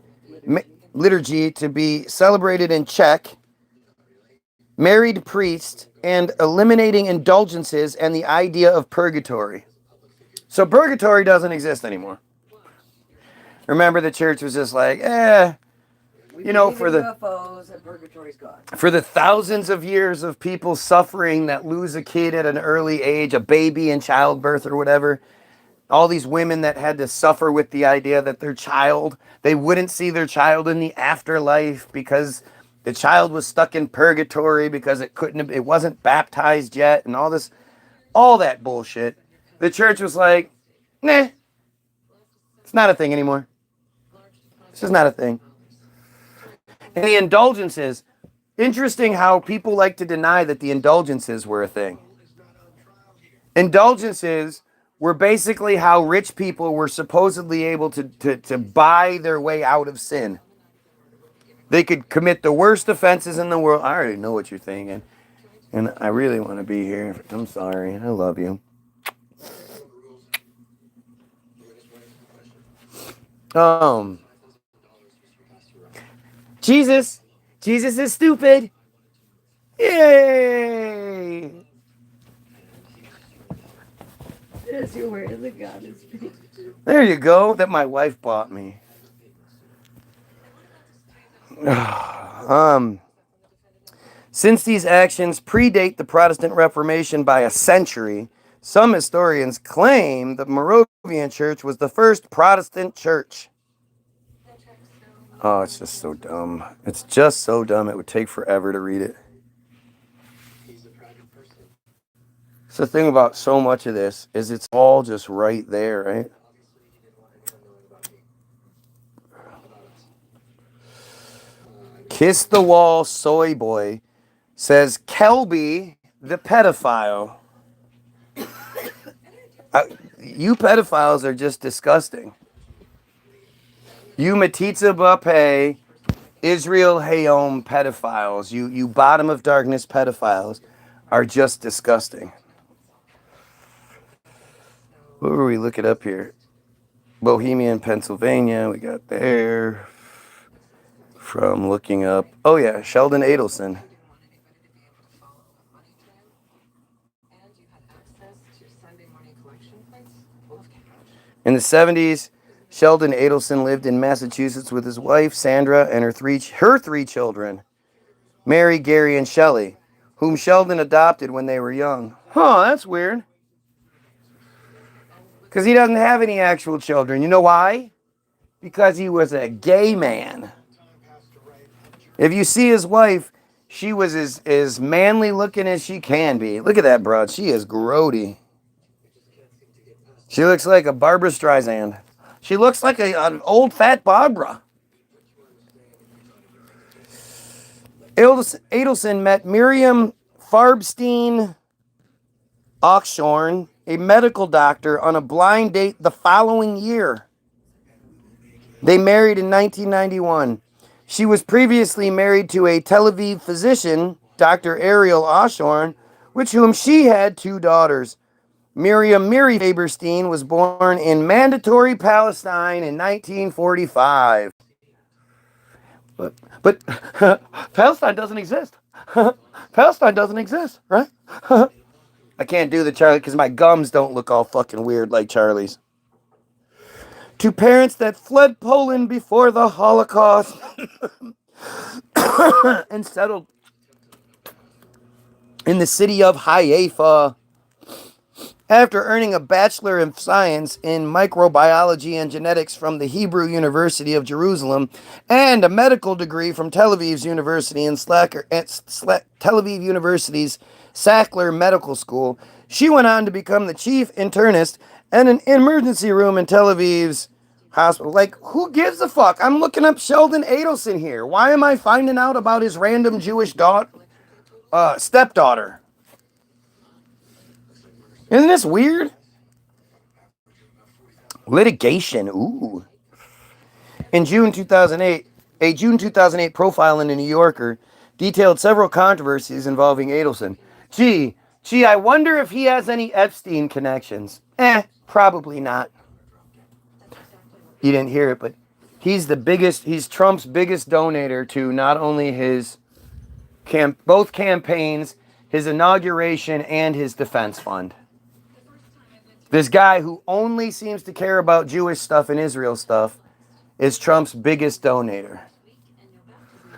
Married priest, and eliminating indulgences and the idea of purgatory. So purgatory doesn't exist anymore. Remember, the church was just like, for the UFOs and purgatory's gone. For the thousands of years of people suffering that lose a kid at an early age, a baby in childbirth or whatever, all these women that had to suffer with the idea that they wouldn't see their child in the afterlife because the child was stuck in purgatory because it wasn't baptized yet, and all that bullshit. The church was like, nah, it's not a thing anymore. This is not a thing. And the indulgences, interesting how people like to deny that the indulgences were a thing. Indulgences were basically how rich people were supposedly able to buy their way out of sin. They could commit the worst offenses in the world. I already know what you're thinking. And I really want to be here. I'm sorry. I love you. Jesus is stupid. Yay! Yes, you're wearing the goddess feet. There you go. That my wife bought me. Since these actions predate the Protestant Reformation by a century, some historians claim the Moravian Church was the first Protestant church. Oh, it's just so dumb. It's just so dumb. It would take forever to read it. So the thing about so much of this is it's all just right there, right? Kiss the Wall Soy Boy says Kelby the pedophile. you pedophiles are just disgusting. You Matitza Bape, Israel Hayom pedophiles, you bottom of darkness pedophiles are just disgusting. What were we looking up here? Bohemian, Pennsylvania, we got there. From looking up, oh yeah, Sheldon Adelson. In the 70s, Sheldon Adelson lived in Massachusetts with his wife, Sandra, and her three children, Mary, Gary, and Shelley, whom Sheldon adopted when they were young. Huh, that's weird. Because he doesn't have any actual children. You know why? Because he was a gay man. If you see his wife, she was as manly looking as she can be. Look at that broad. She is grody. She looks like a Barbra Streisand. She looks like an old fat Barbara. Adelson met Miriam Farbstein Oxshorn, a medical doctor, on a blind date the following year. They married in 1991. She was previously married to a Tel Aviv physician, Dr. Ariel Oshorn, with whom she had 2 daughters. Miriam Miri Faberstein was born in Mandatory Palestine in 1945. But Palestine doesn't exist. Palestine doesn't exist, right? I can't do the Charlie because my gums don't look all fucking weird like Charlie's. To parents that fled Poland before the Holocaust and settled in the city of Haifa. After earning a Bachelor of Science in Microbiology and Genetics from the Hebrew University of Jerusalem and a medical degree from Tel Aviv's University and Tel Aviv University's Sackler Medical School, she went on to become the chief internist and an emergency room in Tel Aviv's hospital. Like, who gives a fuck? I'm looking up Sheldon Adelson here. Why am I finding out about his random Jewish stepdaughter? Isn't this weird? Litigation. Ooh. In June 2008, a June 2008 profile in the New Yorker detailed several controversies involving Adelson. Gee, I wonder if he has any Epstein connections. Probably not. You didn't hear it, but he's Trump's biggest donator to not only his both campaigns, his inauguration, and his defense fund. This guy who only seems to care about Jewish stuff and Israel stuff is Trump's biggest donator.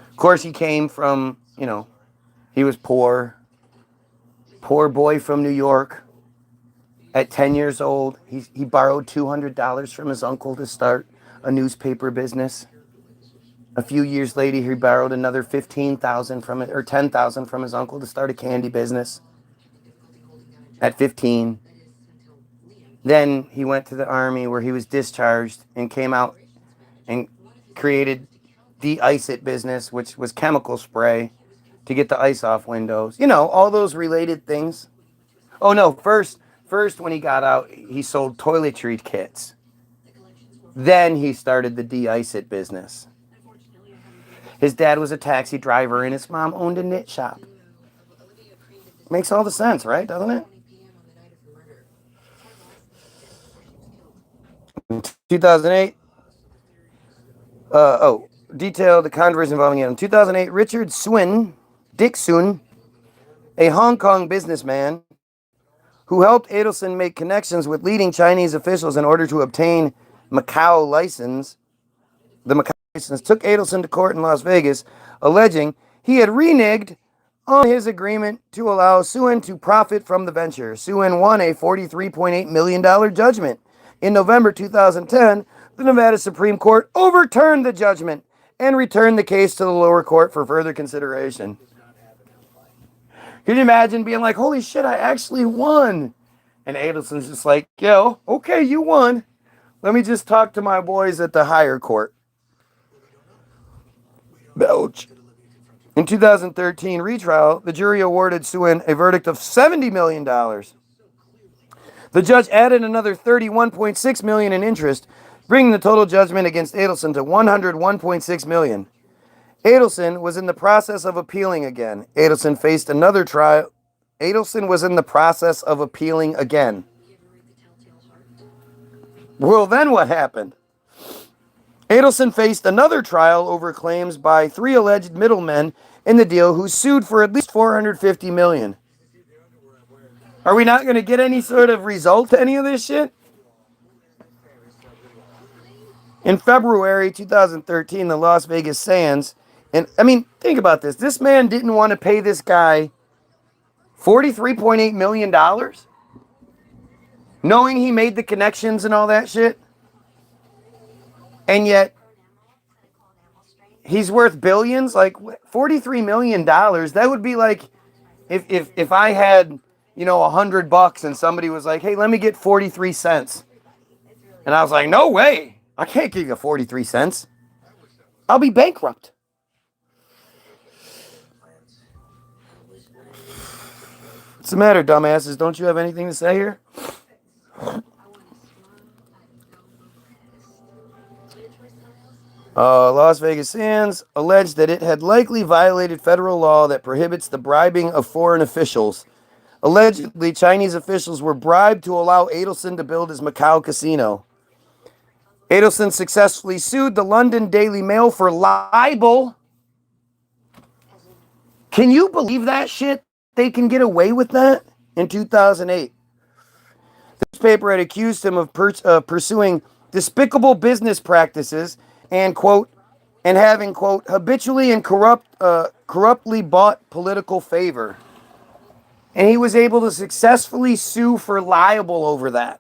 Of course, he came from, he was poor boy from New York. At 10 years old, he borrowed $200 from his uncle to start a newspaper business. A few years later, he borrowed another $10,000 from his uncle to start a candy business. At 15. Then he went to the army where he was discharged and came out and created the ice-it business, which was chemical spray to get the ice off windows. All those related things. Oh no, first when he got out, he sold toiletry kits. Then he started the de-ice-it business. His dad was a taxi driver and his mom owned a knit shop. Makes all the sense, right? Doesn't it? 2008. Detailed the controversy involving him. In 2008, Richard Dick Swin, a Hong Kong businessman who helped Adelson make connections with leading Chinese officials in order to obtain the Macau license, took Adelson to court in Las Vegas, alleging he had reneged on his agreement to allow Swin to profit from the venture. Swin won a $43.8 million judgment. In November 2010, the Nevada Supreme Court overturned the judgment and returned the case to the lower court for further consideration. Can you imagine being like, holy shit, I actually won? And Adelson's just like, yo, okay, you won. Let me just talk to my boys at the higher court. Belch. In 2013 retrial, the jury awarded Swin a verdict of $70 million. The judge added another $31.6 million in interest, bringing the total judgment against Adelson to $101.6 million. Adelson was in the process of appealing again. Adelson faced another trial. Adelson was in the process of appealing again. Well, then what happened? Adelson faced another trial over claims by 3 alleged middlemen in the deal who sued for at least $450 million. Are we not going to get any sort of result to any of this shit? In February 2013, the Las Vegas Sands, and I mean, think about this. This man didn't want to pay this guy $43.8 million, knowing he made the connections and all that shit. And yet, he's worth billions. Like, $43 million, that would be like if I had, you know, $100 and somebody was like, hey, let me get 43 cents. And I was like, no way. I can't give you 43 cents. I'll be bankrupt. What's the matter, dumbasses? Don't you have anything to say here? Las Vegas Sands alleged that it had likely violated federal law that prohibits the bribing of foreign officials. Allegedly, Chinese officials were bribed to allow Adelson to build his Macau casino. Adelson successfully sued the London Daily Mail for libel. Can you believe that shit? They can get away with that? In 2008. The newspaper had accused him of pursuing despicable business practices and, quote, and having, quote, habitually and corruptly bought political favor. And he was able to successfully sue for libel over that.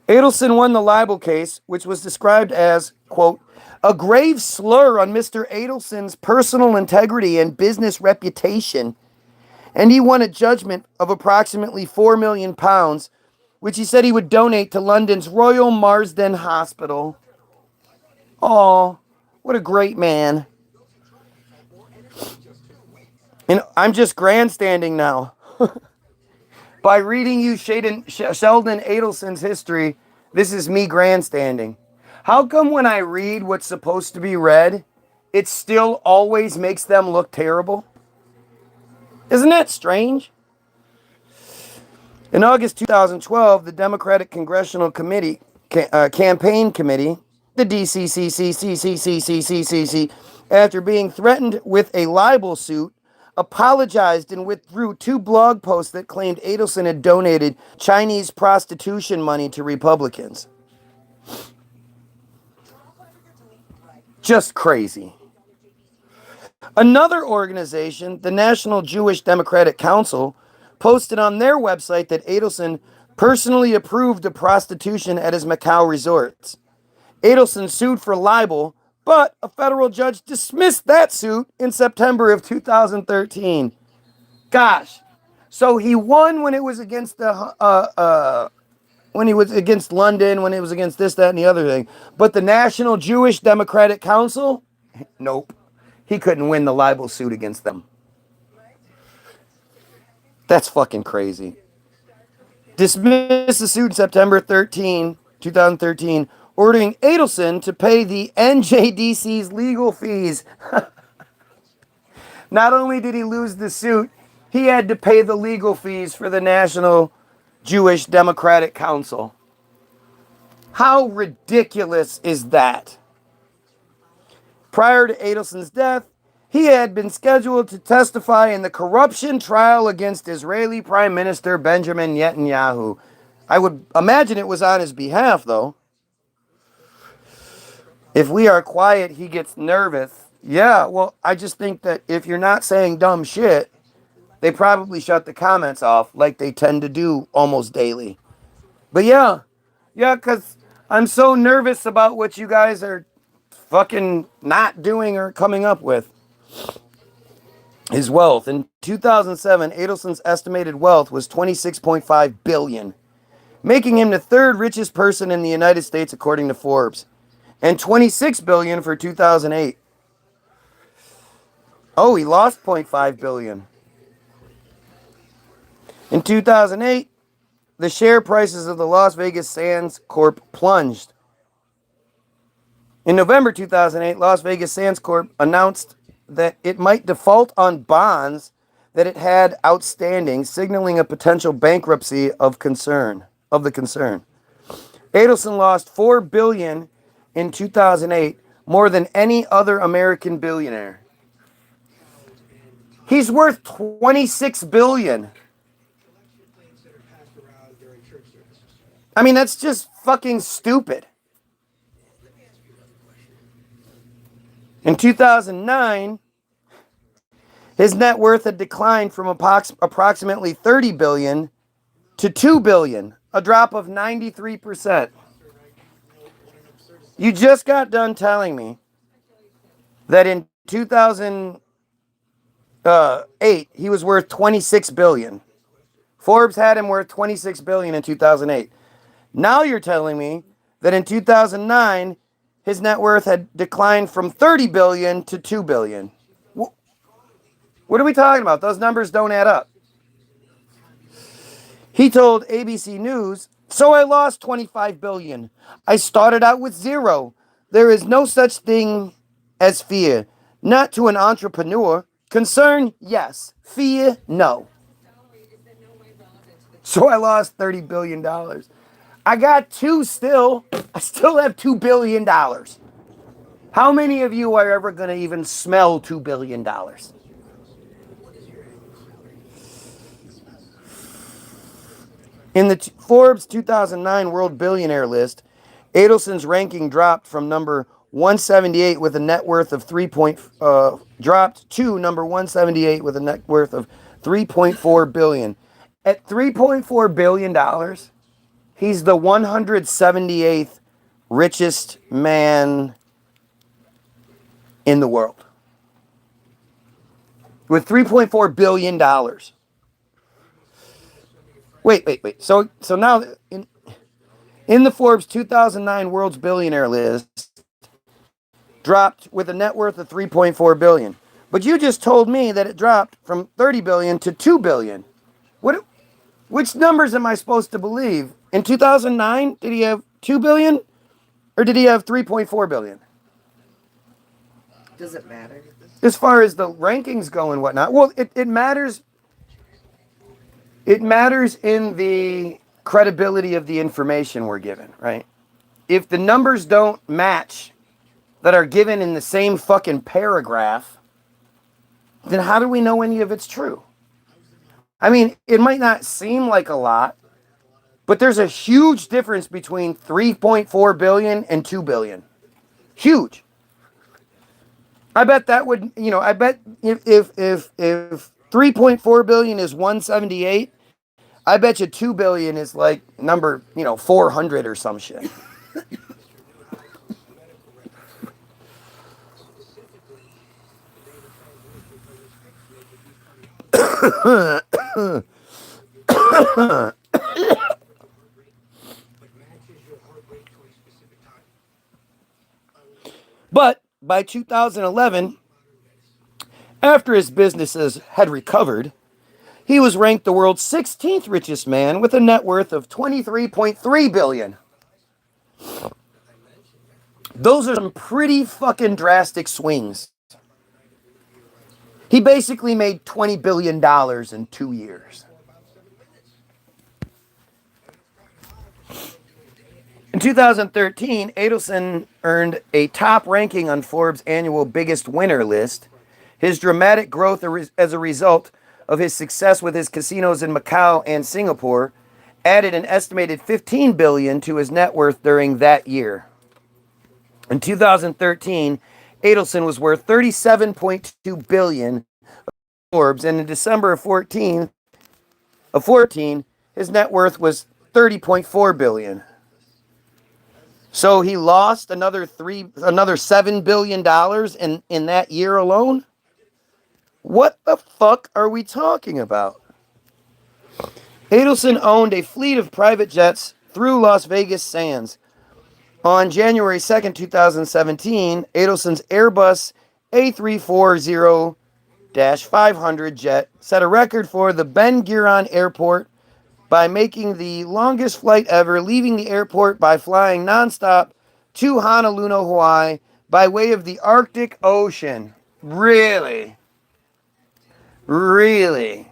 Adelson won the libel case, which was described as, quote, a grave slur on Mr. Adelson's personal integrity and business reputation. And he won a judgment of approximately £4 million, which he said he would donate to London's Royal Marsden Hospital. Oh, what a great man. And I'm just grandstanding now. By reading you Sheldon Adelson's history, this is me grandstanding. How come when I read what's supposed to be read, it still always makes them look terrible? Isn't that strange? In August 2012, the Democratic Congressional Committee, Campaign Committee, the DCCCCCCCCCC, after being threatened with a libel suit, apologized and withdrew 2 blog posts that claimed Adelson had donated Chinese prostitution money to Republicans. Just crazy. Another organization, the National Jewish Democratic Council, posted on their website that Adelson personally approved of prostitution at his Macau resorts. Adelson sued for libel, but a federal judge dismissed that suit in September of 2013. Gosh. So he won when it was against when he was against London, when it was against this, that, and the other thing. But the National Jewish Democratic Council? Nope. He couldn't win the libel suit against them. That's fucking crazy. Dismissed the suit in September 2013, ordering Adelson to pay the NJDC's legal fees. Not only did he lose the suit, he had to pay the legal fees for the National Jewish Democratic Council. How ridiculous is that? Prior to Adelson's death, he had been scheduled to testify in the corruption trial against Israeli Prime Minister Benjamin Netanyahu. I would imagine it was on his behalf, though. If we are quiet, he gets nervous. Yeah, well, I just think that if you're not saying dumb shit, they probably shut the comments off like they tend to do almost daily. But yeah, because I'm so nervous about what you guys are fucking not doing or coming up with. His wealth. In 2007, Adelson's estimated wealth was $26.5 billion, making him the 3rd richest person in the United States according to Forbes, and $26 billion for 2008. Oh, he lost $0.5 billion. In 2008, the share prices of the Las Vegas Sands Corp plunged. In November 2008, Las Vegas Sands Corp announced that it might default on bonds that it had outstanding, signaling a potential bankruptcy of the concern. Adelson lost $4 billion in 2008, more than any other American billionaire. He's worth $26 billion. I mean, that's just fucking stupid. In 2009, his net worth had declined from approximately $30 billion to $2 billion, a drop of 93%. You just got done telling me that in 2008 he was worth $26 billion. Forbes had him worth $26 billion in 2008. Now you're telling me that in 2009 his net worth had declined from $30 billion to $2 billion. What are we talking about? Those numbers don't add up. He told ABC News, "So I lost $25 billion. I started out with zero. There is no such thing as fear. Not to an entrepreneur. Concern, yes. Fear, no. So I lost $30 billion. I got two still. I still have $2 billion. How many of you are ever going to even smell $2 billion? In the Forbes 2009 World Billionaire list, Adelson's ranking dropped from number 178 with a net worth of dropped to number 178 with a net worth of $3.4 billion. At $3.4 billion, he's the 178th richest man in the world. With $3.4 billion. Wait. So now in the Forbes 2009 World's Billionaire list, dropped with a net worth of $3.4 billion. But you just told me that it dropped from $30 billion to $2 billion. Which numbers am I supposed to believe? In 2009, did he have $2 billion or did he have $3.4 billion? Does it matter? As far as the rankings go and whatnot, well, it matters. It matters in the credibility of the information we're given, right? If the numbers don't match that are given in the same fucking paragraph, then how do we know any of it's true? I mean, it might not seem like a lot, but there's a huge difference between 3.4 billion and 2 billion. Huge. I bet that would, I bet if 3.4 billion is 178, I bet you 2 billion is like number, 400 or some shit. But by 2011, after his businesses had recovered, he was ranked the world's 16th richest man with a net worth of $23.3 billion. Those are some pretty fucking drastic swings. He basically made $20 billion in 2 years. In 2013, Adelson earned a top ranking on Forbes' annual Biggest Winner list. His dramatic growth as a result of his success with his casinos in Macau and Singapore added an estimated $15 billion to his net worth during that year. In 2013, Adelson was worth $37.2 billion Forbes, and in December of 14, his net worth was $30.4 billion. So he lost another $7 billion in that year alone? What the fuck are we talking about? Adelson owned a fleet of private jets through Las Vegas Sands. On January 2nd, 2017, Adelson's Airbus A340-500 jet set a record for the Ben Gurion Airport by making the longest flight ever, leaving the airport by flying nonstop to Honolulu, Hawaii, by way of the Arctic Ocean. Really? Really?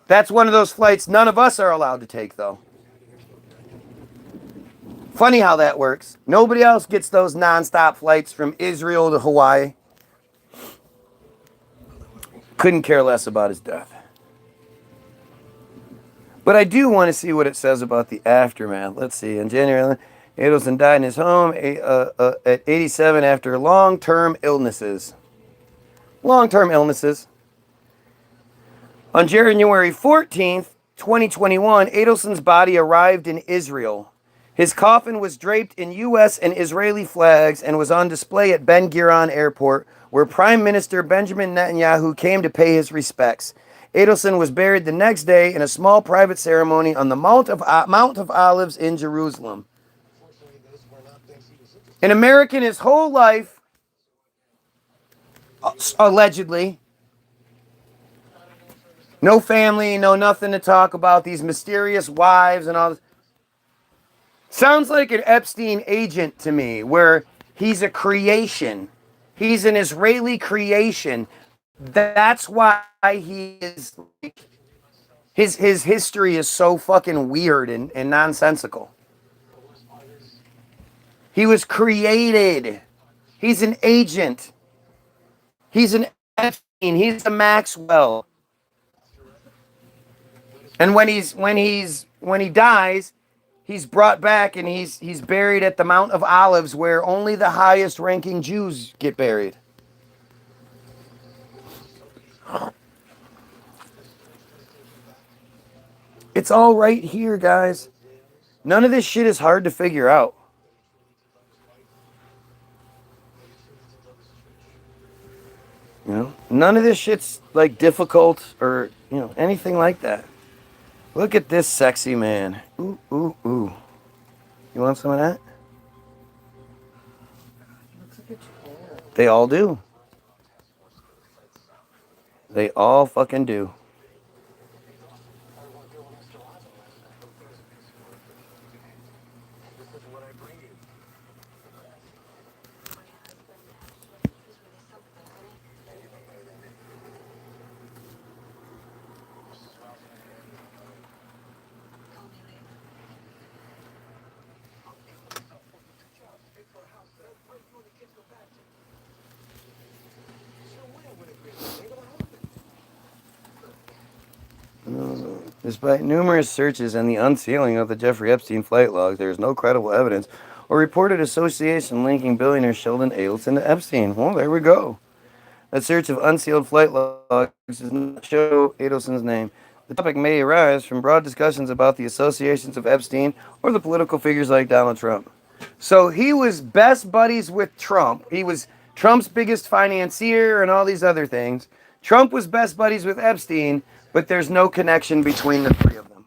That's one of those flights none of us are allowed to take, though. Funny how that works. Nobody else gets those nonstop flights from Israel to Hawaii. Couldn't care less about his death. But I do want to see what it says about the aftermath. Let's see. In January, Adelson died in his home at 87 after long-term illnesses. Long-term illnesses. On January 14th, 2021, Adelson's body arrived in Israel. His coffin was draped in U.S. and Israeli flags and was on display at Ben Gurion Airport, where Prime Minister Benjamin Netanyahu came to pay his respects. Adelson was buried the next day in a small private ceremony on the Mount of Olives in Jerusalem. An American his whole life, allegedly. No family, no nothing to talk about, these mysterious wives and all this. Sounds like an Epstein agent to me, where he's a creation. He's an Israeli creation. That's why he is... His history is so fucking weird and nonsensical. He was created. He's an agent. He's an Epstein. He's a Maxwell. And when he dies, he's brought back and he's buried at the Mount of Olives, where only the highest ranking Jews get buried. It's all right here, guys. None of this shit is hard to figure out. You know, none of this shit's like difficult or, you know, anything like that. Look at this sexy man. Ooh, ooh, ooh. You want some of that? They all do. They all fucking do. Despite numerous searches and the unsealing of the Jeffrey Epstein flight logs, there is no credible evidence or reported association linking billionaire Sheldon Adelson to Epstein. Well, there we go. A search of unsealed flight logs does not show Adelson's name. The topic may arise from broad discussions about the associations of Epstein or the political figures like Donald Trump. So he was best buddies with Trump. He was Trump's biggest financier and all these other things. Trump was best buddies with Epstein, but there's no connection between the three of them.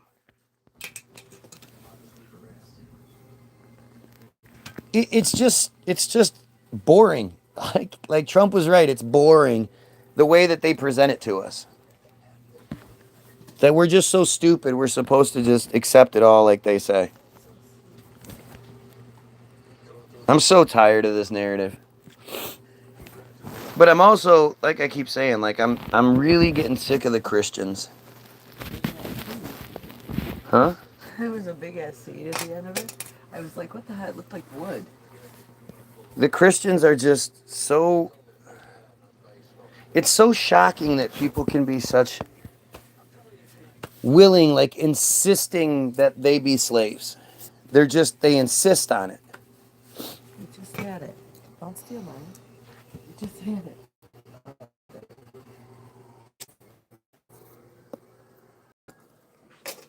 It's just boring. Like Trump was right. It's boring the way that they present it to us. That we're just so stupid. We're supposed to just accept it all like they say. I'm so tired of this narrative. But I'm also, like I keep saying, like I'm really getting sick of the Christians. Huh? There was a big ass seed at the end of it. I was like, what the hell? It looked like wood. The Christians are just so... It's so shocking that people can be such willing, like insisting that they be slaves. They insist on it. You just had it. Don't steal mine. You just had it.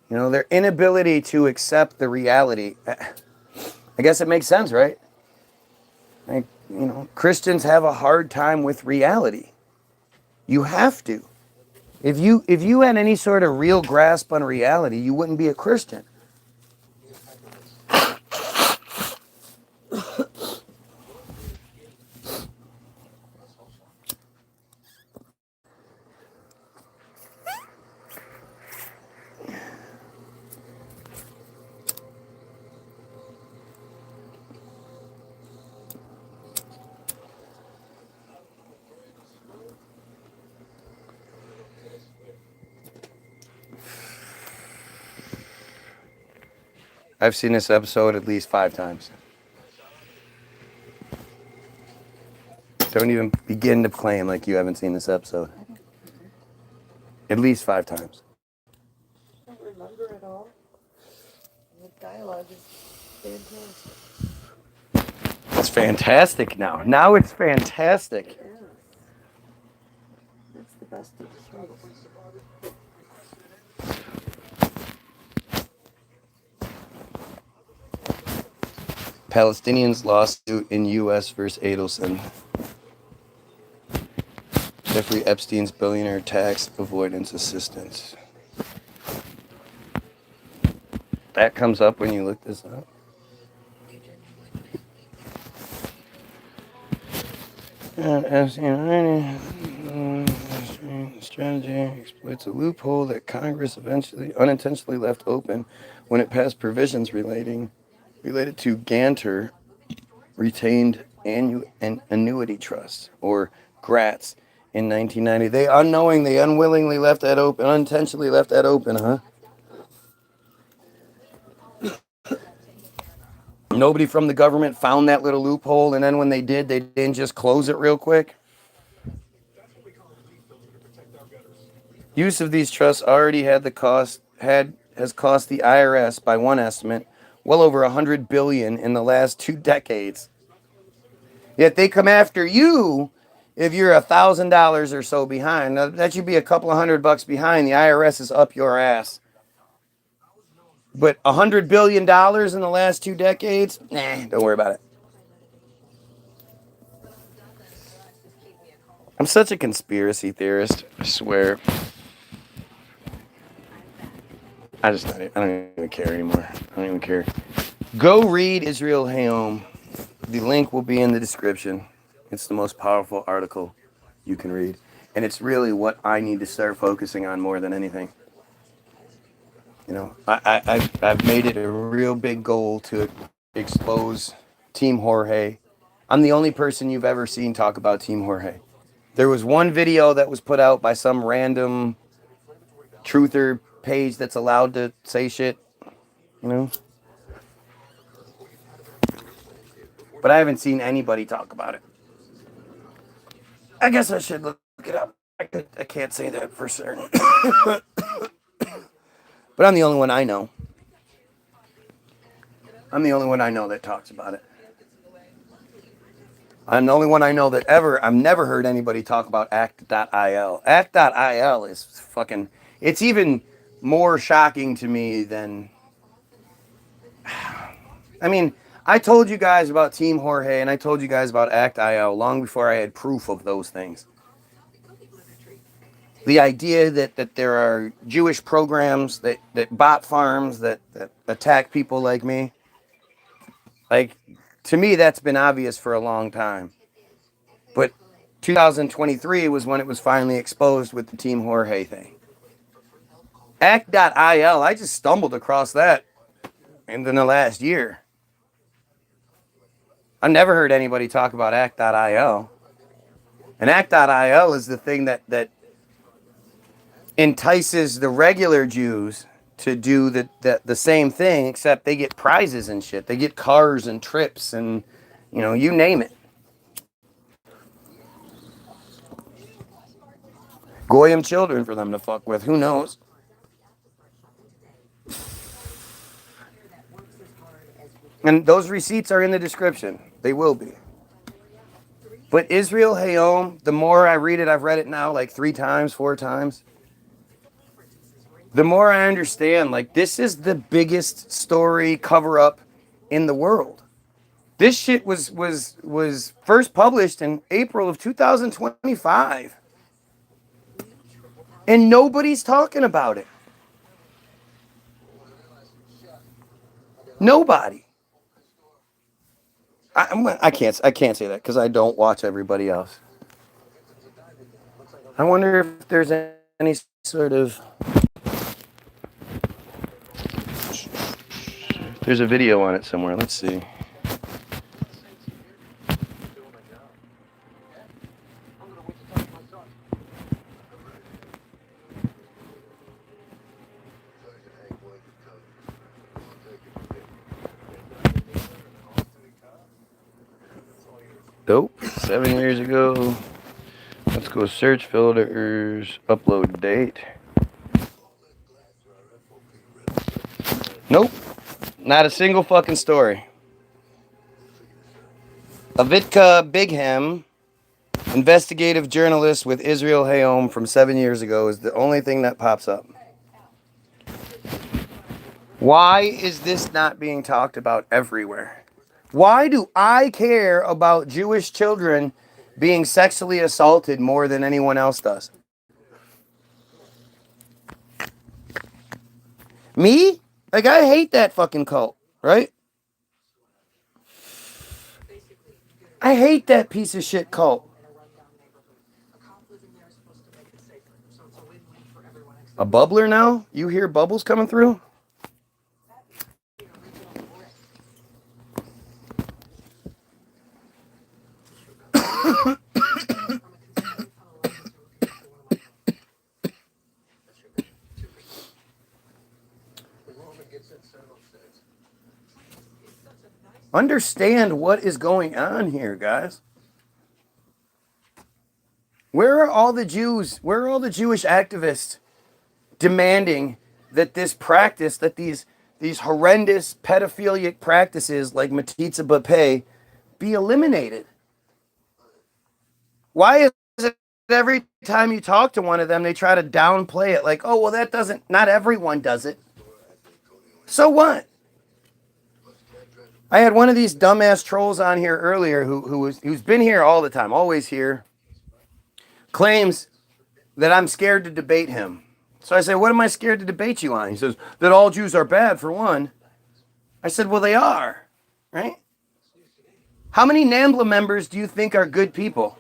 You know, their inability to accept the reality. I guess it makes sense, right? Like, you know, Christians have a hard time with reality. You have to. If you had any sort of real grasp on reality, you wouldn't be a Christian. I've seen this episode at least 5 times. Don't even begin to claim like you haven't seen this episode. At least 5 times. I don't remember it all. The dialogue is fantastic. It's fantastic now. Now it's fantastic. Yeah. That's the best of the shows. Palestinians lawsuit in U.S. versus Adelson. Jeffrey Epstein's billionaire tax avoidance assistance. That comes up when you look this up. Strategy exploits a loophole that Congress eventually unintentionally left open when it passed provisions related to Ganter retained annuity trusts, or GRATs, in 1990. They unknowingly, unwillingly left that open, unintentionally left that open, huh? Nobody from the government found that little loophole, and then when they did, they didn't just close it real quick. Use of these trusts already has cost the IRS, by one estimate, well over $100 billion in the last 2 decades. Yet they come after you if you're $1,000 or so behind. Now, that should be a couple of $100 behind. The IRS is up your ass. But $100 billion in the last 2 decades? Nah, don't worry about it. I'm such a conspiracy theorist, I swear. I don't even care anymore. I don't even care. Go read Israel Hayom. The link will be in the description. It's the most powerful article you can read. And it's really what I need to start focusing on more than anything. You know, I've made it a real big goal to expose Team Jorge. I'm the only person you've ever seen talk about Team Jorge. There was one video that was put out by some random truther page that's allowed to say shit, you know? But I haven't seen anybody talk about it. I guess I should look it up. I can't say that for certain. But I'm the only one I know. I'm the only one I know that talks about it. I'm the only one I know that I've never heard anybody talk about act.il. Act.il is fucking, it's even more shocking to me than, I mean, I told you guys about Team Jorge and I told you guys about act.il long before I had proof of those things. The idea that there are Jewish programs, that bot farms that attack people like me, like, to me, that's been obvious for a long time. But 2023 was when it was finally exposed with the Team Jorge thing. Act.il, I just stumbled across that in the last year. I've never heard anybody talk about act.il. And act.il is the thing that entices the regular Jews to do the same thing, except they get prizes and shit. They get cars and trips and, you know, you name it. Goyim children for them to fuck with. Who knows? And those receipts are in the description. They will be. But Israel Hayom, the more I read it, I've read it now like 3 times, 4 times. The more I understand, like, this is the biggest story cover-up in the world. This shit was first published in April of 2025. And nobody's talking about it. Nobody. I can't say that because I don't watch everybody else. I wonder if there's any sort of... There's a video on it somewhere. Let's see. Dope. 7 years ago. Let's go search filters. Upload date. Nope. Not a single fucking story. Avitka Bigham, investigative journalist with Israel Hayom from 7 years ago, is the only thing that pops up. Why is this not being talked about everywhere? Why do I care about Jewish children being sexually assaulted more than anyone else does? Me? Like, I hate that fucking cult, right? I hate that piece of shit cult. A bubbler now? You hear bubbles coming through? Understand what is going on here, guys. Where are all the Jews? Where are all the Jewish activists demanding that this practice, that these horrendous pedophilic practices like Matitza Bapé be eliminated? Why is it every time you talk to one of them, they try to downplay it like, oh, well, that doesn't, not everyone does it. So what? I had one of these dumbass trolls on here earlier who's been here all the time, always here, claims that I'm scared to debate him. So I say, what am I scared to debate you on? He says, that all Jews are bad, for one. I said, well, they are, right? How many NAMBLA members do you think are good people?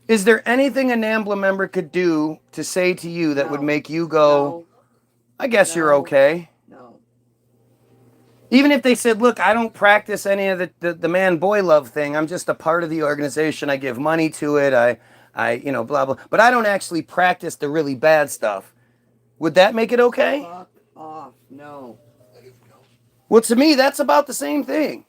Is there anything a NAMBLA member could do to say to you that would make you go, I guess you're okay? Even if they said, look, I don't practice any of the man-boy love thing. I'm just a part of the organization. I give money to it. I blah, blah. But I don't actually practice the really bad stuff. Would that make it okay? Fuck off. No. Well, to me, that's about the same thing.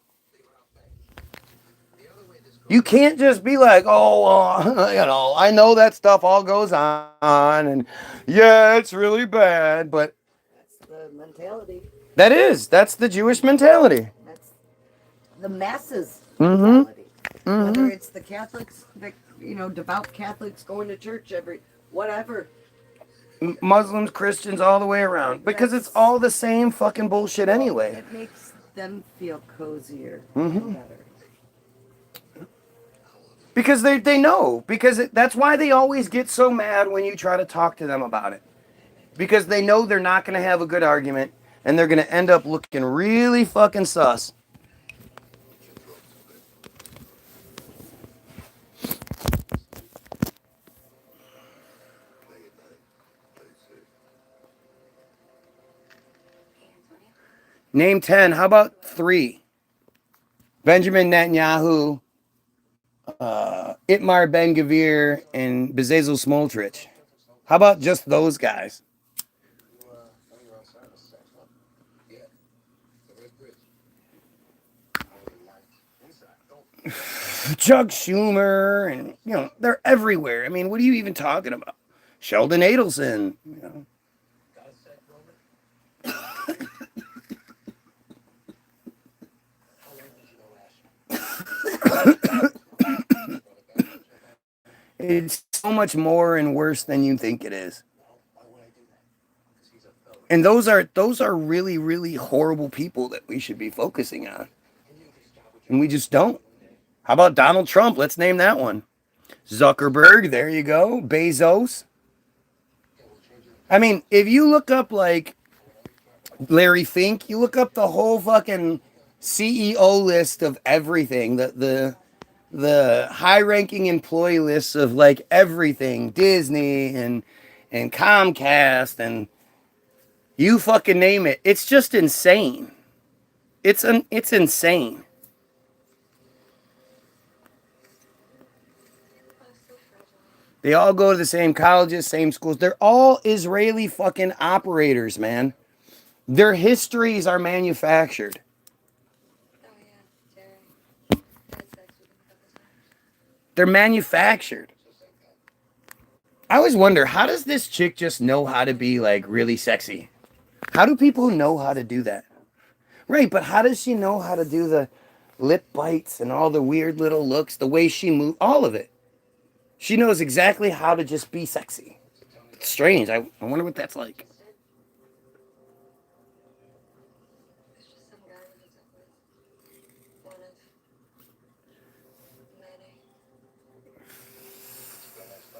You can't just be like, oh, I know that stuff all goes on. And yeah, it's really bad. But That's the mentality. That's the Jewish mentality. That's the masses mentality. Whether it's the Catholics, devout Catholics going to church whatever. Muslims, Christians, all the way around. Because it's all the same fucking bullshit anyway. It makes them feel cozier. Mm-hmm. Better. Because they know. Because that's why they always get so mad when you try to talk to them about it. Because they know they're not going to have a good argument. And they're going to end up looking really fucking sus. Name 10. How about 3? Benjamin Netanyahu, Itmar Ben-Gvir, and Bezalel Smotrich. How about just those guys? Chuck Schumer, and they're everywhere. I mean, what are you even talking about? Sheldon Adelson, It's so much more and worse than you think it is. And those are really, really horrible people that we should be focusing on. And we just don't. How about Donald Trump? Let's name that one. Zuckerberg, there you go. Bezos. I mean, if you look up like Larry Fink, you look up the whole fucking CEO list of everything, the high-ranking employee lists of like everything, Disney and Comcast, and you fucking name it. It's just insane. It's insane. They all go to the same colleges, same schools. They're all Israeli fucking operators, man. Their histories are manufactured. Oh yeah, Derek. They're manufactured. I always wonder, how does this chick just know how to be like really sexy? How do people know how to do that? Right, but how does she know how to do the lip bites and all the weird little looks, the way she moves, all of it? She knows exactly how to just be sexy. It's strange. I wonder what that's like.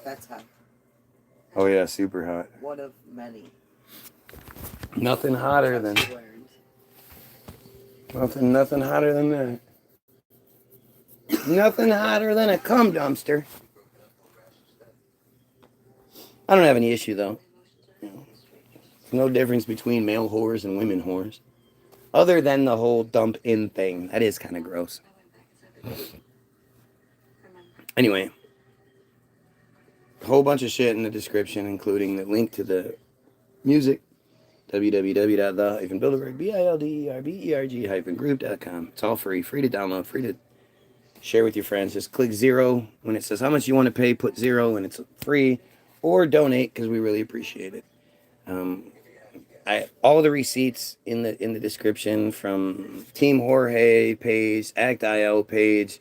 That's hot. Oh yeah, super hot. One of many. Nothing hotter than Learned. nothing hotter than that. Nothing hotter than a cum dumpster. I don't have any issue though. You know, there's no difference between male whores and women whores, other than the whole dump in thing. That is kind of gross. Anyway, a whole bunch of shit in the description, including the link to the music. www.the-bilderberg.group.com. It's all free to download, free to share with your friends. Just click 0 when it says how much you want to pay. Put 0 and it's free, or donate because we really appreciate it. All the receipts in the description, from Team Jorge page, Act.io page,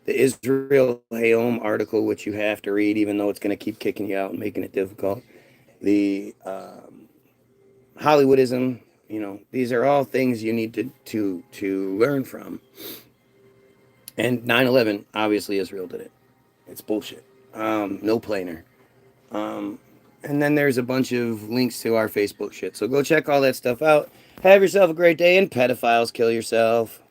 the Israel Hayom article, which you have to read, even though it's going to keep kicking you out and making it difficult. The Hollywoodism, you know, these are all things you need to learn from. And 9/11, obviously Israel did it. It's bullshit. No planer. And then there's a bunch of links to our Facebook shit. So go check all that stuff out. Have yourself a great day, and pedophiles, kill yourself.